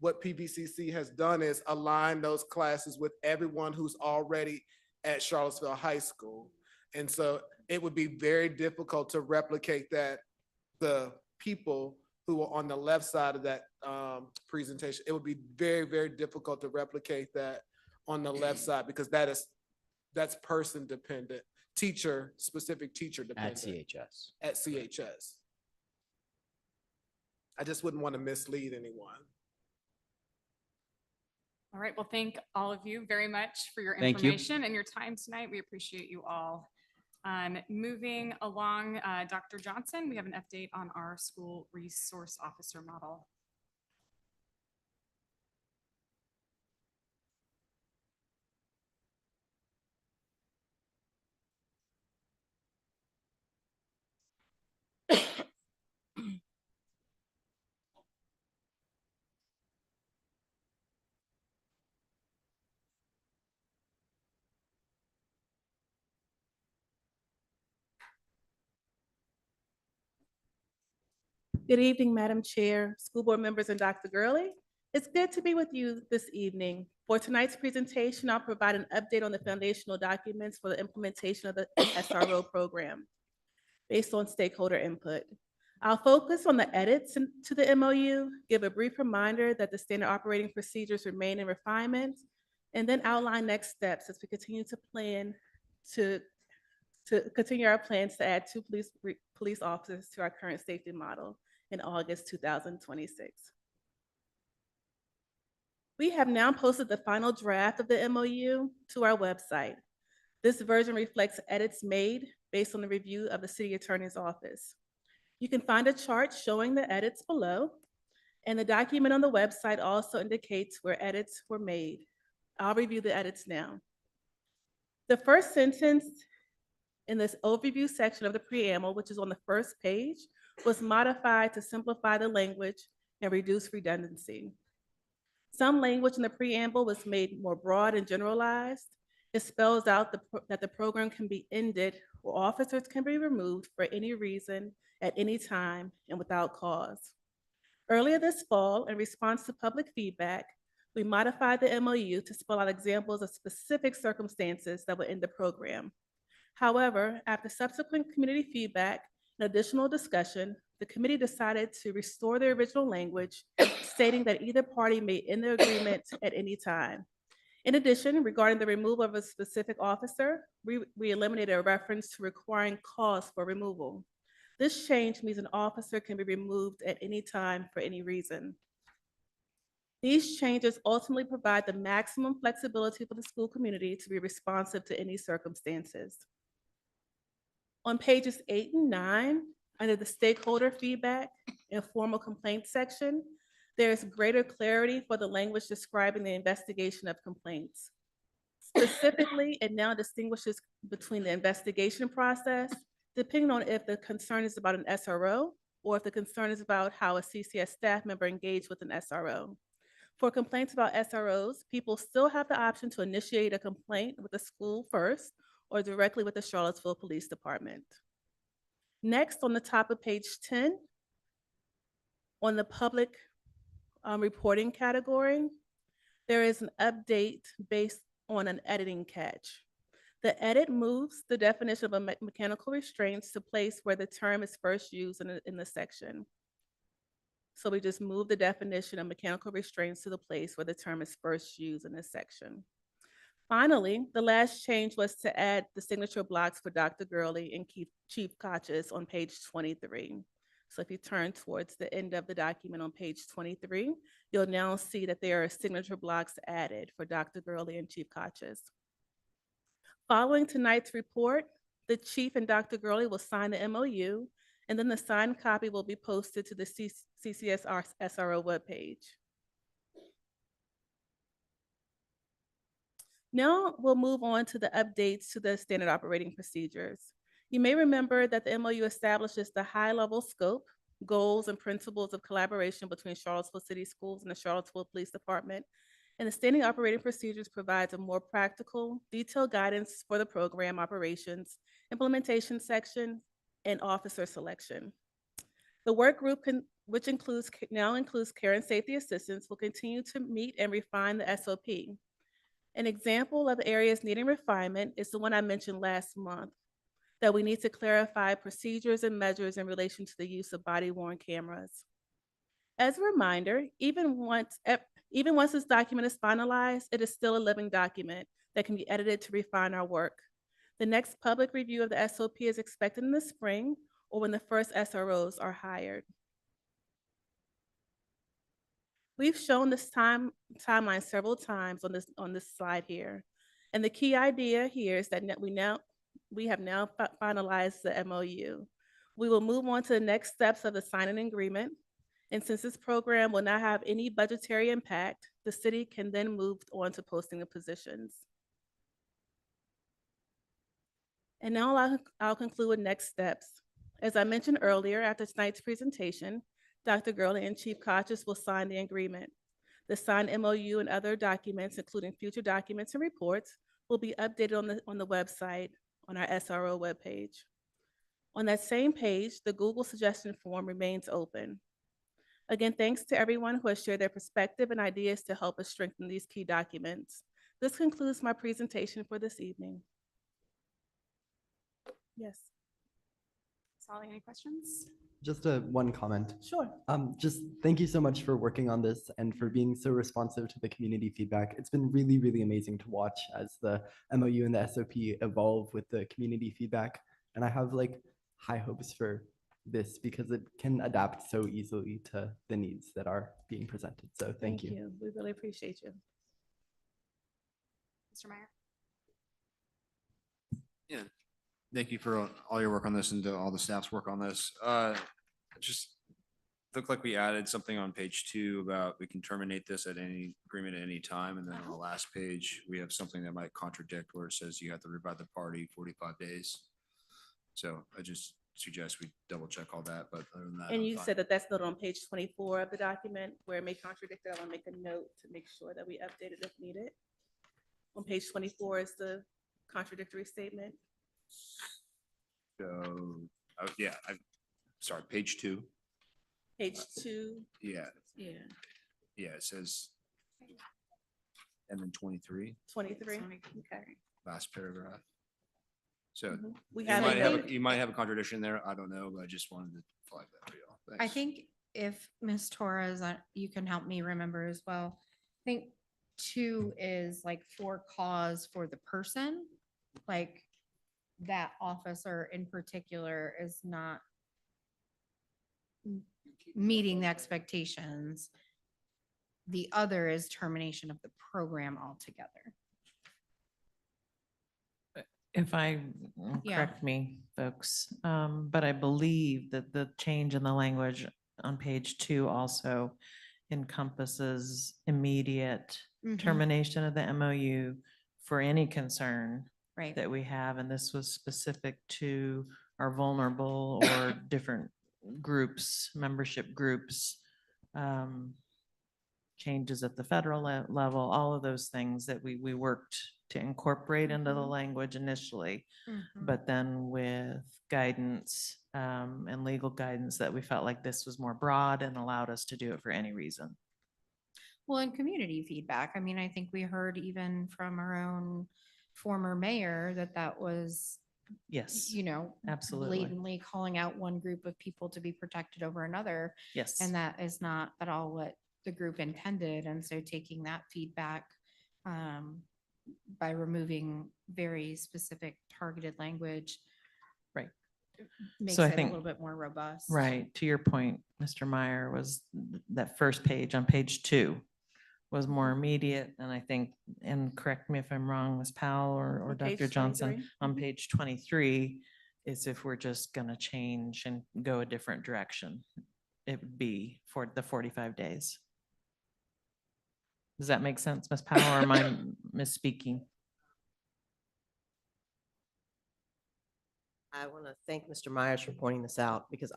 what PVCC has done is align those classes with everyone who's already at Charlottesville High School. And so it would be very difficult to replicate that. The people who are on the left side of that presentation, it would be very, very difficult to replicate that on the left side because that's person dependent, specific teacher dependent. At CHS. At CHS. I just wouldn't want to mislead anyone. All right, well, thank all of you very much for your Thank you. information and your time tonight. We appreciate you all. Moving along, Dr. Johnson, we have an update on our school resource officer model. Good evening, Madam Chair, school board members, and Dr. Gurley. It's good to be with you this evening For tonight's presentation, I'll provide an update on the foundational documents for the implementation of the SRO program based on stakeholder input. I'll focus on the edits to the MOU, give a brief reminder that the standard operating procedures remain in refinement, and then outline next steps as we continue to plan to continue our plans to add 2 police officers to our current safety model in August 2026. We have now posted the final draft of the MOU to our website. This version reflects edits made based on the review of the City Attorney's Office. You can find a chart showing the edits below, and the document on the website also indicates where edits were made. I'll review the edits now. The first sentence in this overview section of the preamble, which is on the first page, was modified to simplify the language and reduce redundancy. Some language in the preamble was made more broad and generalized. It spells out that the program can be ended or officers can be removed for any reason at any time and without cause. Earlier this fall, in response to public feedback, we modified the MOU to spell out examples of specific circumstances that would end the program. However, after subsequent community feedback and additional discussion, the committee decided to restore the original language, stating that either party may end the agreement at any time. In addition, regarding the removal of a specific officer, we eliminated a reference to requiring cause for removal. This change means an officer can be removed at any time for any reason. These changes ultimately provide the maximum flexibility for the school community to be responsive to any circumstances. On pages 8 and 9, under the stakeholder feedback and formal complaints section, there is greater clarity for the language describing the investigation of complaints. Specifically, it now distinguishes between the investigation process, depending on if the concern is about an SRO or if the concern is about how a CCS staff member engaged with an SRO. For complaints about SROs, people still have the option to initiate a complaint with the school first or directly with the Charlottesville Police Department. Next, on the top of page 10, on the public reporting category, there is an update based on an editing catch. The edit moves the definition of mechanical restraints to place where the term is first used in the section. So we just move the definition of mechanical restraints to the place where the term is first used in this section. Finally, the last change was to add the signature blocks for Dr. Gurley and Chief Kochis on page 23. So if you turn towards the end of the document on page 23, you'll now see that there are signature blocks added for Dr. Gurley and Chief Kochis. Following tonight's report, the Chief and Dr. Gurley will sign the MOU, and then the signed copy will be posted to the CCS SRO webpage. Now we'll move on to the updates to the standard operating procedures. You may remember that the MOU establishes the high-level scope, goals, and principles of collaboration between Charlottesville City Schools and the Charlottesville Police Department, and the standing operating procedures provides a more practical, detailed guidance for the program operations, implementation section, and officer selection. The work group, which now includes care and safety assistance, will continue to meet and refine the SOP. An example of areas needing refinement is the one I mentioned last month, that we need to clarify procedures and measures in relation to the use of body-worn cameras. As a reminder, even once this document is finalized, it is still a living document that can be edited to refine our work. The next public review of the SOP is expected in the spring or when the first SROs are hired. We've shown this timeline several times on this slide here. And the key idea here is that we have now finalized the MOU. We will move on to the next steps of the signing agreement. And since this program will not have any budgetary impact, the city can then move on to posting the positions. And now I'll conclude with next steps. As I mentioned earlier, after tonight's presentation, Dr. Gurley and Chief Kochis will sign the agreement. The signed MOU and other documents, including future documents and reports, will be updated on the website on our SRO webpage. On that same page, the Google suggestion form remains open. Again, thanks to everyone who has shared their perspective and ideas to help us strengthen these key documents. This concludes my presentation for this evening. Yes. Sally, any questions? Just one comment. Sure. Just thank you so much for working on this and for being so responsive to the community feedback. It's been really, really amazing to watch as the MOU and the SOP evolve with the community feedback. And I have like high hopes for this because it can adapt so easily to the needs that are being presented. So thank you. We really appreciate you. Mr. Meyer? Yeah, thank you for all your work on this and to all the staff's work on this. Just looked like we added something on page 2 about we can terminate this at any agreement at any time. And then on the last page, we have something that might contradict where it says you have to revive the party 45 days. So I just suggest we double check all that, but other than that. And I'm you fine. said that that's not on page 24 of the document where it may contradict it. I want to make a note to make sure that we update it if needed. On page 24 is the contradictory statement. So, yeah, sorry, page 2. Page 2. Yeah, Yeah. yeah, it says, and then 23, 23. Okay. last paragraph. So We you have might a have, note. you might have a contradiction there. I don't know, but I just wanted to flag that for y'all. I Thanks. think if Ms. Torres, you can help me remember as well. I think 2 is like for cause for the person, like that officer in particular is not meeting the expectations. The other is termination of the program altogether. If I, Yeah. correct me, folks, but I believe that the change in the language on page 2 also encompasses immediate Mhm. termination of the MOU for any concern Right. that we have, and this was specific to our vulnerable or different groups, membership groups, changes at the federal level, all of those things that we worked to incorporate into the Mhm. language initially. Mhm. But then with guidance and legal guidance that we felt like this was more broad and allowed us to do it for any reason. Well, and community feedback. I mean, I think we heard even from our own former mayor that that was, Yes, you know, absolutely. blatantly calling out one group of people to be protected over another. Yes. And that is not at all what the group intended. And so taking that feedback by removing very specific targeted language. Right. Makes So I it a think- little bit more robust. Right, to your point, Mr. Meyer, was that first page on page 2 was more immediate, and I think, and correct me if I'm wrong, Ms. Powell or On page Dr. Johnson, 23. on page 23 is if we're just gonna change and go a different direction, it would be for the 45 days. Does that make sense, Ms. Powell, or am I misspeaking? I want to thank Mr. Myers for pointing this out because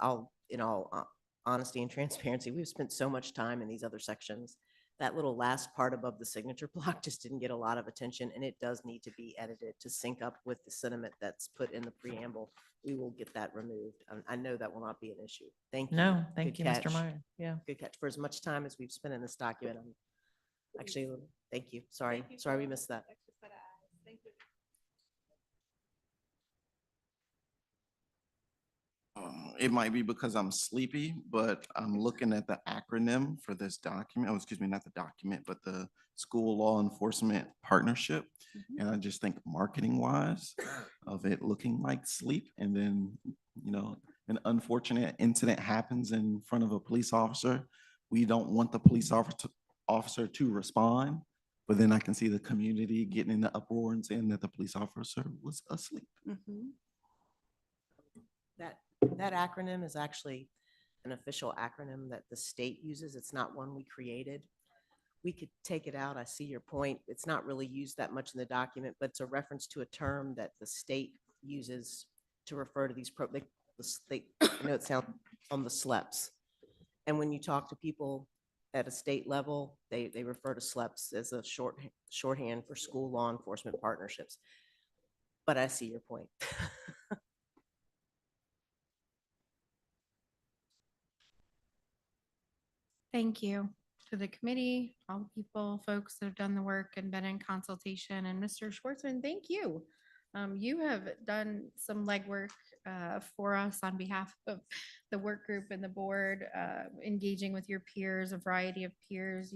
in all honesty and transparency, we've spent so much time in these other sections. That little last part above the signature block just didn't get a lot of attention, and it does need to be edited to sync up with the sentiment that's put in the preamble. We will get that removed. I know that will not be an issue. Thank you. No, thank Good you, Mr. catch. Meyer. Yeah. Good catch. For as much time as we've spent in this document, I'm actually, thank you. Sorry we missed that. It might be because I'm sleepy, but I'm looking at the acronym for this document. Oh, excuse me, not the document, but the school law enforcement partnership. And I just think marketing wise of it looking like sleep. And then, you know, an unfortunate incident happens in front of a police officer. We don't want the police officer to respond, but then I can see the community getting in the uproar and saying that the police officer was asleep. That acronym is actually an official acronym that the state uses. It's not one we created. We could take it out. I see your point. It's not really used that much in the document, but it's a reference to a term that the state uses to refer to these I know it sounds on the SLEPs. And when you talk to people at a state level, they refer to SLEPs as a shorthand for school law enforcement partnerships. But I see your point. Thank you to the committee, all the people, folks that have done the work and been in consultation, and Mr. Schwartzman, thank you. You have done some legwork for us on behalf of the work group and the board, engaging with your peers, a variety of peers.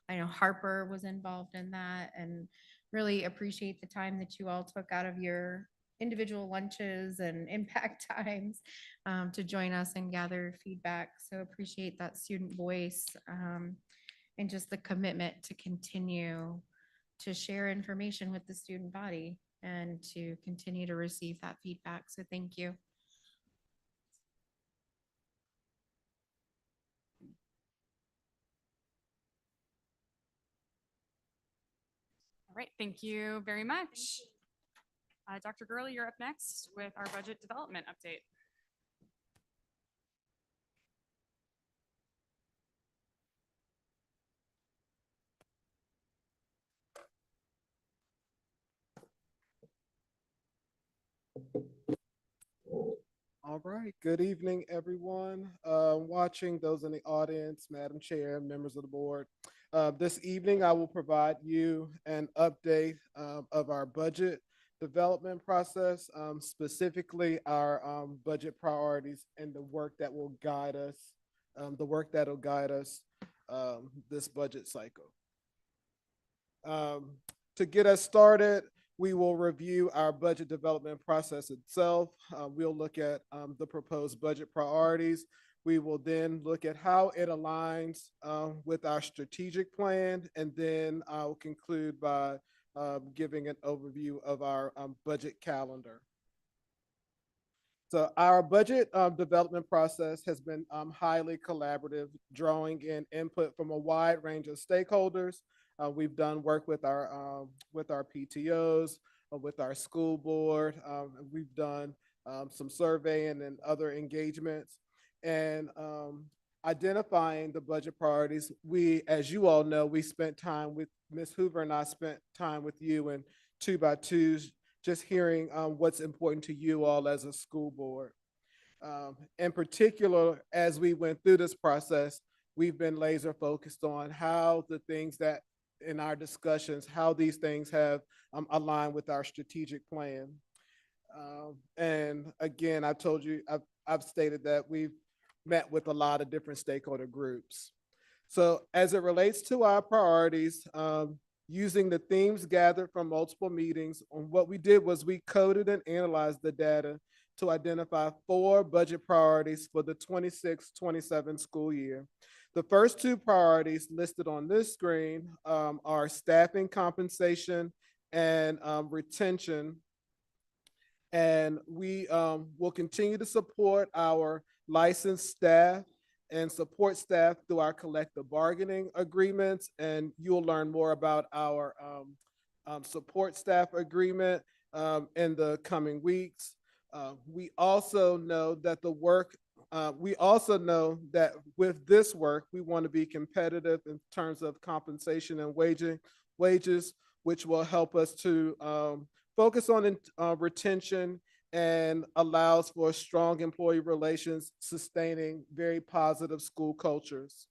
I know Harper was involved in that, and really appreciate the time that you all took out of your individual lunches and impact times to join us and gather feedback. So appreciate that student voice and just the commitment to continue to share information with the student body and to continue to receive that feedback. So thank you. All right, thank you very much. Dr. Gurley, you're up next with our budget development update. All right, good evening, everyone watching, those in the audience, Madam Chair, members of the board. This evening, I will provide you an update of our budget development process, specifically our budget priorities and the work that will guide us, this budget cycle. To get us started, we will review our budget development process itself. We'll look at the proposed budget priorities. We will then look at how it aligns with our strategic plan, and then I'll conclude by giving an overview of our budget calendar. So our budget development process has been highly collaborative, drawing in input from a wide range of stakeholders. We've done work with our PTOs, with our school board. We've done some surveying and other engagements, and identifying the budget priorities. As you all know, we spent time with Ms. Hoover, and I spent time with you in 2x2s, just hearing what's important to you all as a school board. In particular, as we went through this process, we've been laser focused on how the things that in our discussions, how these things have aligned with our strategic plan. And again, I've stated that we've met with a lot of different stakeholder groups. So as it relates to our priorities, using the themes gathered from multiple meetings, what we did was we coded and analyzed the data to identify 4 budget priorities for the 26-27 school year. The first 2 priorities listed on this screen are staffing compensation and retention. And we will continue to support our licensed staff and support staff through our collective bargaining agreements. And you'll learn more about our support staff agreement in the coming weeks. We also know that with this work, we want to be competitive in terms of compensation and wages, which will help us to focus on retention and allows for strong employee relations, sustaining very positive school cultures.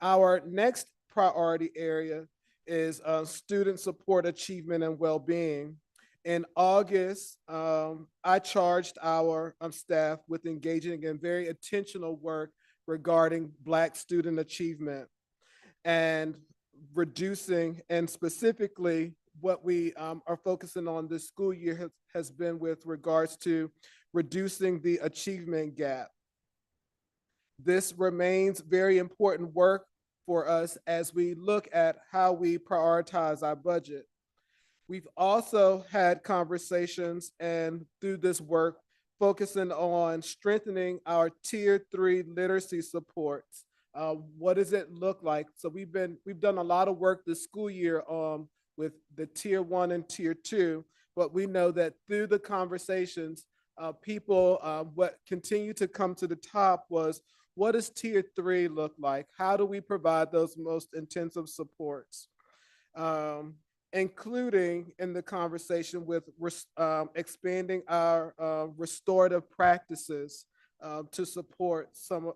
Our next priority area is student support, achievement, and well-being. In August, I charged our staff with engaging in very intentional work regarding Black student achievement and reducing, and specifically what we are focusing on this school year has been with regards to reducing the achievement gap. This remains very important work for us as we look at how we prioritize our budget. We've also had conversations, and through this work, focusing on strengthening our Tier 3 literacy supports. What does it look like? So we've done a lot of work this school year with the Tier 1 and Tier 2, but we know that through the conversations, what continued to come to the top was, what does Tier 3 look like? How do we provide those most intensive supports? Including in the conversation with expanding our restorative practices to support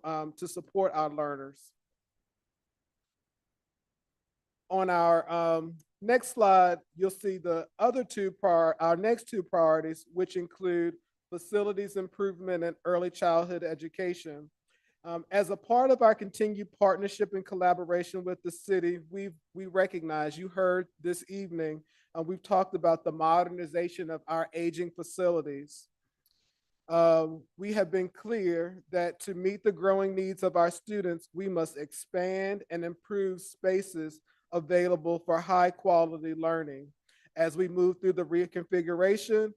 our learners. On our next slide, you'll see the other our next two priorities, which include facilities improvement and early childhood education. As a part of our continued partnership and collaboration with the city, we recognize, you heard this evening, we've talked about the modernization of our aging facilities. We have been clear that to meet the growing needs of our students, we must expand and improve spaces available for high quality learning. As we move through the reconfiguration,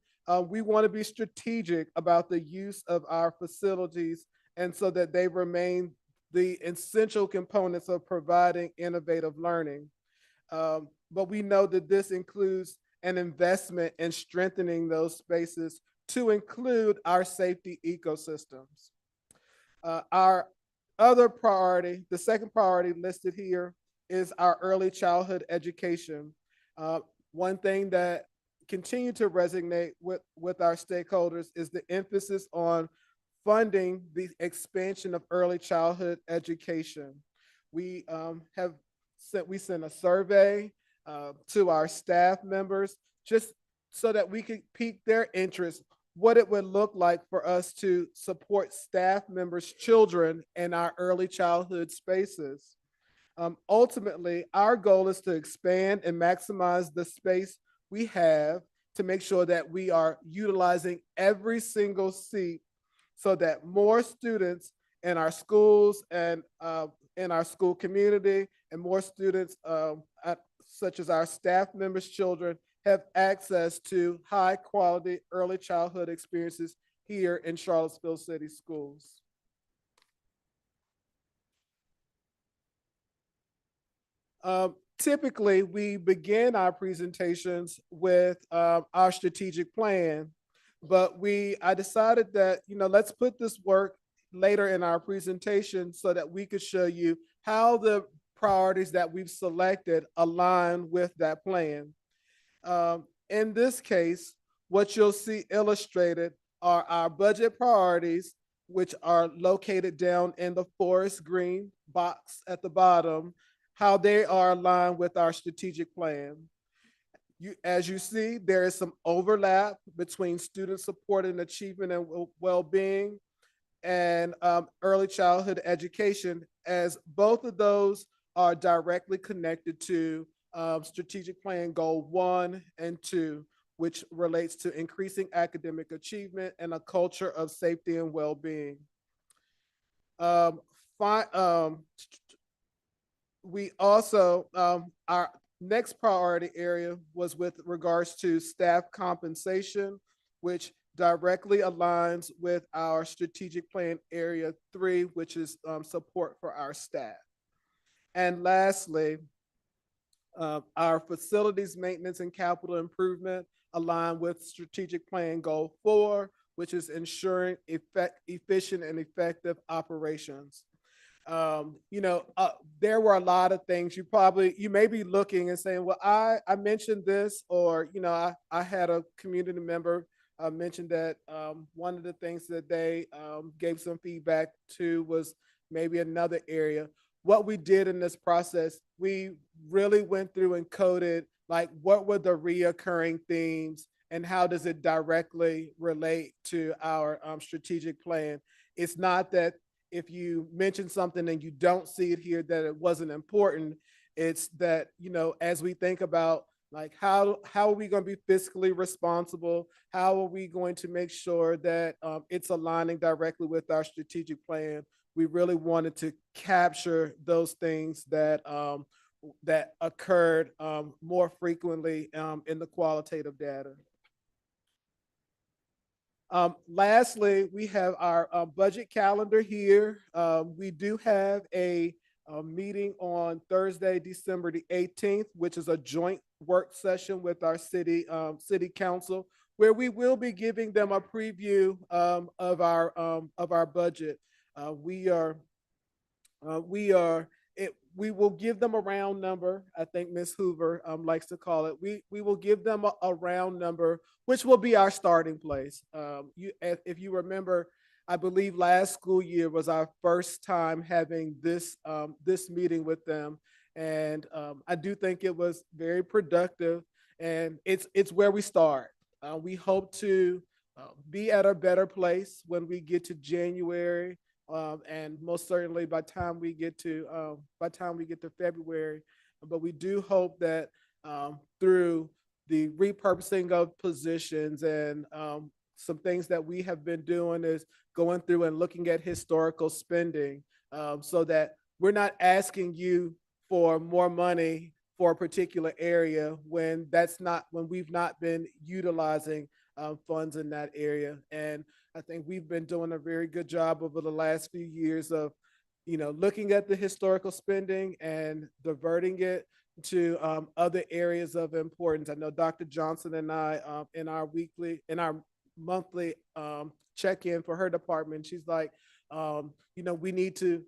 we want to be strategic about the use of our facilities and so that they remain the essential components of providing innovative learning. But we know that this includes an investment in strengthening those spaces to include our safety ecosystems. Our other priority, the second priority listed here, is our early childhood education. One thing that continued to resonate with our stakeholders is the emphasis on funding the expansion of early childhood education. We sent a survey to our staff members just so that we could pique their interest, what it would look like for us to support staff members' children in our early childhood spaces. Ultimately, our goal is to expand and maximize the space we have to make sure that we are utilizing every single seat so that more students in our schools and in our school community and more students such as our staff members' children have access to high quality early childhood experiences here in Charlottesville City Schools. Typically, we begin our presentations with our strategic plan, but I decided that, let's put this work later in our presentation so that we could show you how the priorities that we've selected align with that plan. In this case, what you'll see illustrated are our budget priorities, which are located down in the forest green box at the bottom, how they are aligned with our strategic plan. As you see, there is some overlap between student support and achievement and well-being and early childhood education, as both of those are directly connected to strategic plan goal 1 and 2, which relates to increasing academic achievement and a culture of safety and well-being. We also, our next priority area was with regards to staff compensation, which directly aligns with our strategic plan area 3, which is support for our staff. And lastly, our facilities maintenance and capital improvement align with strategic plan goal 4, which is ensuring efficient and effective operations. There were a lot of things you may be looking and saying, well, I mentioned this, or, I had a community member mention that one of the things that they gave some feedback to was maybe another area. What we did in this process, we really went through and coded, like, what were the reoccurring themes and how does it directly relate to our strategic plan? It's not that if you mention something and you don't see it here, that it wasn't important. It's that, as we think about, like, how are we going to be fiscally responsible? How are we going to make sure that it's aligning directly with our strategic plan? We really wanted to capture those things that that occurred more frequently in the qualitative data. Lastly, we have our budget calendar here. We do have a meeting on Thursday, December the 18th, which is a joint work session with our city council, where we will be giving them a preview of our budget. We will give them a round number. I think Ms. Hoover likes to call it. We will give them a round number, which will be our starting place. If you remember, I believe last school year was our first time having this meeting with them. And I do think it was very productive, and it's where we start. We hope to be at a better place when we get to January, and most certainly by time we get to February. But we do hope that through the repurposing of positions and some things that we have been doing is going through and looking at historical spending, so that we're not asking you for more money for a particular area when we've not been utilizing funds in that area. And I think we've been doing a very good job over the last few years of, looking at the historical spending and diverting it to other areas of importance. I know Dr. Johnson and I, in our monthly check-in for her department, she's like, we need to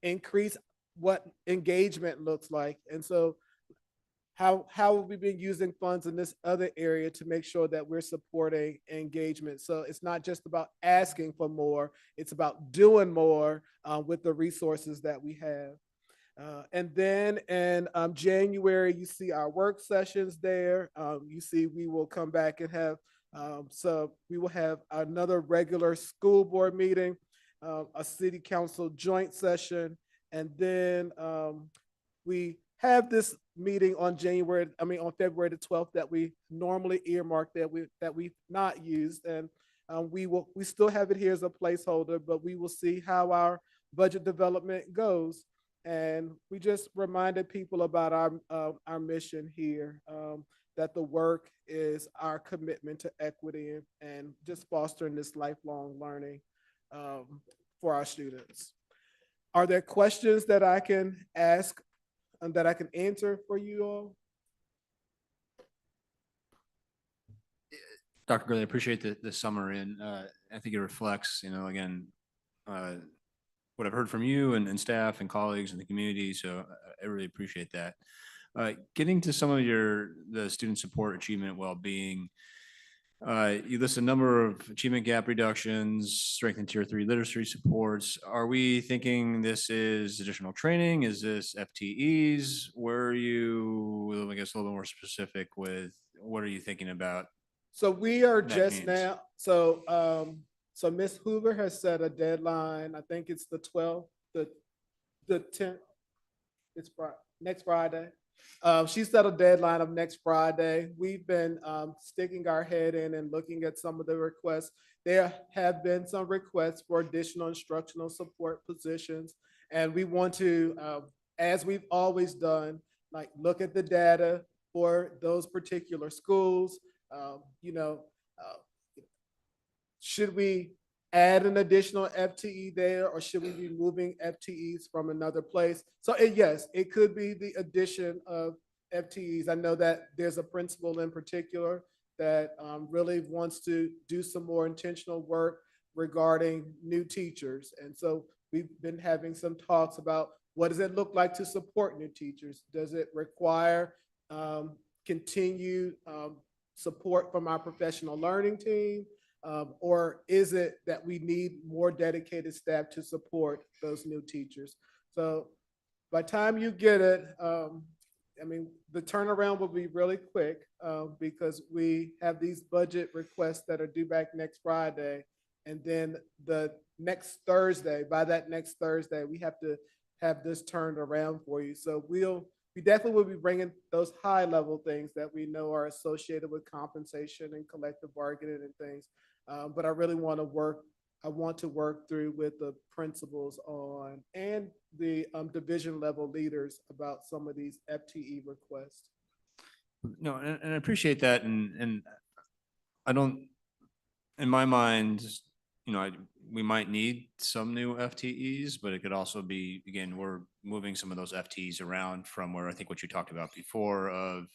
increase what engagement looks like. And so how have we been using funds in this other area to make sure that we're supporting engagement? So it's not just about asking for more, it's about doing more with the resources that we have. And then in January, you see our work sessions there. You see we will come back and have, so we will have another regular school board meeting, a city council joint session, and then we have this meeting on February the 12th that we normally earmark that we've not used. And we still have it here as a placeholder, but we will see how our budget development goes. And we just reminded people about our mission here, that the work is our commitment to equity and just fostering this lifelong learning for our students. Are there questions that I can ask and that I can answer for you all? Dr. Gurley, I appreciate the summary, and I think it reflects, again, what I've heard from you and staff and colleagues in the community. So I really appreciate that. Getting to some of the student support, achievement, well-being, you list a number of achievement gap reductions, strengthen tier 3 literacy supports. Are we thinking this is additional training? Is this FTEs? Where are you, I guess, a little bit more specific with what are you thinking about? So we are that just means? now, so Ms. Hoover has set a deadline. I think it's the 12th, the 10th. It's next Friday. She set a deadline of next Friday. We've been sticking our head in and looking at some of the requests. There have been some requests for additional instructional support positions, and we want to, as we've always done, like look at the data for those particular schools. Should we add an additional FTE there, or should we be moving FTEs from another place? So yes, it could be the addition of FTEs. I know that there's a principal in particular that really wants to do some more intentional work regarding new teachers. And so we've been having some talks about what does it look like to support new teachers? Does it require continued support from our professional learning team? Or is it that we need more dedicated staff to support those new teachers? So by the time you get it, the turnaround will be really quick because we have these budget requests that are due back next Friday. And then by that next Thursday, we have to have this turned around for you. So we definitely will be bringing those high level things that we know are associated with compensation and collective bargaining and things. But I really want to work through with the principals and the division level leaders about some of these FTE requests. No, and I appreciate that. And I don't, in my mind, we might need some new FTEs, but it could also be, again, we're moving some of those FTEs around from where I think what you talked about before of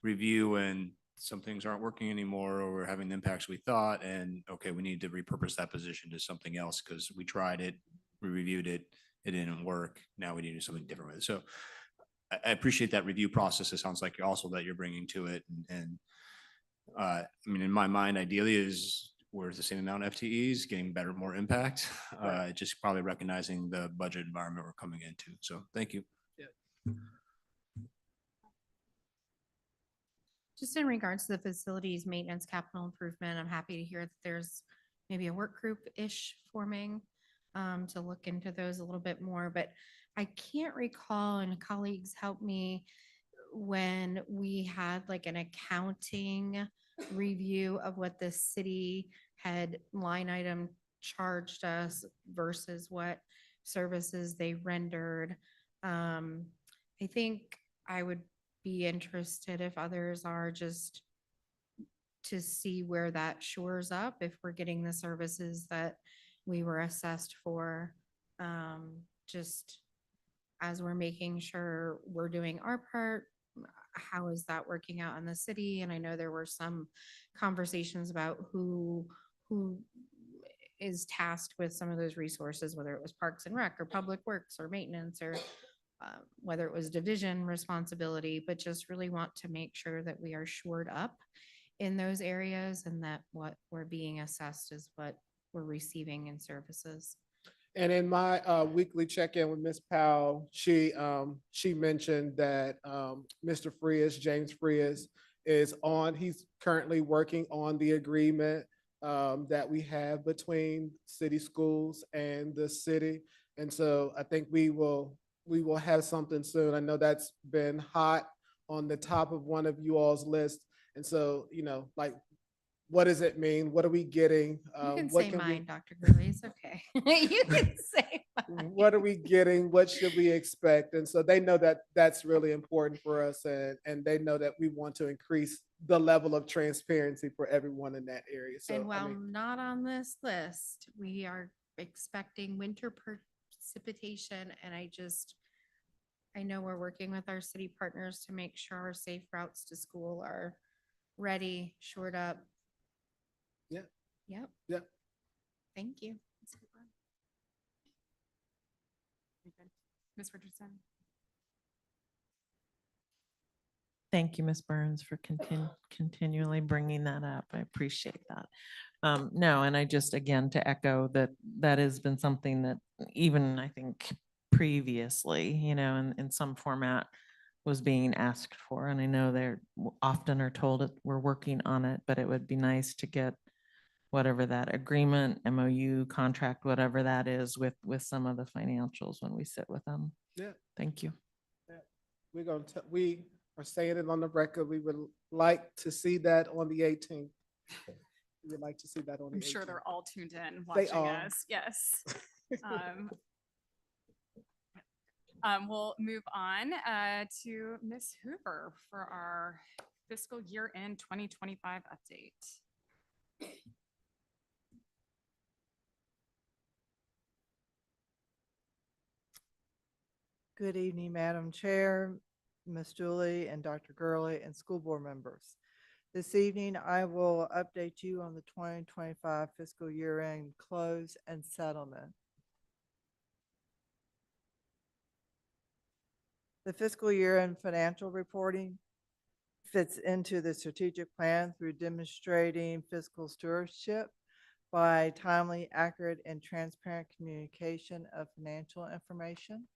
review and some things aren't working anymore, or we're having the impacts we thought, and okay, we need to repurpose that position to something else because we tried it, we reviewed it, it didn't work. Now we need to do something different with it. So I appreciate that review process. It sounds like also that you're bringing to it. And in my mind, ideally is we're the same amount of FTEs, getting better, more impact, just probably recognizing the budget environment we're coming into. So thank you. Yeah. Just in regards to the facilities maintenance capital improvement, I'm happy to hear that there's maybe a work group-ish forming to look into those a little bit more, but I can't recall, and colleagues help me, when we had like an accounting review of what the city had line item charged us versus what services they rendered. I think I would be interested, if others are, just to see where that shores up, if we're getting the services that we were assessed for. Just as we're making sure we're doing our part, how is that working out in the city? And I know there were some conversations about who is tasked with some of those resources, whether it was Parks and Rec or Public Works or maintenance, or whether it was division responsibility, but just really want to make sure that we are shored up in those areas and that what we're being assessed is what we're receiving in services. And in my weekly check-in with Ms. Powell, she mentioned that Mr. Frias, James Frias, he's currently working on the agreement that we have between city schools and the city. And so I think we will have something soon. I know that's been hot on the top of one of you all's list. And so, like, what does it mean? What are we getting? You can What say can mine, Dr. Gurley, it's okay. You can say mine. What are we getting? What should we expect? And so they know that that's really important for us, and they know that we want to increase the level of transparency for everyone in that area. So, And while not on this list, we are expecting winter precipitation, and I know we're working with our city partners to make sure our safe routes to school are ready, shored up. Yeah. Yep. Yep. Thank you. Ms. Richardson? Thank you, Ms. Burns, for continually bringing that up. I appreciate that. No, and I just, again, to echo that has been something that even I think previously, in some format was being asked for. And I know they're often are told that we're working on it, but it would be nice to get whatever that agreement, MOU, contract, whatever that is with some of the financials when we sit with them. Yeah. Thank you. Yeah. We are saying it on the record. We would like to see that on the 18th. We would like to see that on the 18th. I'm sure they're all tuned in watching us. Yes. We'll move on to Ms. Hoover for our fiscal year end 2025 update. Good evening, Madam Chair, Ms. Dooley, and Dr. Gurley, and school board members. This evening, I will update you on the 2025 fiscal year end close and settlement. The fiscal year end financial reporting fits into the strategic plan through demonstrating fiscal stewardship by timely, accurate, and transparent communication of financial information.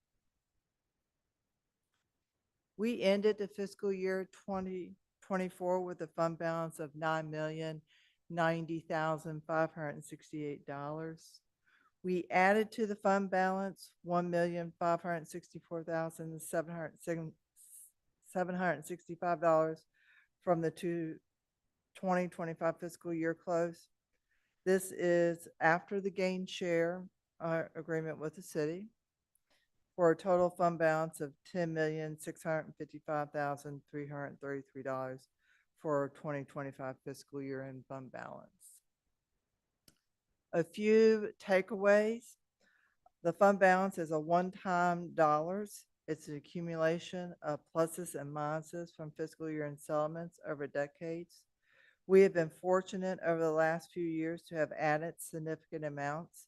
We ended the fiscal year 2024 with a fund balance of $9,090,568. We added to the fund balance $1,564,765 from the 2025 fiscal year close. This is after the gain share agreement with the city, for a total fund balance of $10,655,333 for 2025 fiscal year end fund balance. A few takeaways. The fund balance is a one-time dollars. It's an accumulation of pluses and minuses from fiscal year end settlements over decades. We have been fortunate over the last few years to have added significant amounts.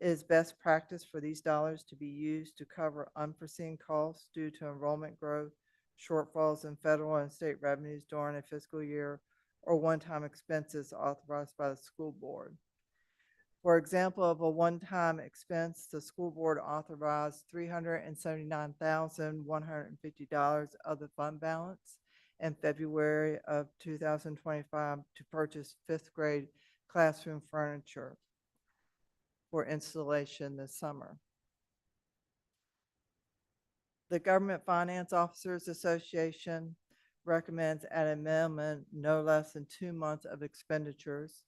It is best practice for these dollars to be used to cover unforeseen costs due to enrollment growth, shortfalls in federal and state revenues during a fiscal year, or one-time expenses authorized by the school board. For example, of a one-time expense, the school board authorized $379,150 of the fund balance in February of 2025 to purchase fifth grade classroom furniture for installation this summer. The Government Finance Officers Association recommends at a minimum no less than 2 months of expenditures.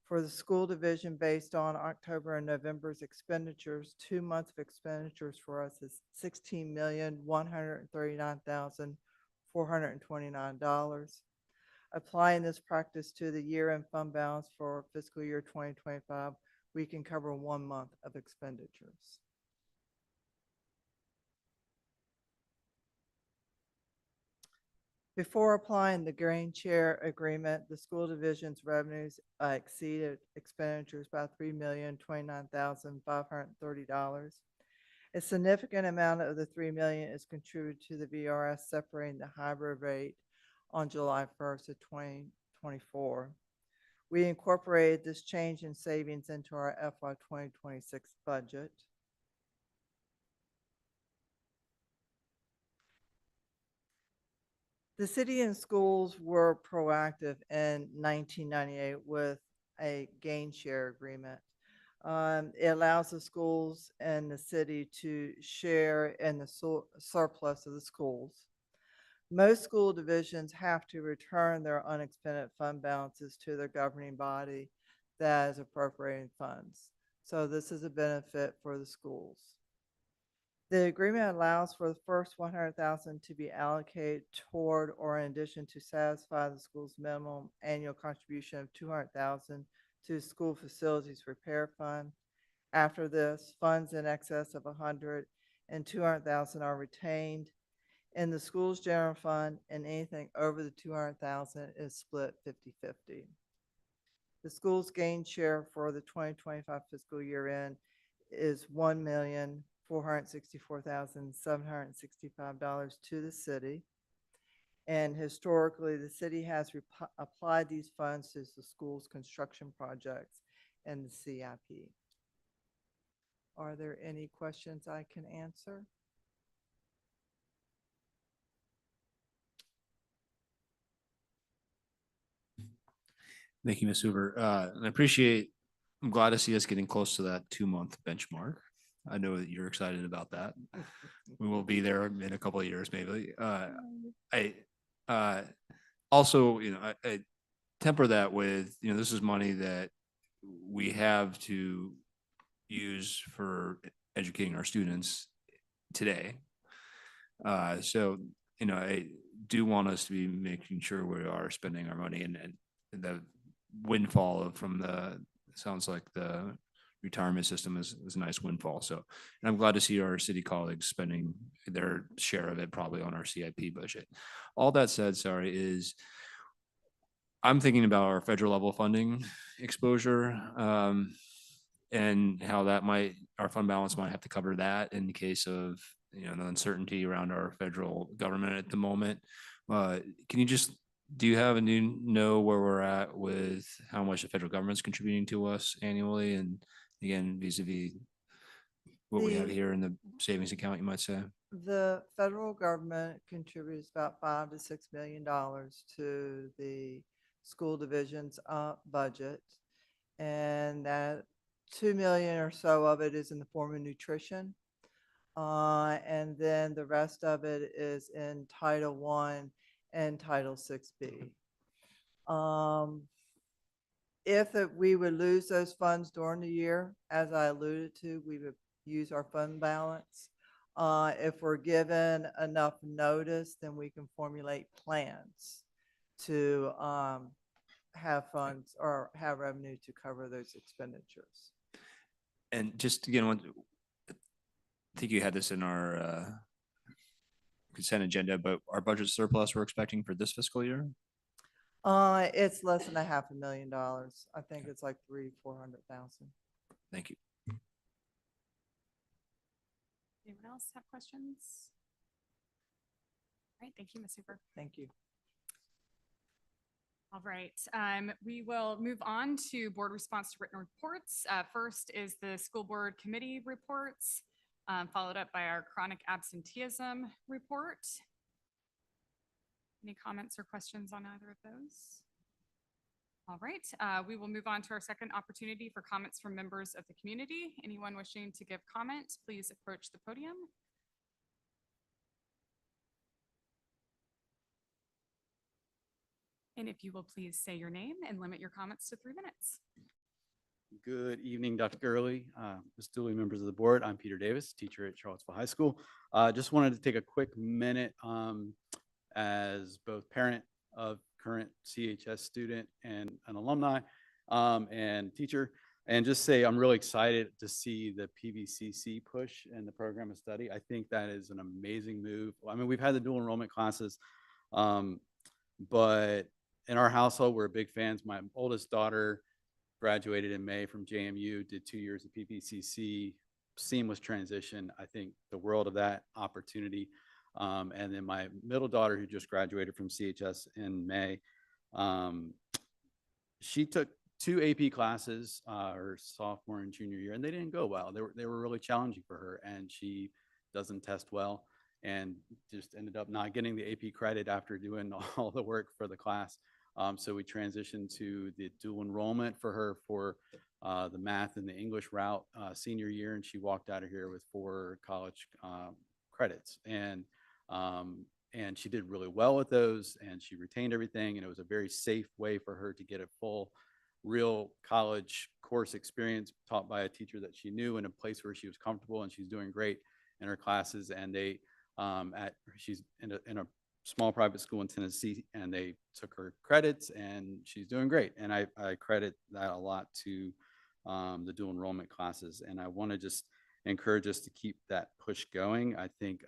For the school division, based on October and November's expenditures, 2 months of expenditures for us is $16,139,429. Applying this practice to the year-end fund balance for fiscal year 2025, we can cover 1 month of expenditures. Before applying the grain share agreement, the school division's revenues exceeded expenditures by $3,029,530. A significant amount of the $3 million is contributed to the VRS, separating the hybrid rate on July 1st of 2024. We incorporated this change in savings into our FY 2026 budget. The city and schools were proactive in 1998 with a gain share agreement. It allows the schools and the city to share in the surplus of the schools. Most school divisions have to return their unexpended fund balances to their governing body that is appropriating funds. So this is a benefit for the schools. The agreement allows for the first $100,000 to be allocated toward or in addition to satisfy the school's minimum annual contribution of $200,000 to the school facilities repair fund. After this, funds in excess of $100,000 and $200,000 are retained in the school's general fund, and anything over the $200,000 is split 50-50. The school's gain share for the 2025 fiscal year end is $1,464,765 to the city. And historically, the city has applied these funds to the school's construction projects and the CIP. Are there any questions I can answer? Thank you, Ms. Hoover. And I'm glad to see us getting close to that 2-month benchmark. I know that you're excited about that. We will be there in a couple of years, maybe. Also, I temper that with, this is money that we have to use for educating our students today. So, I do want us to be making sure we are spending our money, and the windfall sounds like the retirement system is a nice windfall. So, and I'm glad to see our city colleagues spending their share of it probably on our CIP budget. All that said, I'm thinking about our federal level funding exposure, and how our fund balance might have to cover that in the case of, the uncertainty around our federal government at the moment. Do you have know where we're at with how much the federal government's contributing to us annually? And again, vis-a-vis what we have here in the savings account, you might say? The federal government contributes about $5 to $6 million to the school division's budget. And that $2 million or so of it is in the form of nutrition. And then the rest of it is in Title I and Title 6B. If we would lose those funds during the year, as I alluded to, we would use our fund balance. If we're given enough notice, then we can formulate plans to have funds or have revenue to cover those expenditures. And just again, I think you had this in our consent agenda, but our budget surplus we're expecting for this fiscal year? It's less than $500,000. I think it's like $300,000-400,000. Thank you. Anyone else have questions? All right, thank you, Ms. Hoover. Thank you. All right, we will move on to board response to written reports. First is the school board committee reports, followed up by our chronic absenteeism report. Any comments or questions on either of those? All right, we will move on to our second opportunity for comments from members of the community. Anyone wishing to give comment, please approach the podium. And if you will please say your name and limit your comments to 3 minutes. Good evening, Dr. Gurley, Ms. Dooley, members of the board. I'm Peter Davis, teacher at Charlottesville High School. Just wanted to take a quick minute as both parent of current CHS student and an alumni and teacher, and just say I'm really excited to see the PVCC push in the program of study. I think that is an amazing move. I mean, we've had the dual enrollment classes, but in our household, we're big fans. My oldest daughter graduated in May from JMU, did 2 years of PVCC, seamless transition. I think the world of that opportunity. And then my middle daughter, who just graduated from CHS in May, she took 2 AP classes her sophomore and junior year, and they didn't go well. They were really challenging for her, and she doesn't test well and just ended up not getting the AP credit after doing all the work for the class. So we transitioned to the dual enrollment for her for the math and the English route senior year, and she walked out of here with 4 college credits. And she did really well with those, and she retained everything, and it was a very safe way for her to get a full, real college course experience taught by a teacher that she knew in a place where she was comfortable, and she's doing great in her classes. And they she's in a small private school in Tennessee, and they took her credits, and she's doing great. And I credit that a lot to the dual enrollment classes. And I want to just encourage us to keep that push going. I think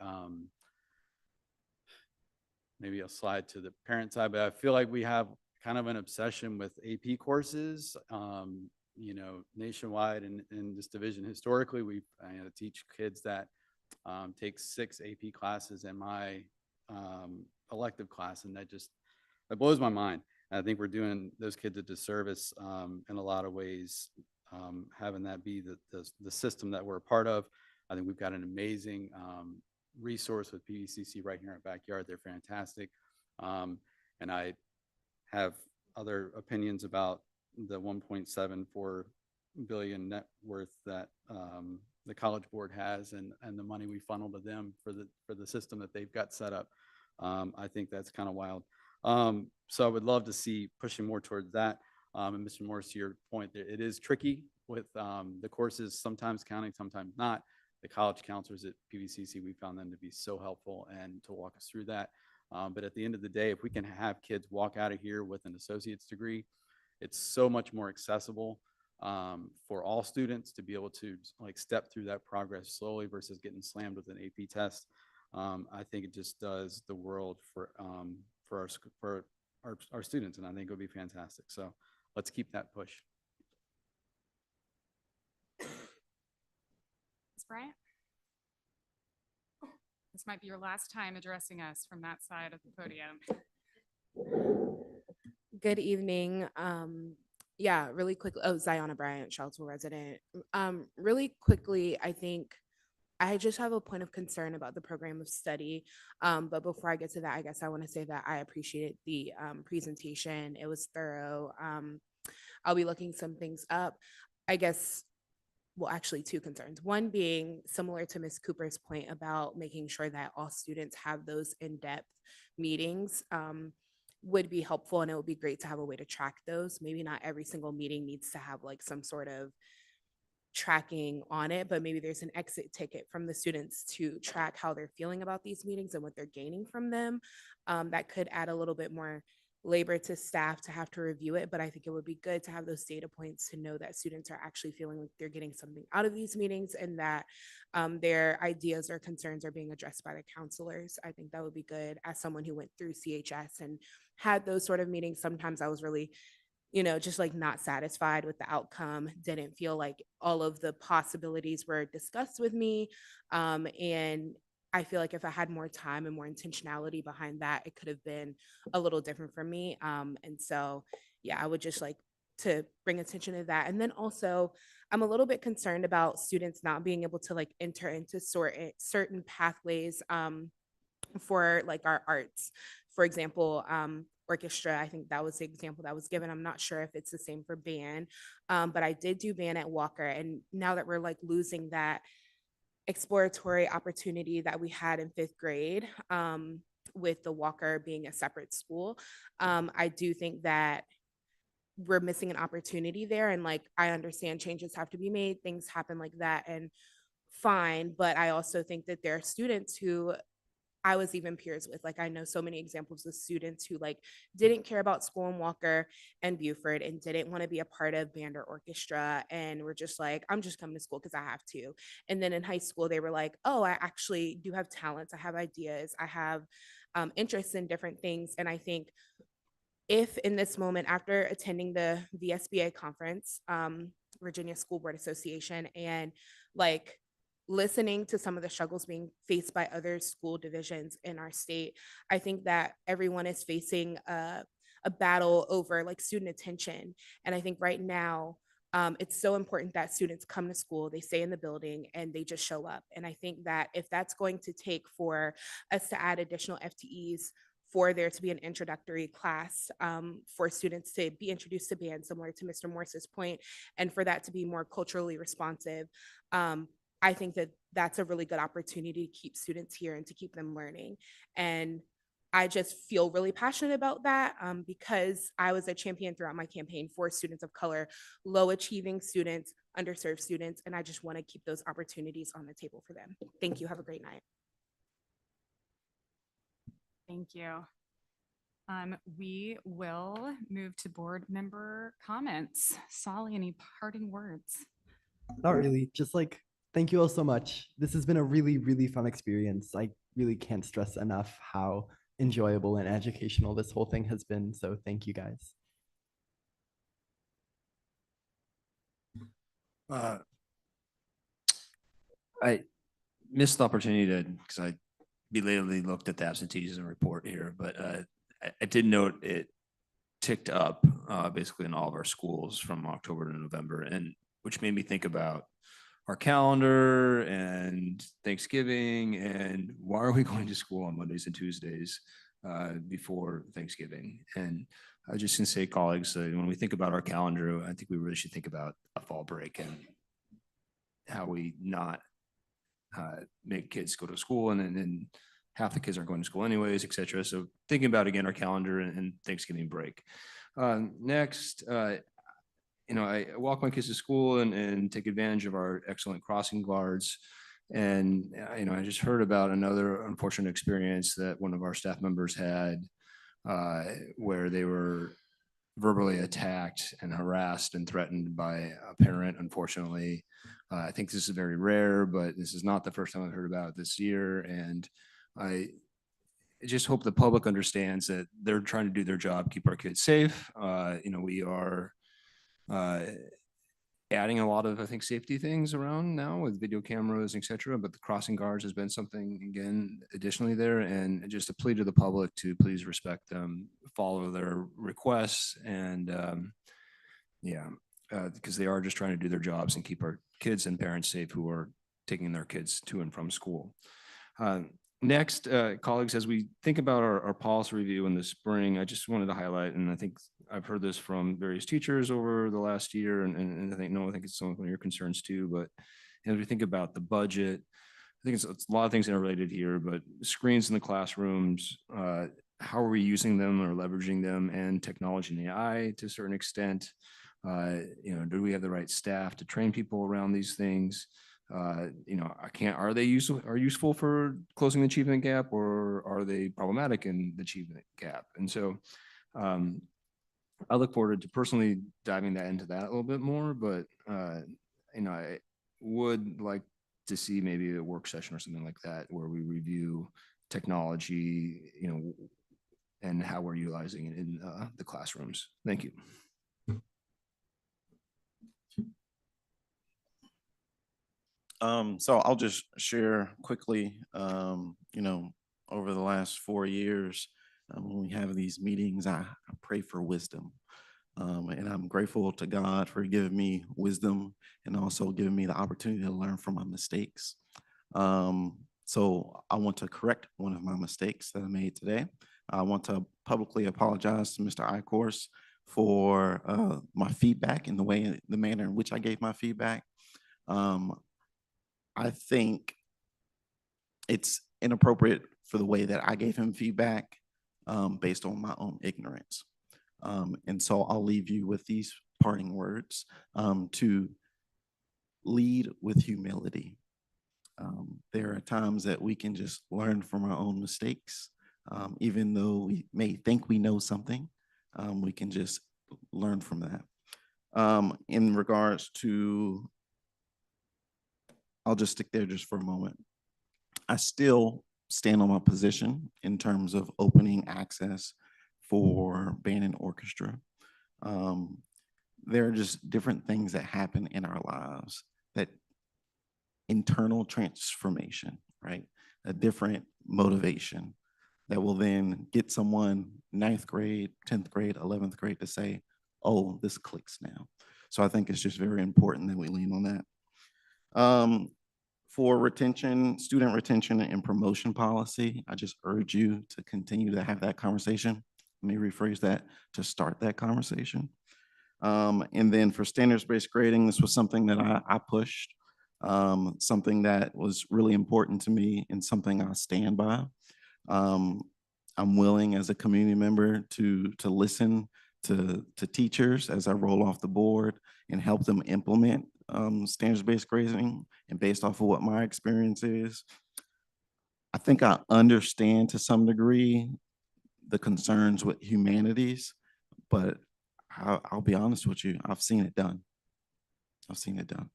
maybe I'll slide to the parent side, but I feel like we have kind of an obsession with AP courses, you know, nationwide and in this division. Historically, we teach kids that take 6 AP classes in my elective class, and that blows my mind. And I think we're doing those kids a disservice in a lot of ways, having that be the system that we're a part of. I think we've got an amazing resource with PVCC right here in our backyard. They're fantastic. And I have other opinions about the 1.74 billion net worth that the College Board has, and the money we funnel to them for the system that they've got set up. I think that's kind of wild. So I would love to see pushing more towards that. And Mr. Morris, to your point, it is tricky with the courses sometimes counting, sometimes not. The college counselors at PVCC, we found them to be so helpful and to walk us through that. But at the end of the day, if we can have kids walk out of here with an associate's degree, it's so much more accessible for all students to be able to like step through that progress slowly versus getting slammed with an AP test. I think it just does the world for our students, and I think it'll be fantastic. So let's keep that push. Ms. Bryant? This might be your last time addressing us from that side of the podium. Good evening. Yeah, really quickly. Oh, Ziona Bryant, Charlottesville resident. Really quickly, I think I just have a point of concern about the program of study. But before I get to that, I guess I want to say that I appreciated the presentation. It was thorough. I'll be looking some things up. I guess, well, actually 2 concerns. One being similar to Ms. Cooper's point about making sure that all students have those in-depth meetings would be helpful, and it would be great to have a way to track those. Maybe not every single meeting needs to have like some sort of tracking on it, but maybe there's an exit ticket from the students to track how they're feeling about these meetings and what they're gaining from them. That could add a little bit more labor to staff to have to review it, but I think it would be good to have those data points to know that students are actually feeling like they're getting something out of these meetings, and that their ideas or concerns are being addressed by the counselors. I think that would be good. As someone who went through CHS and had those sort of meetings, sometimes I was really, just like not satisfied with the outcome, didn't feel like all of the possibilities were discussed with me. And I feel like if I had more time and more intentionality behind that, it could have been a little different for me. And so, yeah, I would just like to bring attention to that. And then also, I'm a little bit concerned about students not being able to like enter into certain pathways for like our arts for example, orchestra, I think that was the example that was given. I'm not sure if it's the same for band, but I did do band at Walker. And now that we're like losing that exploratory opportunity that we had in 5th grade, with the Walker being a separate school, I do think that we're missing an opportunity there. And like, I understand changes have to be made, things happen like that, and fine. But I also think that there are students who I was even peers with. Like, I know so many examples of students who like didn't care about school in Walker and Buford and didn't want to be a part of band or orchestra, and were just like, I'm just coming to school because I have to. And then in high school, they were like, oh, I actually do have talents, I have ideas, I have interests in different things. And I think if in this moment, after attending the VSBA conference, Virginia School Board Association, and like listening to some of the struggles being faced by other school divisions in our state, I think that everyone is facing a battle over like student attention. And I think right now, it's so important that students come to school, they stay in the building, and they just show up. And I think that if that's going to take for us to add additional FTEs, for there to be an introductory class, for students to be introduced to band, similar to Mr. Morse's point, and for that to be more culturally responsive, I think that that's a really good opportunity to keep students here and to keep them learning. And I just feel really passionate about that, because I was a champion throughout my campaign for students of color, low achieving students, underserved students, and I just want to keep those opportunities on the table for them. Thank you. Have a great night. Thank you. We will move to board member comments. Solly, any parting words? Not really, just like, thank you all so much. This has been a really, really fun experience. I really can't stress enough how enjoyable and educational this whole thing has been. So thank you guys. I missed the opportunity to, because I belatedly looked at the absentees report here, but I did note it ticked up basically in all of our schools from October to November, and which made me think about our calendar and Thanksgiving and why are we going to school on Mondays and Tuesdays before Thanksgiving. And I was just gonna say, colleagues, when we think about our calendar, I think we really should think about a fall break and how we not make kids go to school, and then half the kids aren't going to school anyways, et cetera. So thinking about, again, our calendar and Thanksgiving break. Next, I walk my kids to school and take advantage of our excellent crossing guards. And, I just heard about another unfortunate experience that one of our staff members had where they were verbally attacked and harassed and threatened by a parent, unfortunately. I think this is very rare, but this is not the first time I've heard about it this year. And I just hope the public understands that they're trying to do their job, keep our kids safe. We are adding a lot of, I think, safety things around now with video cameras, et cetera, but the crossing guards has been something, again, additionally there. And just a plea to the public to please respect them, follow their requests, and because they are just trying to do their jobs and keep our kids and parents safe who are taking their kids to and from school. Next, colleagues, as we think about our policy review in the spring, I just wanted to highlight, and I think I've heard this from various teachers over the last year, and I think it's some of your concerns too, but as we think about the budget, I think it's a lot of things interrelated here, but screens in the classrooms, how are we using them or leveraging them, and technology and AI to a certain extent? Do we have the right staff to train people around these things? Are they useful for closing the achievement gap, or are they problematic in the achievement gap? And so I look forward to personally diving into that a little bit more, but I would like to see maybe a work session or something like that where we review technology, and how we're utilizing it in the classrooms. Thank you. So I'll just share quickly, over the last 4 years, when we have these meetings, I pray for wisdom. And I'm grateful to God for giving me wisdom and also giving me the opportunity to learn from my mistakes. So I want to correct one of my mistakes that I made today. I want to publicly apologize to Mr. Icorse for my feedback and the manner in which I gave my feedback. I think it's inappropriate for the way that I gave him feedback based on my own ignorance. And so I'll leave you with these parting words to lead with humility. There are times that we can just learn from our own mistakes. Even though we may think we know something, we can just learn from that. In regards to, I'll just stick there just for a moment. I still stand on my position in terms of opening access for band and orchestra. There are just different things that happen in our lives, that internal transformation, right? A different motivation that will then get someone 9th grade, 10th grade, 11th grade to say, oh, this clicks now. So I think it's just very important that we lean on that. For retention, student retention and promotion policy, I just urge you to continue to have that conversation. Let me rephrase that, to start that conversation. And then for standards-based grading, this was something that I pushed, something that was really important to me and something I stand by. I'm willing as a community member to listen to teachers as I roll off the board and help them implement standards-based grading. And based off of what my experience is, I think I understand to some degree the concerns with humanities, but I'll be honest with you, I've seen it done. I've seen it done.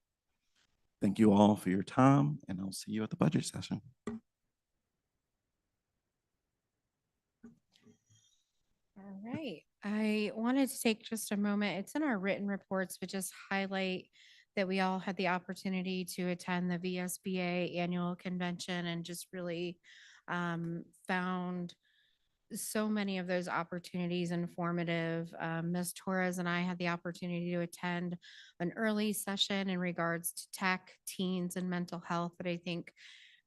Thank you all for your time, and I'll see you at the budget session. All right. I wanted to take just a moment. It's in our written reports, but just highlight that we all had the opportunity to attend the VSBA annual convention and just really found so many of those opportunities informative. Ms. Torres and I had the opportunity to attend an early session in regards to tech, teens, and mental health that I think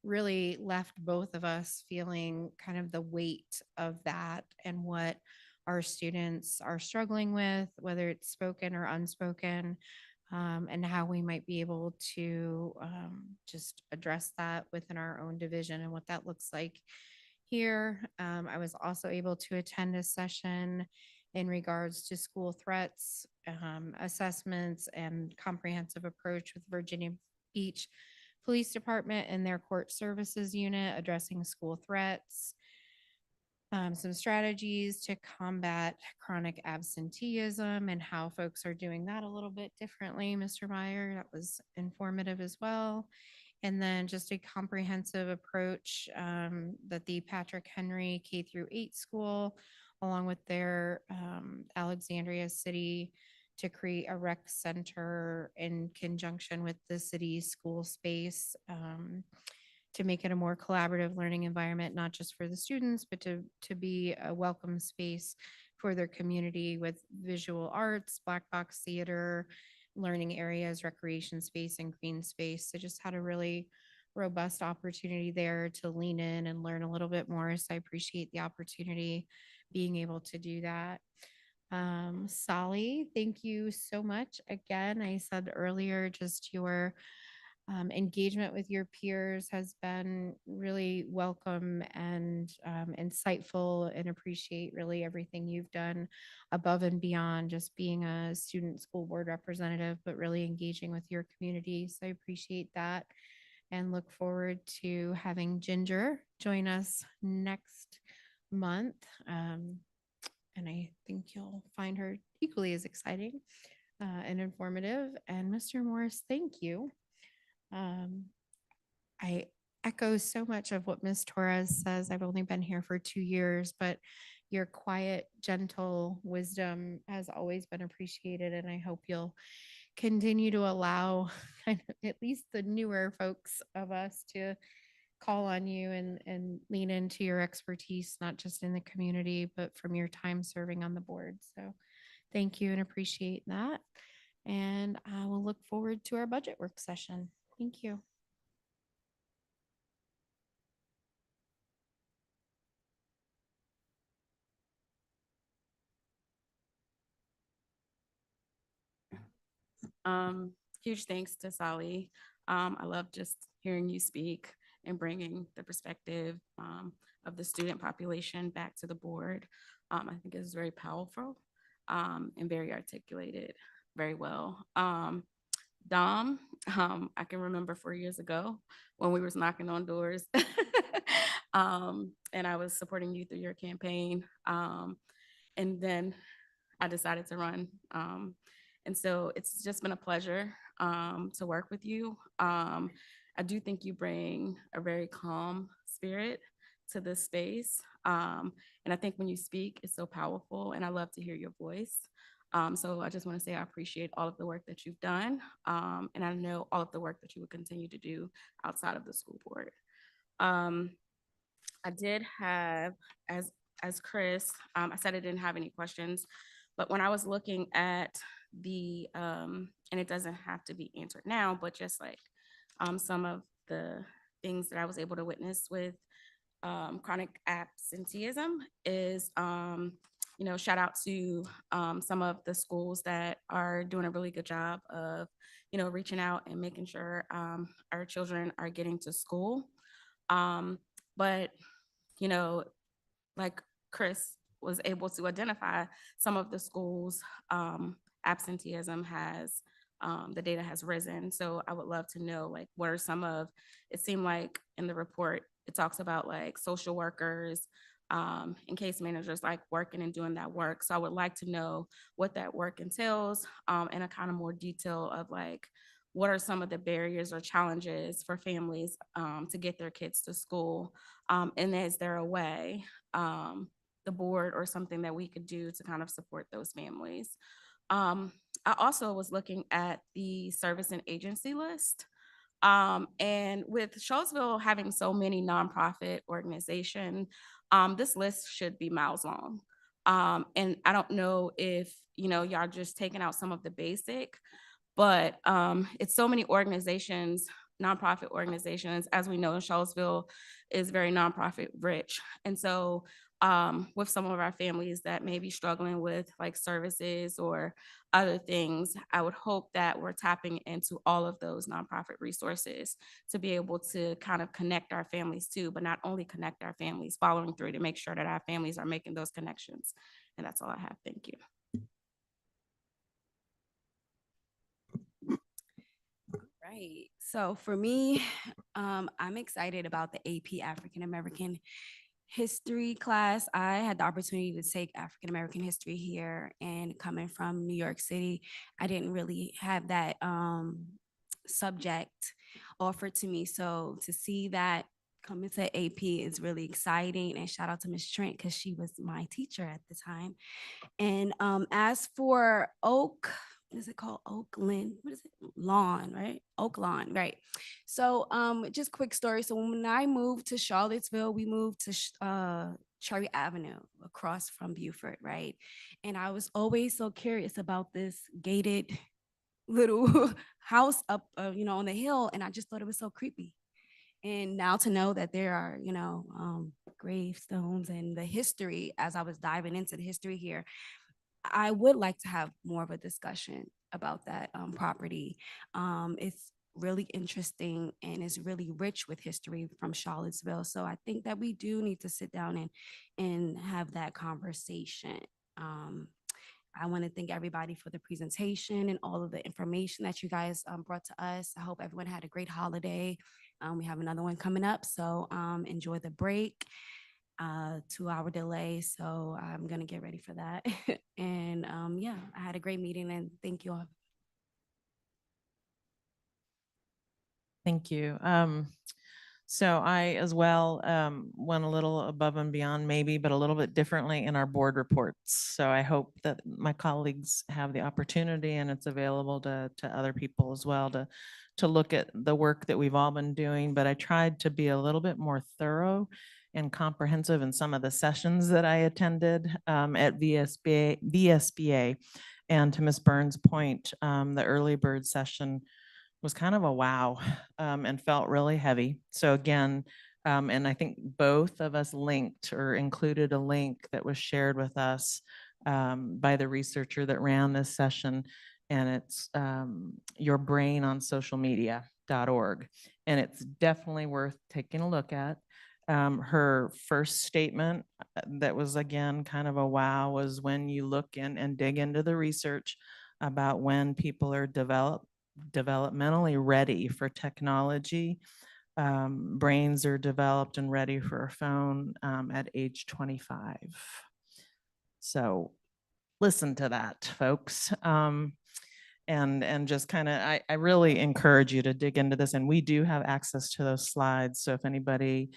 really left both of us feeling kind of the weight of that and what our students are struggling with, whether it's spoken or unspoken, and how we might be able to just address that within our own division and what that looks like here. I was also able to attend a session in regards to school threats, assessments, and comprehensive approach with Virginia Beach Police Department and their court services unit addressing school threats. Some strategies to combat chronic absenteeism and how folks are doing that a little bit differently, Mr. Meyer. That was informative as well. And then just a comprehensive approach that the Patrick Henry K through 8 school, along with their Alexandria City, to create a rec center in conjunction with the city's school space to make it a more collaborative learning environment, not just for the students, but to be a welcome space for their community with visual arts, black box theater, learning areas, recreation space, and green space. So just had a really robust opportunity there to lean in and learn a little bit more. So I appreciate the opportunity being able to do that. Sally, thank you so much. Again, I said earlier, just your engagement with your peers has been really welcome and insightful, and appreciate really everything you've done above and beyond just being a student school board representative, but really engaging with your community. So I appreciate that and look forward to having Ginger join us next month. And I think you'll find her equally as exciting and informative. And Mr. Morris, thank you. I echo so much of what Ms. Torres says. I've only been here for 2 years, but your quiet, gentle wisdom has always been appreciated. And I hope you'll continue to allow kind of at least the newer folks of us to call on you and lean into your expertise, not just in the community, but from your time serving on the board. So thank you and appreciate that. And I will look forward to our budget work session. Thank you. Huge thanks to Sally. I love just hearing you speak and bringing the perspective of the student population back to the board. I think it's very powerful and very articulated very well. Dom, I can remember 4 years ago when we was knocking on doors and I was supporting you through your campaign. And then I decided to run. And so it's just been a pleasure to work with you. I do think you bring a very calm spirit to this space. And I think when you speak, it's so powerful, and I love to hear your voice. So I just want to say I appreciate all of the work that you've done. And I know all of the work that you will continue to do outside of the school board. I did have, as Chris, I said I didn't have any questions, but when I was looking at the, and it doesn't have to be answered now, but just like some of the things that I was able to witness with chronic absenteeism is, shout out to some of the schools that are doing a really good job of, reaching out and making sure our children are getting to school. But, like Chris was able to identify some of the schools absenteeism has, the data has risen. So I would love to know, like, what are some of, it seemed like in the report, it talks about like social workers and case managers like working and doing that work. So I would like to know what that work entails and a kind of more detail of like, what are some of the barriers or challenges for families to get their kids to school? And is there a way the board or something that we could do to kind of support those families? I also was looking at the service and agency list. And with Charlottesville having so many nonprofit organizations, this list should be miles long. And I don't know if, y'all just taking out some of the basic, but it's so many organizations, nonprofit organizations. As we know, Charlottesville is very nonprofit rich. And so with some of our families that may be struggling with like services or other things, I would hope that we're tapping into all of those nonprofit resources to be able to kind of connect our families too, but not only connect our families, following through to make sure that our families are making those connections. And that's all I have. Thank you. Right. So for me, I'm excited about the AP African American history class. I had the opportunity to take African American history here, and coming from New York City, I didn't really have that subject offered to me. So to see that coming to AP is really exciting. And shout out to Miss Trent because she was my teacher at the time. And as for Oak, what is it called? Oakland. What is it? Lawn, right? Oak Lawn, right? So just quick story. So when I moved to Charlottesville, we moved to Cherry Avenue across from Beaufort, right? And I was always so curious about this gated little house up, on the hill, and I just thought it was so creepy. And now to know that there are, gravestones and the history, as I was diving into the history here, I would like to have more of a discussion about that property. It's really interesting and is really rich with history from Charlottesville. So I think that we do need to sit down and have that conversation. I want to thank everybody for the presentation and all of the information that you guys brought to us. I hope everyone had a great holiday. We have another one coming up, so enjoy the break. 2-hour delay, so I'm gonna get ready for that. And yeah, I had a great meeting, and thank you all. Thank you. So I as well went a little above and beyond maybe, but a little bit differently in our board reports. So I hope that my colleagues have the opportunity, and it's available to other people as well to look at the work that we've all been doing. But I tried to be a little bit more thorough and comprehensive in some of the sessions that I attended at VSBA. And to Ms. Burns' point, the early bird session was kind of a wow and felt really heavy. So again, and I think both of us linked or included a link that was shared with us by the researcher that ran this session. and it's yourbrainonsocialmedia.org. And it's definitely worth taking a look at. Her first statement that was, again, kind of a wow, was when you look in and dig into the research about when people are developmentally ready for technology. Brains are developed and ready for a phone at age 25. So listen to that, folks. And just kind of, I really encourage you to dig into this. And we do have access to those slides. So if anybody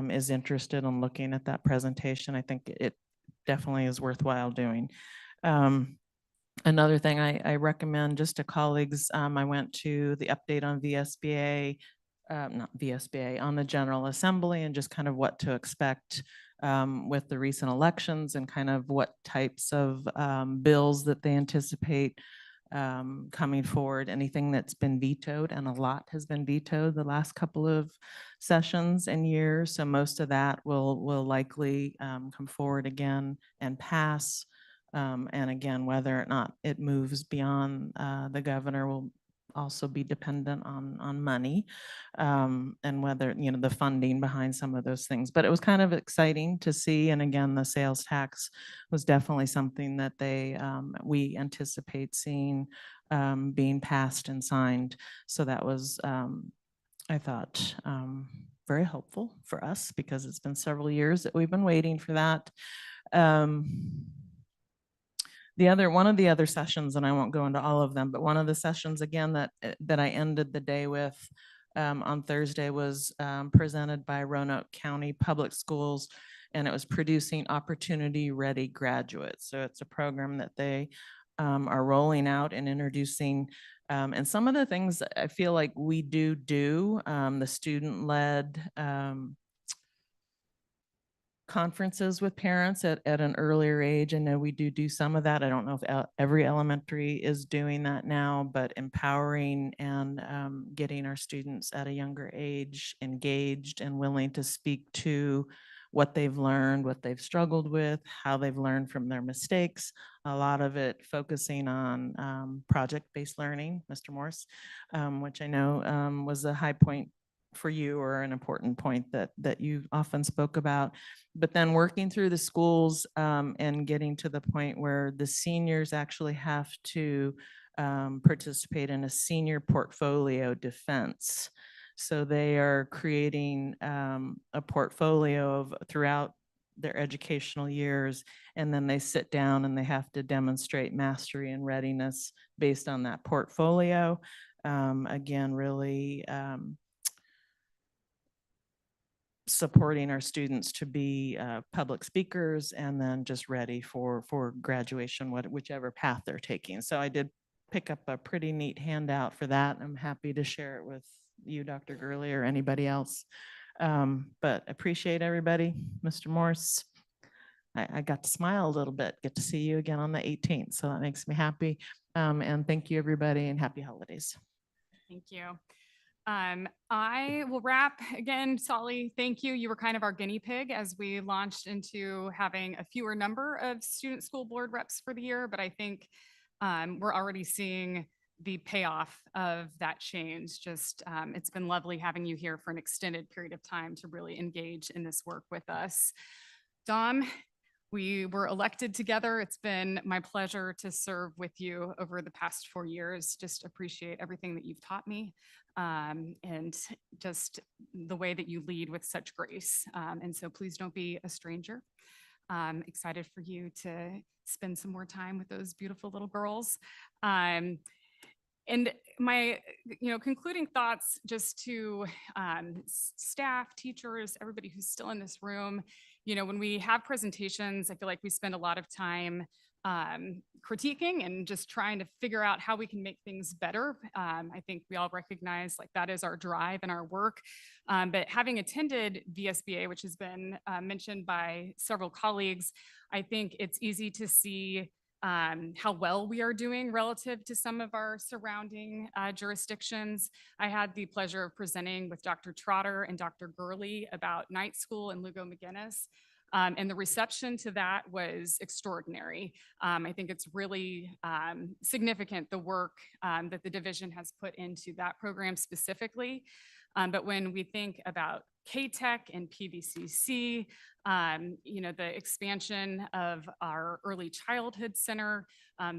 is interested in looking at that presentation, I think it definitely is worthwhile doing. Another thing I recommend just to colleagues, I went to the update on VSBA, not VSBA, on the General Assembly, and just kind of what to expect with the recent elections and kind of what types of bills that they anticipate coming forward. Anything that's been vetoed, and a lot has been vetoed the last couple of sessions and years. So most of that will likely come forward again and pass. And again, whether or not it moves beyond the governor will also be dependent on money and whether, the funding behind some of those things. But it was kind of exciting to see. And again, the sales tax was definitely something that we anticipate seeing being passed and signed. So that was, I thought, very helpful for us because it's been several years that we've been waiting for that. One of the other sessions, and I won't go into all of them, but one of the sessions again that I ended the day with on Thursday was presented by Roanoke County Public Schools, and it was producing opportunity-ready graduates. So it's a program that they are rolling out and introducing. And some of the things I feel like we do, the student-led conferences with parents at an earlier age. I know we do some of that. I don't know if every elementary is doing that now, but empowering and getting our students at a younger age engaged and willing to speak to what they've learned, what they've struggled with, how they've learned from their mistakes. A lot of it focusing on project-based learning, Mr. Morse, which I know was a high point for you, or an important point that you often spoke about. But then working through the schools and getting to the point where the seniors actually have to participate in a senior portfolio defense. So they are creating a portfolio of throughout their educational years, and then they sit down and they have to demonstrate mastery and readiness based on that portfolio. Again, really supporting our students to be public speakers and then just ready for graduation, whichever path they're taking. So I did pick up a pretty neat handout for that. I'm happy to share it with you, Dr. Gurley, or anybody else. But appreciate everybody. Mr. Morse, I got to smile a little bit, get to see you again on the 18th. So that makes me happy. And thank you, everybody, and happy holidays. Thank you. I will wrap again. Solly, thank you. You were kind of our guinea pig as we launched into having a fewer number of student school board reps for the year, but I think we're already seeing the payoff of that change. Just it's been lovely having you here for an extended period of time to really engage in this work with us. Dom, we were elected together. It's been my pleasure to serve with you over the past 4 years. Just appreciate everything that you've taught me and just the way that you lead with such grace. And so please don't be a stranger. Excited for you to spend some more time with those beautiful little girls. And my, concluding thoughts just to staff, teachers, everybody who's still in this room, when we have presentations, I feel like we spend a lot of time critiquing and just trying to figure out how we can make things better. I think we all recognize like that is our drive and our work. But having attended VSBA, which has been mentioned by several colleagues, I think it's easy to see how well we are doing relative to some of our surrounding jurisdictions. I had the pleasure of presenting with Dr. Trotter and Dr. Gurley about night school in Lugo McGinnis. And the reception to that was extraordinary. I think it's really significant, the work that the division has put into that program specifically. But when we think about K-Tech and PVCC, the expansion of our early childhood center,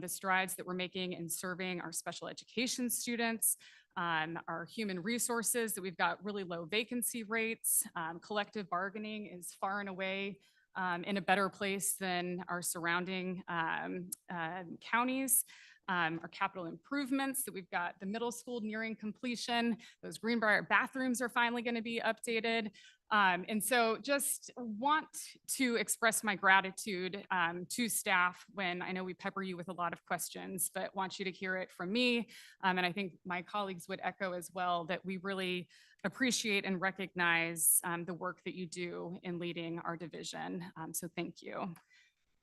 the strides that we're making in serving our special education students, our human resources, that we've got really low vacancy rates. Collective bargaining is far and away in a better place than our surrounding counties. Our capital improvements, that we've got the middle school nearing completion. Those Greenbrier bathrooms are finally going to be updated. And so just want to express my gratitude to staff when I know we pepper you with a lot of questions, but want you to hear it from me. And I think my colleagues would echo as well that we really appreciate and recognize the work that you do in leading our division. So thank you.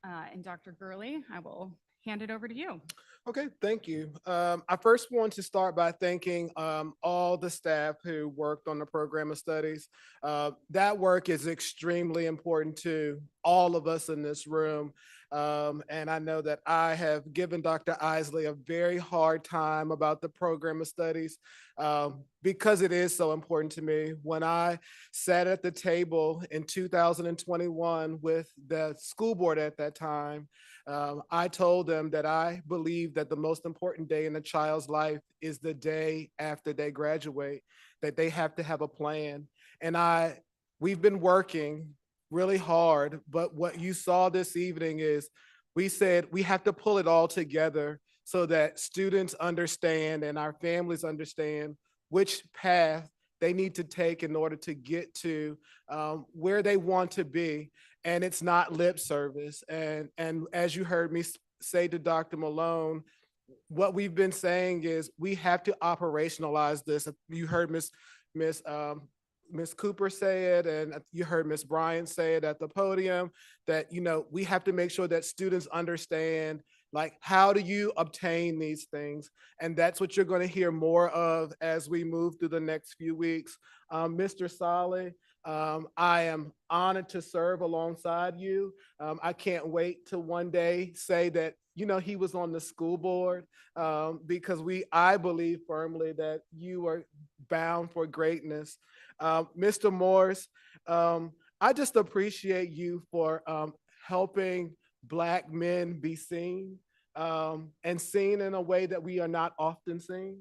And Dr. Gurley, I will hand it over to you. Okay, thank you. I first want to start by thanking all the staff who worked on the program of studies. That work is extremely important to all of us in this room. And I know that I have given Dr. Isley a very hard time about the program of studies because it is so important to me. When I sat at the table in 2021 with the school board at that time, I told them that I believe that the most important day in a child's life is the day after they graduate, that they have to have a plan. And we've been working really hard, but what you saw this evening is we said we have to pull it all together so that students understand and our families understand which path they need to take in order to get to where they want to be. And it's not lip service. And as you heard me say to Dr. Malone, what we've been saying is we have to operationalize this. You heard Miss Cooper say it, and you heard Miss Bryant say it at the podium, that we have to make sure that students understand, like, how do you obtain these things? And that's what you're going to hear more of as we move through the next few weeks. Mr. Solly, I am honored to serve alongside you. I can't wait to one day say that, he was on the school board because I believe firmly that you are bound for greatness. Mr. Morris, I just appreciate you for helping Black men be seen and seen in a way that we are not often seen.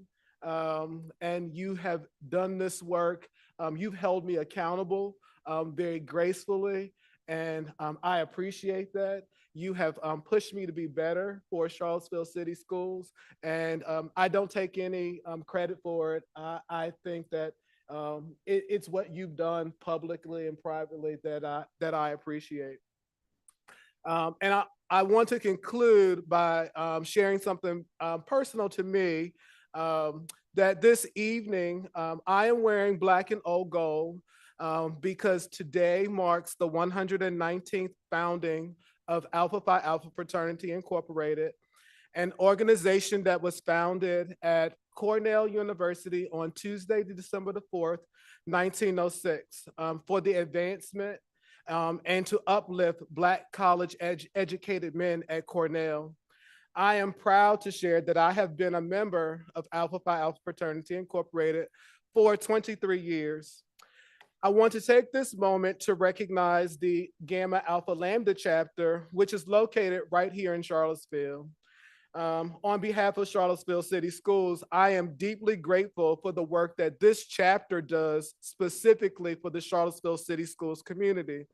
And you have done this work. You've held me accountable very gracefully, and I appreciate that. You have pushed me to be better for Charlottesville City Schools, and I don't take any credit for it. I think that it's what you've done publicly and privately that I appreciate. And I want to conclude by sharing something personal to me, that this evening I am wearing black and old gold because today marks the 119th founding of Alpha Phi Alpha Fraternity Incorporated, an organization that was founded at Cornell University on Tuesday, December the 4th, 1906, for the advancement and to uplift Black college educated men at Cornell. I am proud to share that I have been a member of Alpha Phi Alpha Fraternity Incorporated for 23 years. I want to take this moment to recognize the Gamma Alpha Lambda chapter, which is located right here in Charlottesville. On behalf of Charlottesville City Schools, I am deeply grateful for the work that this chapter does specifically for the Charlottesville City Schools community,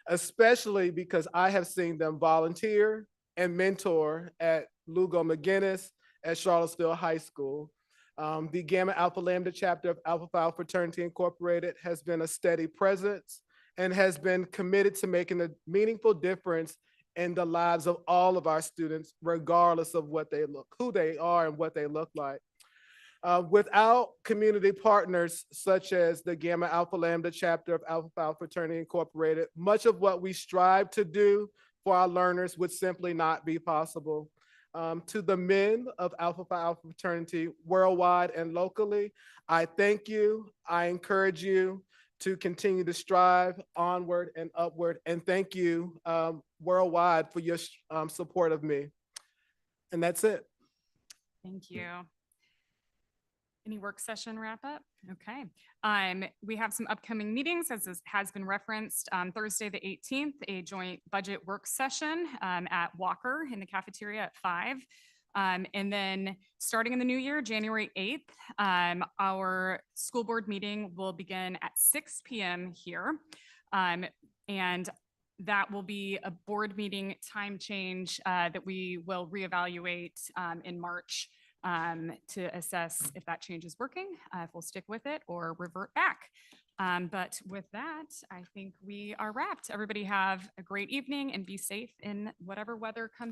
especially because I have seen them volunteer and mentor at Lugo McGinnis at Charlottesville High School. The Gamma Alpha Lambda chapter of Alpha Phi Alpha Fraternity Incorporated has been a steady presence and has been committed to making a meaningful difference in the lives of all of our students, regardless of who they are and what they look like. Without community partners such as the Gamma Alpha Lambda chapter of Alpha Phi Alpha Fraternity Incorporated, much of what we strive to do for our learners would simply not be possible. To the men of Alpha Phi Alpha Fraternity worldwide and locally, I thank you, I encourage you to continue to strive onward and upward. And thank you worldwide for your support of me. And that's it. Thank you. Any work session wrap up? Okay. We have some upcoming meetings, as has been referenced. Thursday, the 18th, a joint budget work session at Walker in the cafeteria at 5. And then starting in the new year, January 8th, our school board meeting will begin at 6 p.m. here. And that will be a board meeting time change that we will reevaluate in March to assess if that change is working, if we'll stick with it or revert back. But with that, I think we are wrapped. Everybody have a great evening and be safe in whatever weather comes.